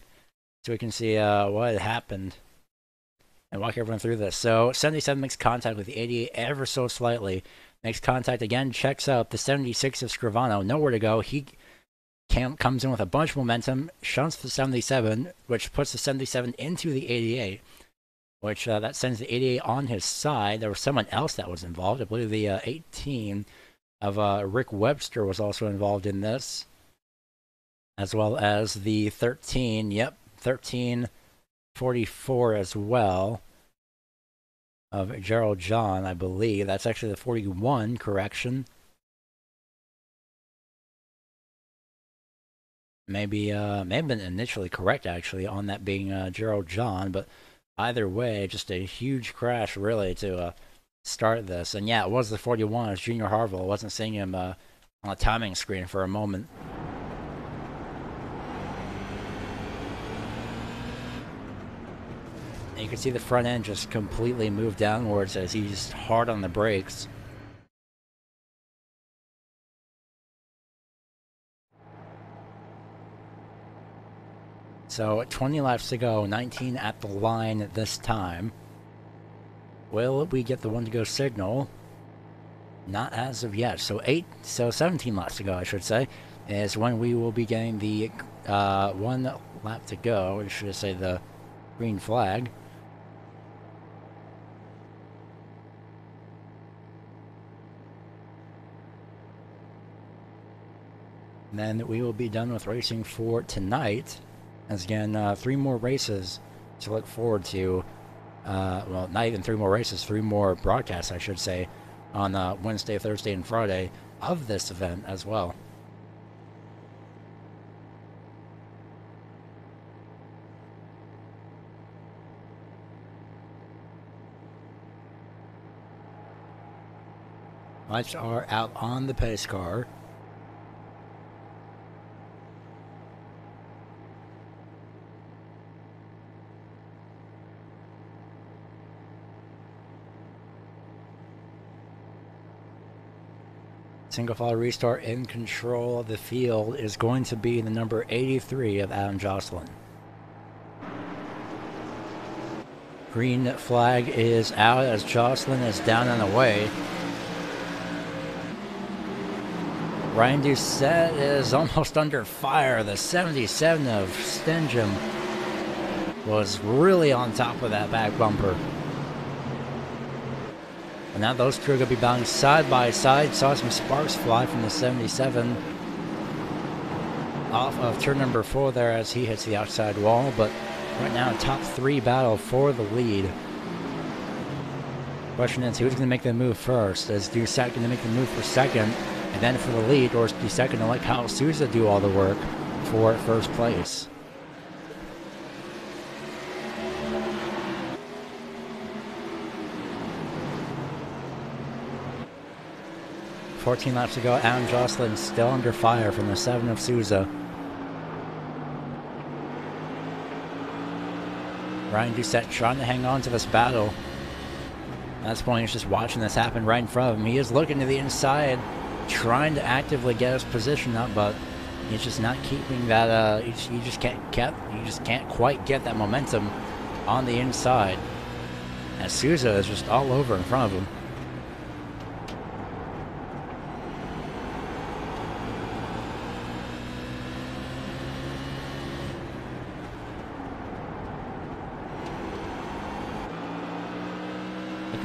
so we can see what had happened and walk everyone through this. So 77 makes contact with the 88 ever so slightly. Makes contact again, checks out the 76 of Scrivano. Nowhere to go. He comes in with a bunch of momentum, shunts the 77, which puts the 77 into the 88, which that sends the 88 on his side. There was someone else that was involved. I believe the 18 of Rick Webster was also involved in this, as well as the 13, 1344 as well, of Gerald John, I believe. That's actually the 41, correction. May have been initially correct, actually, on that being Gerald John, but either way, just a huge crash, really, to start this. And yeah, it was the 41. It was Junior Harville. I wasn't seeing him on the timing screen for a moment. And you can see the front end just completely move downwards as he's hard on the brakes. So 20 laps to go, 19 at the line this time. Will we get the one to go signal? Not as of yet. So 17 laps to go, I should say, is when we will be getting the 1 lap to go. Or should I say the green flag? And then we will be done with racing for tonight. As again, 3 more races to look forward to. Well, not even 3 more races, 3 more broadcasts, I should say, on Wednesday, Thursday, and Friday of this event as well. Lights are out on the pace car. Single file restart in control of the field is going to be the number 83 of Adam Jocelyn. Green flag is out as Jocelyn is down and away. Ryan Doucette is almost under fire. The 77 of Stengham was really on top of that back bumper. And now those two are going to be bouncing side by side. Saw some sparks fly from the 77 off of turn number 4 there as he hits the outside wall. But right now, top 3 battle for the lead. Question is, who's going to make the move first? Is Doucette going to make the move for second and then for the lead, or is Doucette going to let Kyle Souza do all the work for first place? 14 laps to go. Adam Jocelyn still under fire from the 7 of Souza. Ryan Doucette trying to hang on to this battle. At this point, he's just watching this happen right in front of him. He is looking to the inside, trying to actively get his position up, but he's just not keeping that. You just can't quite get that momentum on the inside. As Souza is just all over in front of him.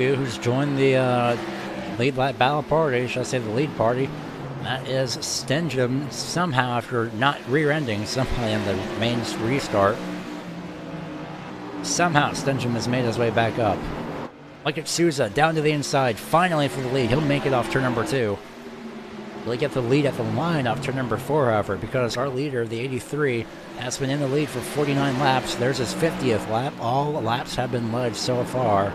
Who's joined the lead lap battle party, should I say the lead party. That is Stengham, somehow after not rear-ending somehow in the main restart. Somehow Stengham has made his way back up. Look at Souza down to the inside, finally for the lead. He'll make it off turn number 2. Will he get the lead at the line off turn number 4, however, because our leader, the 83, has been in the lead for 49 laps. There's his 50th lap. All laps have been led so far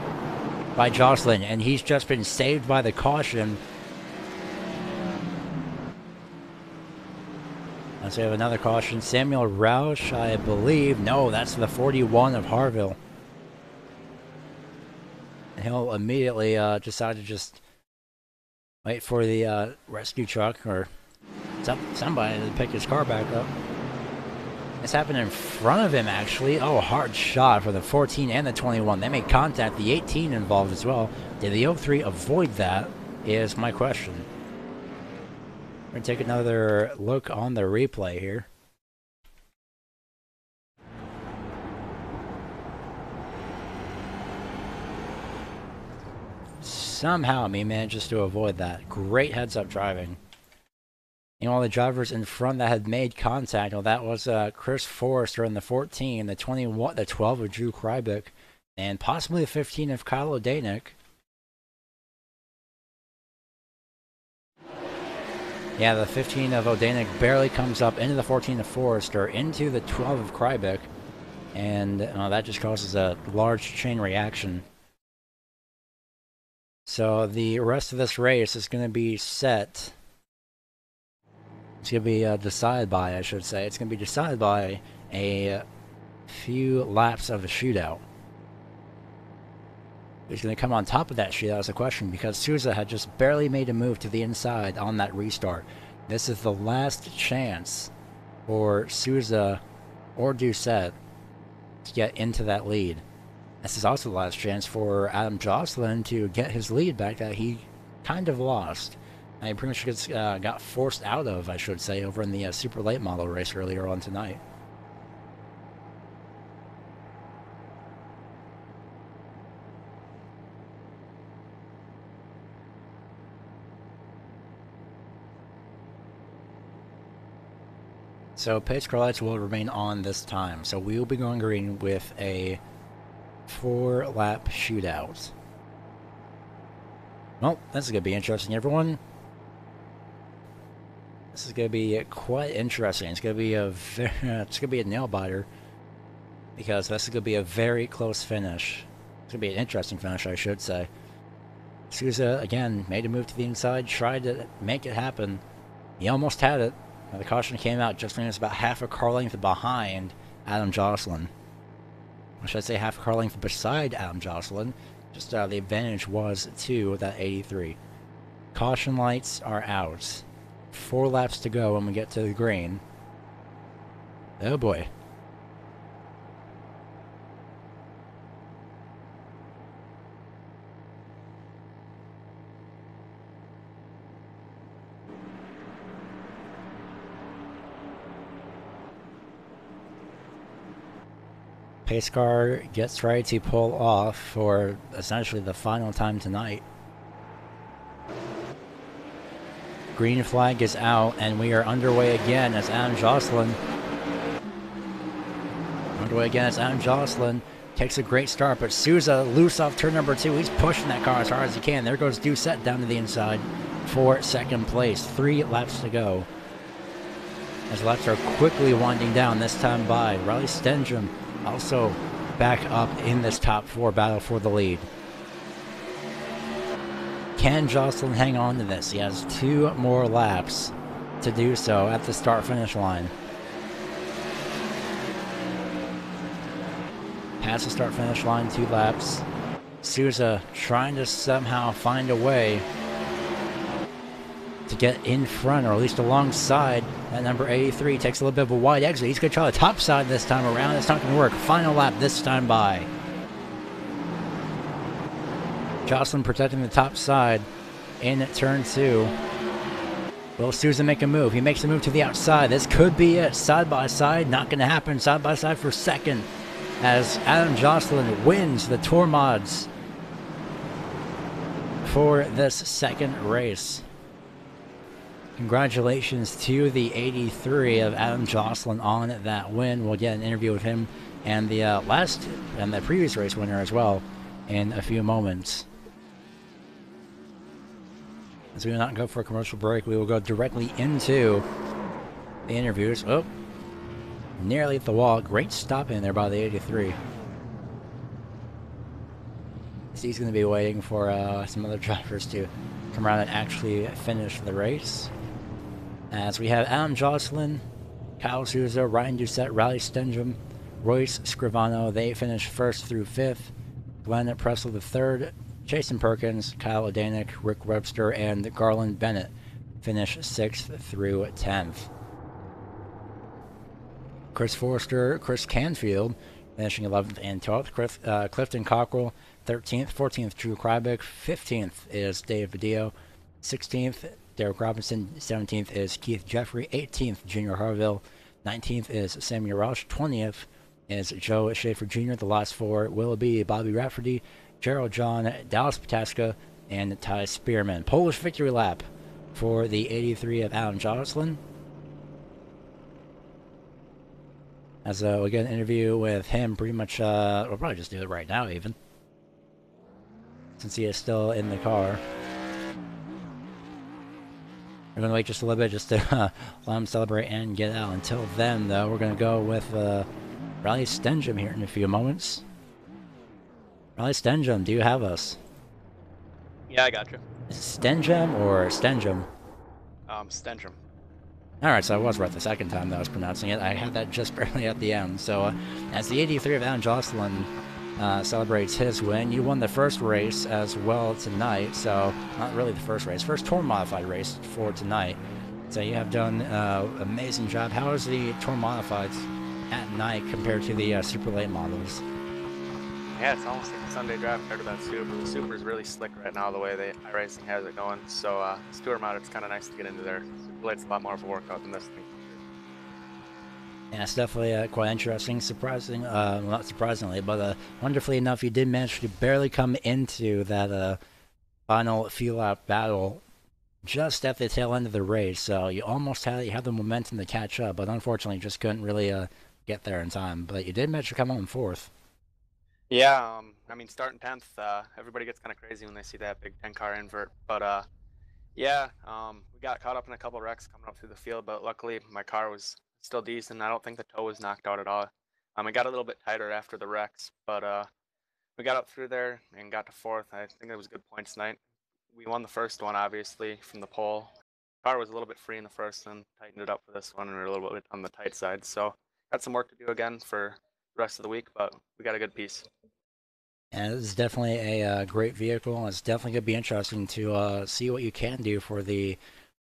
by Jocelyn, and he's just been saved by the caution. Let's have another caution. Samuel Roush, I believe. No, that's the 41 of Harville. And he'll immediately decide to just wait for the rescue truck or somebody to pick his car back up. This happened in front of him, actually. Oh, hard shot for the 14 and the 21. They made contact. The 18 involved as well. Did the 03 avoid that, is my question. We're going to take another look on the replay here. Somehow he manages to avoid that. Great heads-up driving. And all the drivers in front that had made contact, well, that was Chris Forrester in the 14, the 21, the 12 of Drew Krybick, and possibly the 15 of Kyle Odanik. Yeah, the 15 of Odanik barely comes up into the 14 of Forrester, into the 12 of Krybick, and that just causes a large chain reaction. So the rest of this race is going to be set. It's going to be decided by, I should say. It's going to be decided by a few laps of a shootout. Who's going to come on top of that shootout is the question, because Souza had just barely made a move to the inside on that restart. This is the last chance for Souza or Doucette to get into that lead. This is also the last chance for Adam Jocelyn to get his lead back that he kind of lost. He pretty much got forced out of, I should say, over in the super late model race earlier on tonight. So pace car lights will remain on this time. So we will be going green with a 4-lap shootout. Well, this is going to be interesting, everyone. This is going to be quite interesting. It's going to be a nail biter, because this is going to be a very close finish. It's going to be an interesting finish, I should say. Souza again made a move to the inside, tried to make it happen. He almost had it. Now, the caution came out just when he was about half a car length behind Adam Jocelyn. Or should I say half a car length beside Adam Jocelyn? Just the advantage was to that 83. Caution lights are out. 4 laps to go when we get to the green. Oh boy. Pace car gets ready to pull off for essentially the final time tonight. Green flag is out, and we are underway again as Adam Jocelyn. Takes a great start, but Souza loose off turn number 2. He's pushing that car as hard as he can. There goes Doucette down to the inside for second place. 3 laps to go. As laps are quickly winding down this time by. Riley Stenstrom also back up in this top 4 battle for the lead. Can Jocelyn hang on to this? He has 2 more laps to do so at the start-finish line. Past the start-finish line, 2 laps. Souza trying to somehow find a way to get in front, or at least alongside that number 83. Takes a little bit of a wide exit. He's going to try the top side this time around. It's not going to work. Final lap this time by. Jocelyn protecting the top side in turn 2. Will Souza make a move? He makes a move to the outside. This could be it. Side by side. Not going to happen. Side by side for second, as Adam Jocelyn wins the Tour Mods for this second race. Congratulations to the 83 of Adam Jocelyn on that win. We'll get an interview with him and the previous race winner as well in a few moments. As we will not go for a commercial break, we will go directly into the interviews. Oh, nearly at the wall. Great stop in there by the 83. He's going to be waiting for some other drivers to come around and actually finish the race. As we have Adam Jocelyn, Kyle Souza, Ryan Doucette, Riley Stenstrom, Royce Scrivano. They finish 1st through 5th. Glenn Pressel the 3rd. Jason Perkins, Kyle Odanik, Rick Webster, and Garland Bennett finish 6th through 10th. Chris Forrester, Chris Canfield finishing 11th and 12th. Clifton Cockrell 13th, 14th Drew Krybick, 15th is Dave Badillo, 16th Derek Robinson, 17th is Keith Jeffrey, 18th Junior Harville, 19th is Sammy Roush, 20th is Joe Schaefer Jr. The last four will be Bobby Rafferty, Gerald John, Dallas Pataska, and Ty Spearman. Polish victory lap for the 83 of Alan Jocelyn. As we get an interview with him, pretty much, we'll probably just do it right now even, since he is still in the car. We're going to wait just a little bit just to let him celebrate and get out. Until then, though, we're going to go with Riley Stenjum here in a few moments. Riley Stenjum, do you have us? Yeah, I got you. Stenjum or Stenjum? Stenjum. Alright, so I was right the second time that I was pronouncing it. I had that just barely at the end. So, as the 83 of Alan Jocelyn celebrates his win, you won the first race as well tonight. So, not really the first race, first Tour Modified race for tonight. So, you have done an amazing job. How is the Tour Modifieds at night compared to the Super Late models? Yeah, it's almost like a Sunday drive compared to that Super. The Super is really slick right now, the way the iRacing has it going. So, this Tour mod, it's kind of nice to get into there. Super Late's a lot more of a workout than this thing. Yeah, it's definitely quite interesting. Surprising, not surprisingly, but wonderfully enough, you did manage to barely come into that final few lap battle just at the tail end of the race. So you almost had the momentum to catch up, but unfortunately, just couldn't really get there in time. But you did manage to come on fourth. Yeah, I mean, starting 10th, everybody gets kind of crazy when they see that big 10-car invert. But yeah, we got caught up in a couple wrecks coming up through the field, but luckily my car was still decent. I don't think the toe was knocked out at all. It got a little bit tighter after the wrecks, but we got up through there and got to fourth. I think it was good points tonight. We won the first one, obviously, from the pole. Car was a little bit free in the first and tightened it up for this one, and we were a little bit on the tight side. So got some work to do again for the rest of the week, but we got a good piece. And this is definitely a great vehicle. It's definitely going to be interesting to see what you can do for the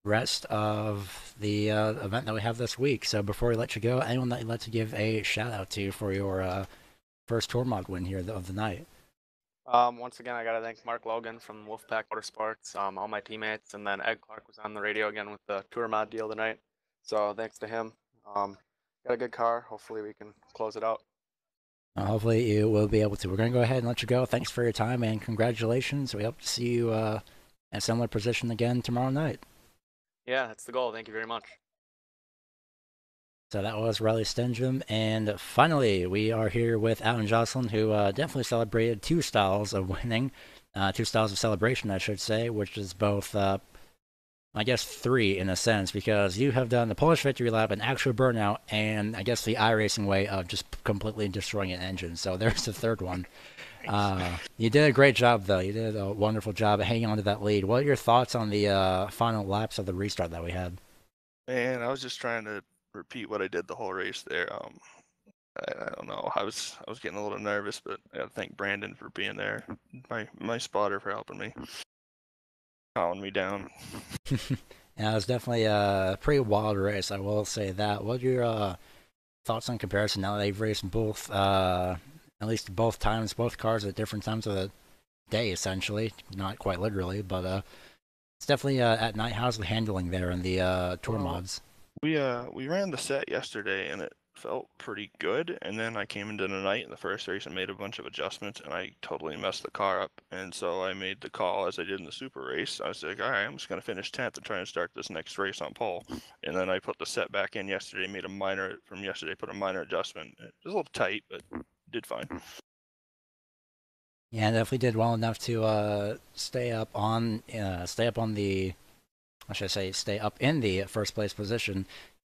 rest of the event that we have this week. So before we let you go, anyone that you'd like to give a shout out to for your first Tour Mod win here of the night? Once again, I got to thank Mark Logan from Wolfpack Motorsports, all my teammates, and then Ed Clark was on the radio again with the Tour Mod deal tonight. So thanks to him. Got a good car. Hopefully we can close it out. Hopefully you will be able to. We're going to go ahead and let you go. Thanks for your time and congratulations. We hope to see you at a similar position again tomorrow night. Yeah, that's the goal. Thank you very much. So that was Riley Stenjum. And finally, we are here with Alan Jocelyn, who definitely celebrated two styles of winning, two styles of celebration, I should say, which is both, I guess, three in a sense, because you have done the Polish victory lap, an actual burnout, and I guess the iRacing way of just completely destroying an engine. So there's the third one. You did a great job, though. You did a wonderful job at hanging on to that lead. What are your thoughts on the final laps of the restart that we had? Man, I was just trying to repeat what I did the whole race there. I don't know. I was getting a little nervous, but I gotta thank Brandon for being there. My spotter for helping me, calming me down. Yeah, it was definitely a pretty wild race, I will say that. What are your thoughts on comparison now that they've raced both, at least both times, both cars at different times of the day, essentially? Not quite literally, but it's definitely at night. How's the handling there in the tour mods? We ran the set yesterday and it felt pretty good, and then I came into the night in the first race and made a bunch of adjustments, and I totally messed the car up. And so I made the call, as I did in the super race. I was like, all right, I'm just gonna finish 10th and try and start this next race on pole. And then I put the set back in yesterday, put a minor adjustment. It was a little tight, but did fine. Yeah, definitely did well enough to stay up in the first place position.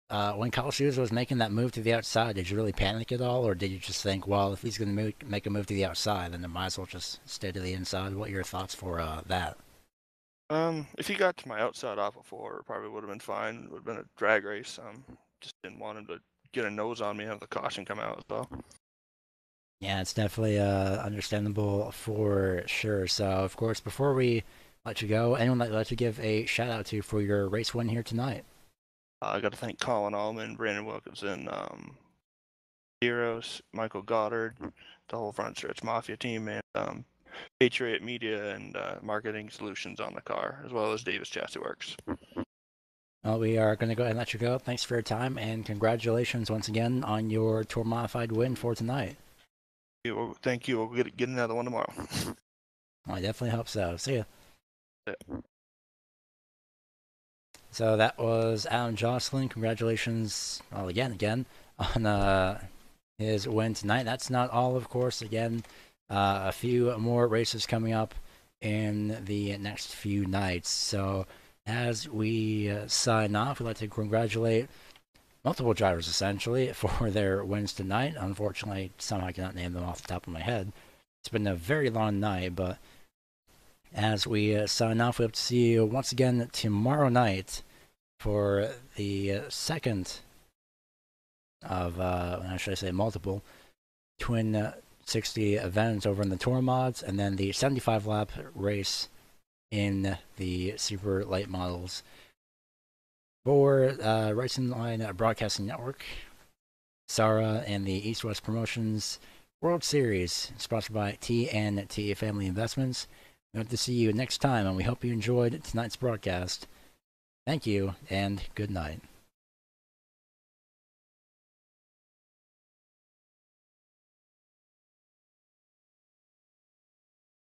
When Kyle Shoes was making that move to the outside, did you really panic at all, or did you just think, well, if he's going to make a move to the outside, then it might as well just stay to the inside? What are your thoughts for that? If he got to my outside off before, it probably would have been fine. It would have been a drag race. Just didn't want him to get a nose on me and have the caution come out, so. Yeah, it's definitely understandable for sure. So, of course, before we let you go, anyone that let you give a shout out to for your race win here tonight? I got to thank Colin Allman, Brandon Wilkinson, Heroes, Michael Goddard, the whole Front Stretch Mafia team, and Patriot Media and Marketing Solutions on the car, as well as Davis Chassis Works. Well, we are going to go ahead and let you go. Thanks for your time, and congratulations once again on your Tour Modified win for tonight. Thank you. We'll get another one tomorrow. Well, I definitely hope so. See ya. Yeah. So that was Adam Jocelyn. Congratulations, well, again, on his win tonight. That's not all, of course. Again, a few more races coming up in the next few nights. So as we sign off, we'd like to congratulate multiple drivers, essentially, for their wins tonight. Unfortunately, somehow I cannot name them off the top of my head. It's been a very long night, but as we sign off, we hope to see you once again tomorrow night for the second of, how should I say, multiple Twin 60 events over in the Tour Mods, and then the 75-lap race in the Super Late Models. For Racing Line Broadcasting Network, SARA, and the EastWest Promotions World Series, sponsored by T&T Family Investments. We hope to see you next time, and we hope you enjoyed tonight's broadcast. Thank you, and good night.